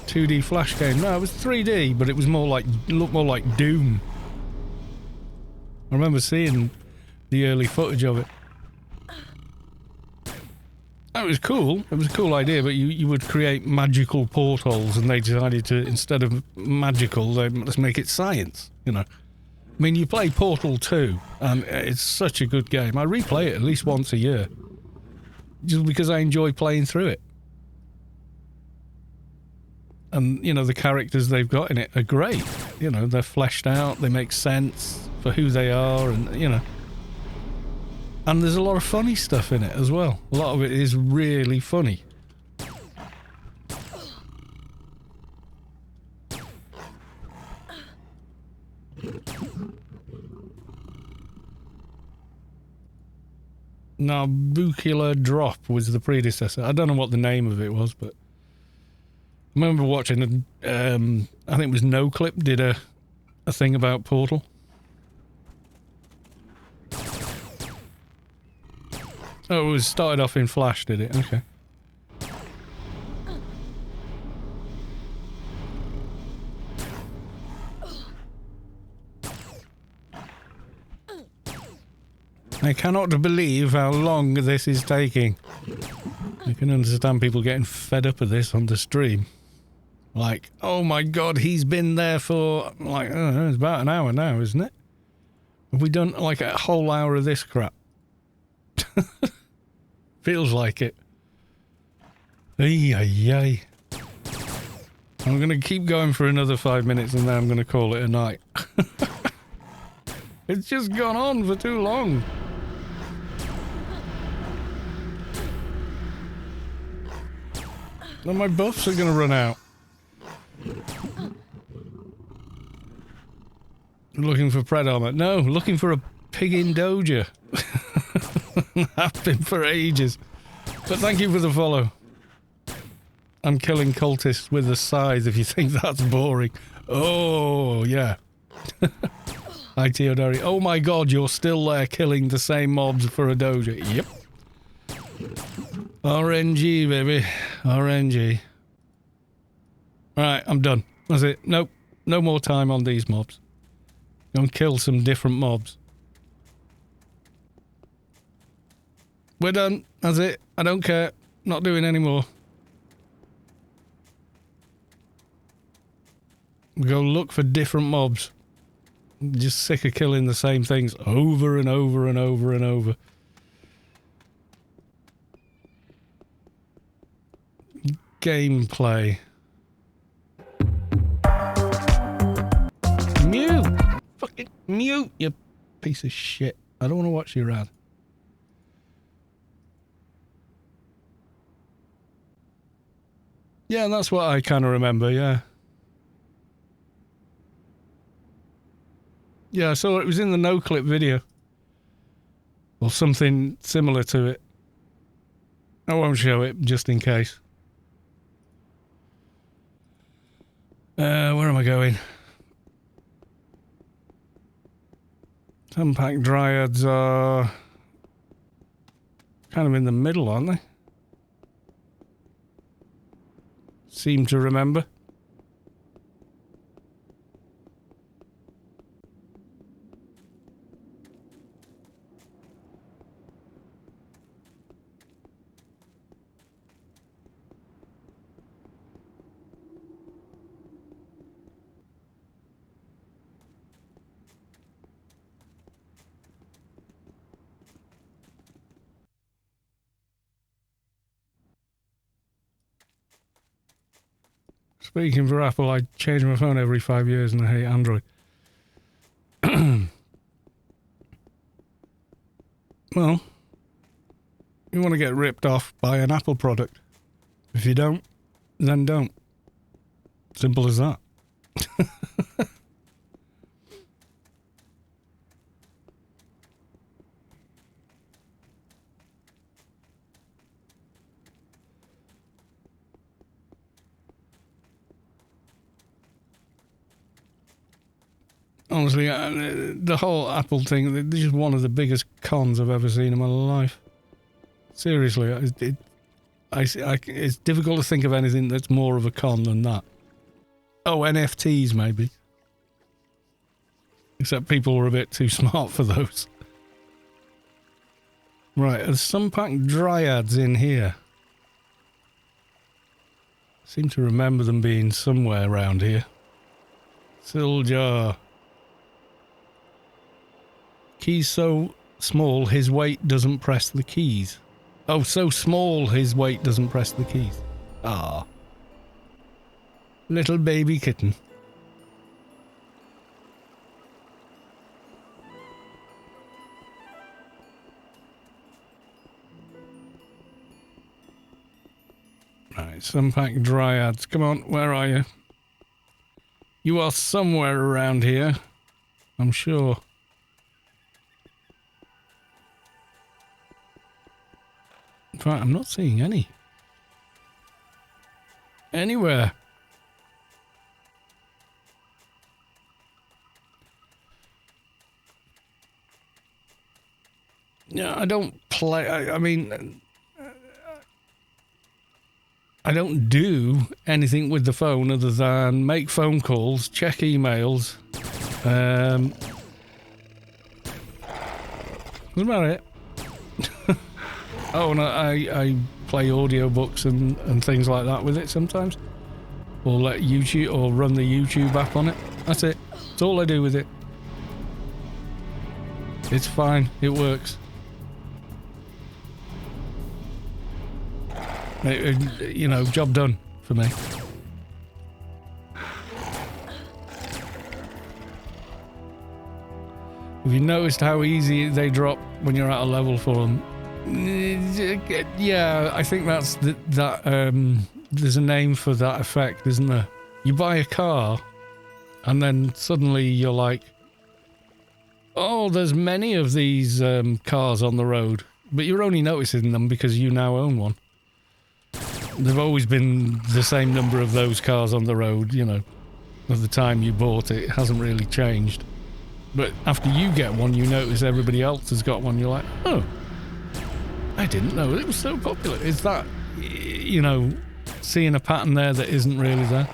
2D Flash game. No, it was 3D, but it was more like, looked more like Doom. I remember seeing the early footage of it. It was cool. It was a cool idea, but you would create magical portals, and they decided to, instead of magical, let's make it science, you know. I mean, you play Portal 2, and it's such a good game. I replay it at least once a year, just because I enjoy playing through it. And, you know, the characters they've got in it are great. You know, they're fleshed out, they make sense for who they are, and, you know. And there's a lot of funny stuff in it as well. A lot of it is really funny. Nabucula Drop was the predecessor. I don't know what the name of it was, but I remember watching, I think it was NoClip did a thing about Portal. Oh, it was started off in Flash, did it? Okay. I cannot believe how long this is taking. I can understand people getting fed up of this on the stream. Like, oh my god, he's been there for, like, I don't know, it's about an hour now, isn't it? Have we done, like, a whole hour of this crap? Feels like it. Ay, ay, ay. I'm going to keep going for another 5 minutes and then I'm going to call it a night. It's just gone on for too long. Then my buffs are going to run out. Looking for Pred armor. No, looking for a pig in Doja. I've been for ages. But thank you for the follow. I'm killing cultists with a scythe if you think that's boring. Oh, yeah. Hi, Teodori. Oh my god, you're still there killing the same mobs for a Doja. Yep. RNG, baby. RNG. Alright, I'm done. That's it. Nope. No more time on these mobs. Go and kill some different mobs. We're done. That's it. I don't care. Not doing any more. We go look for different mobs. Just sick of killing the same things over and over and over and over. Gameplay. Mute! Fucking mute, you piece of shit. I don't want to watch your ad. Yeah, that's what I kind of remember, yeah. Yeah, I saw it was in the NoClip video. Or something similar to it. I won't show it, just in case. Where am I going? Sunpack Dryads are kind of in the middle, aren't they? Seem to remember. Speaking for Apple, I change my phone every 5 years and I hate Android. Well, you want to get ripped off by an Apple product. If you don't, then don't. Simple as that. Honestly, the whole Apple thing, this is one of the biggest cons I've ever seen in my life. Seriously, it's difficult to think of anything that's more of a con than that. Oh, NFTs maybe. Except people were a bit too smart for those. Right, there's some packed dryads in here. I seem to remember them being somewhere around here. Siljar. Keys so small his weight doesn't press the keys. Oh, so small his weight doesn't press the keys. Ah. Little baby kitten. Right, Sunpack Dryads. Come on, where are you? You are somewhere around here, I'm sure. In fact, I'm not seeing any. Anywhere. Yeah, I don't play. I mean, I don't do anything with the phone other than make phone calls, check emails. That's about it. Oh, and I play audiobooks and things like that with it sometimes. Or let YouTube, or run the YouTube app on it. That's it. That's all I do with it. It's fine. It works. You know, job done for me. Have you noticed how easy they drop when you're at a level for them? Yeah, I think that's there's a name for that effect, isn't there? You buy a car and then suddenly you're like, oh, there's many of these cars on the road, but you're only noticing them because you now own one. There've always been the same number of those cars on the road, you know, at the time you bought it. It hasn't really changed. But after you get one, you notice everybody else has got one. You're like, oh, I didn't know it was so popular. Is that, you know, seeing a pattern there that isn't really there?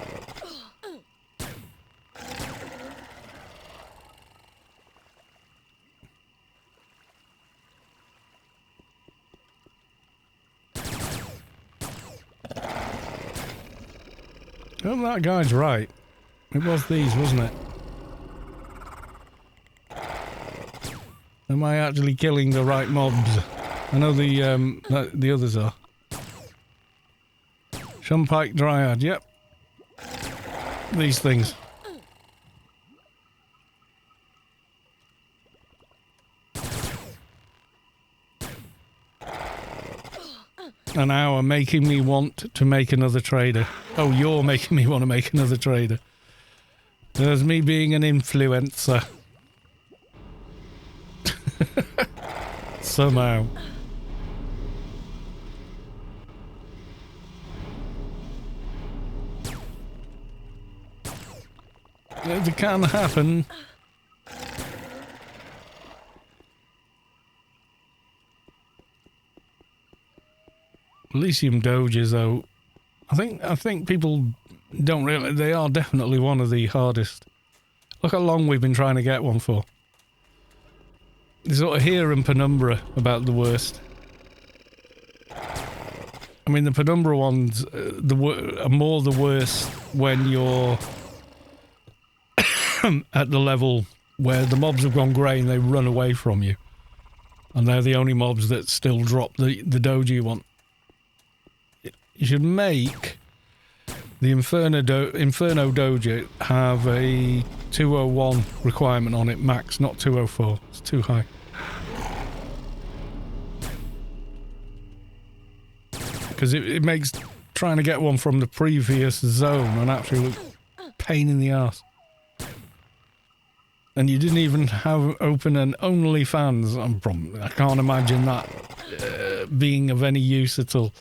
Oh, that guy's right. It was these, wasn't it? Am I actually killing the right mobs? I know the others are. Sunpack Dryad, yep. These things. An hour making me want to make another trader. Oh, you're making me want to make another trader. There's me being an influencer. Somehow. It can happen. Elysium Dojas, though, I think people don't really... They are definitely one of the hardest. Look how long we've been trying to get one for. You sort of hear in Penumbra about the worst. I mean, the Penumbra ones are more the worst when you're at the level where the mobs have gone grey and they run away from you. And they're the only mobs that still drop the Doja you want. You should make the Inferno Doja have a 201 requirement on it, max, not 204. It's too high. Because it makes trying to get one from the previous zone an absolute pain in the ass. And you didn't even have open an OnlyFans. I can't imagine that being of any use at all.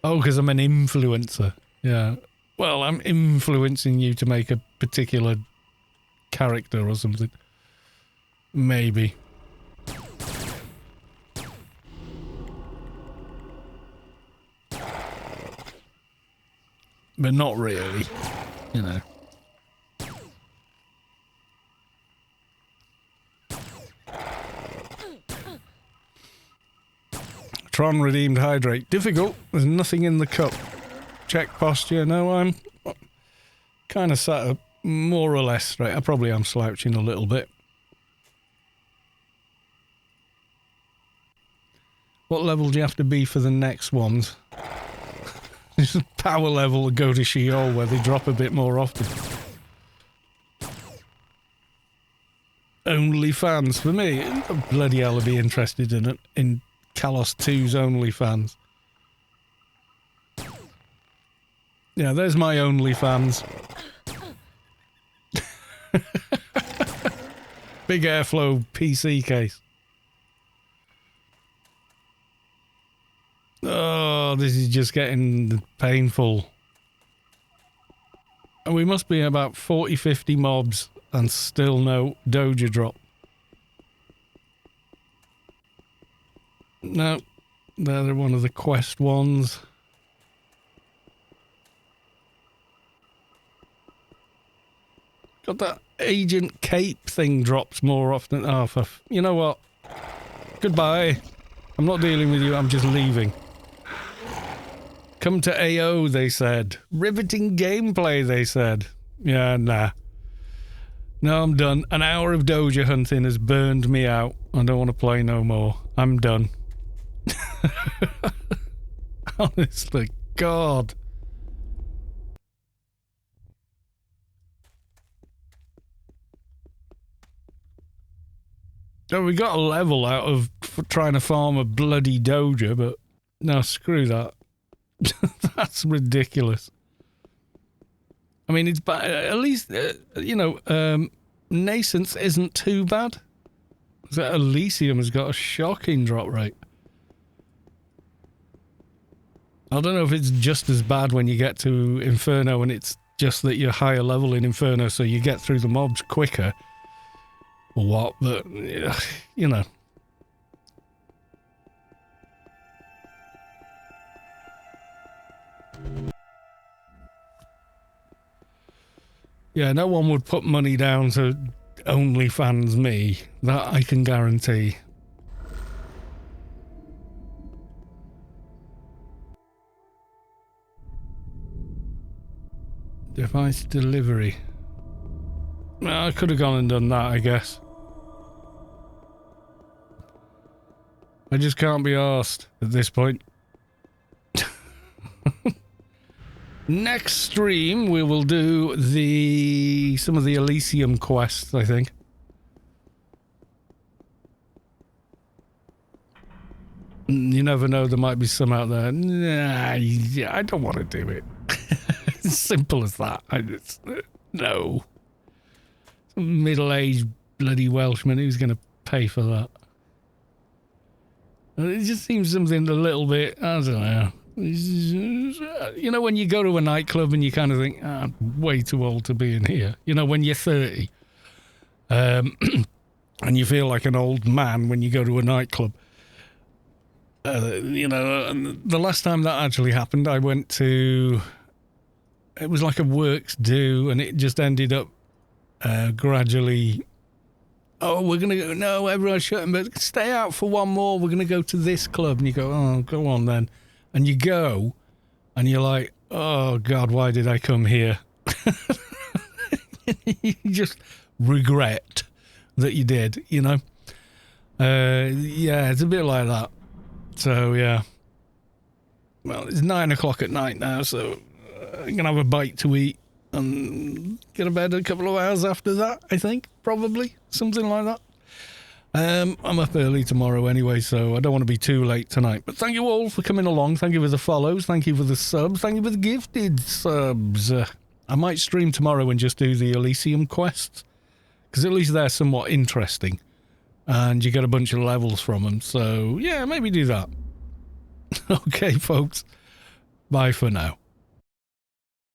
Oh, because I'm an influencer. Yeah. Well, I'm influencing you to make a particular character or something. Maybe. But not really, you know. Tron redeemed hydrate. Difficult. There's nothing in the cup. Check posture. No, I'm kind of sat up more or less straight. I probably am slouching a little bit. What level do you have to be for the next ones? This is power level to go to Sheol where they drop a bit more often. OnlyFans for me. Bloody hell, I'd be interested in it. In Kalos 2's OnlyFans. Yeah, there's my OnlyFans. Big airflow PC case. Oh, this is just getting painful. And we must be about 40-50 mobs and still no Doja drop. No, they're one of the quest ones. Got that Agent Cape thing drops more often. Oh, you know what? Goodbye. I'm not dealing with you, I'm just leaving. Come to AO, they said. Riveting gameplay, they said. Yeah, nah. No, I'm done. An hour of Doja hunting has burned me out. I don't want to play no more. I'm done. Honestly, God. So we got a level out of trying to farm a bloody Doja, but no, screw that. That's ridiculous. I mean, it's bad. At least, you know, Nascence isn't too bad. That Elysium has got a shocking drop rate. I don't know if it's just as bad when you get to Inferno and it's just that you're higher level in Inferno so you get through the mobs quicker. Or what, but, you know. Yeah, no one would put money down to OnlyFans me. That I can guarantee. Device delivery. Well, I could have gone and done that, I guess. I just can't be arsed at this point. Next stream, we will do some of the Elysium quests, I think. You never know, there might be some out there. Nah, yeah, I don't want to do it. It's simple as that. No. Some middle-aged bloody Welshman, who's going to pay for that? It just seems something a little bit, I don't know. You know, when you go to a nightclub and you kind of think, I'm way too old to be in here. You know, when you're 30. and you feel like an old man when you go to a nightclub. You know, and the last time that actually happened, I went to... It was like a works do, and it just ended up gradually... Oh, we're going to go... No, everyone's shutting, but stay out for one more. We're going to go to this club. And you go, oh, go on then. And you go, and you're like, oh, God, why did I come here? You just regret that you did, you know? Yeah, it's a bit like that. So, yeah. Well, it's 9 o'clock at night now, so I'm going to have a bite to eat and get to bed a couple of hours after that, I think. Probably. Something like that. I'm up early tomorrow anyway, so I don't want to be too late tonight. But thank you all for coming along. Thank you for the follows. Thank you for the subs. Thank you for the gifted subs. I might stream tomorrow and just do the Elysium quests, because at least they're somewhat interesting. And you get a bunch of levels from them. So, yeah, maybe do that. Okay, folks. Bye for now.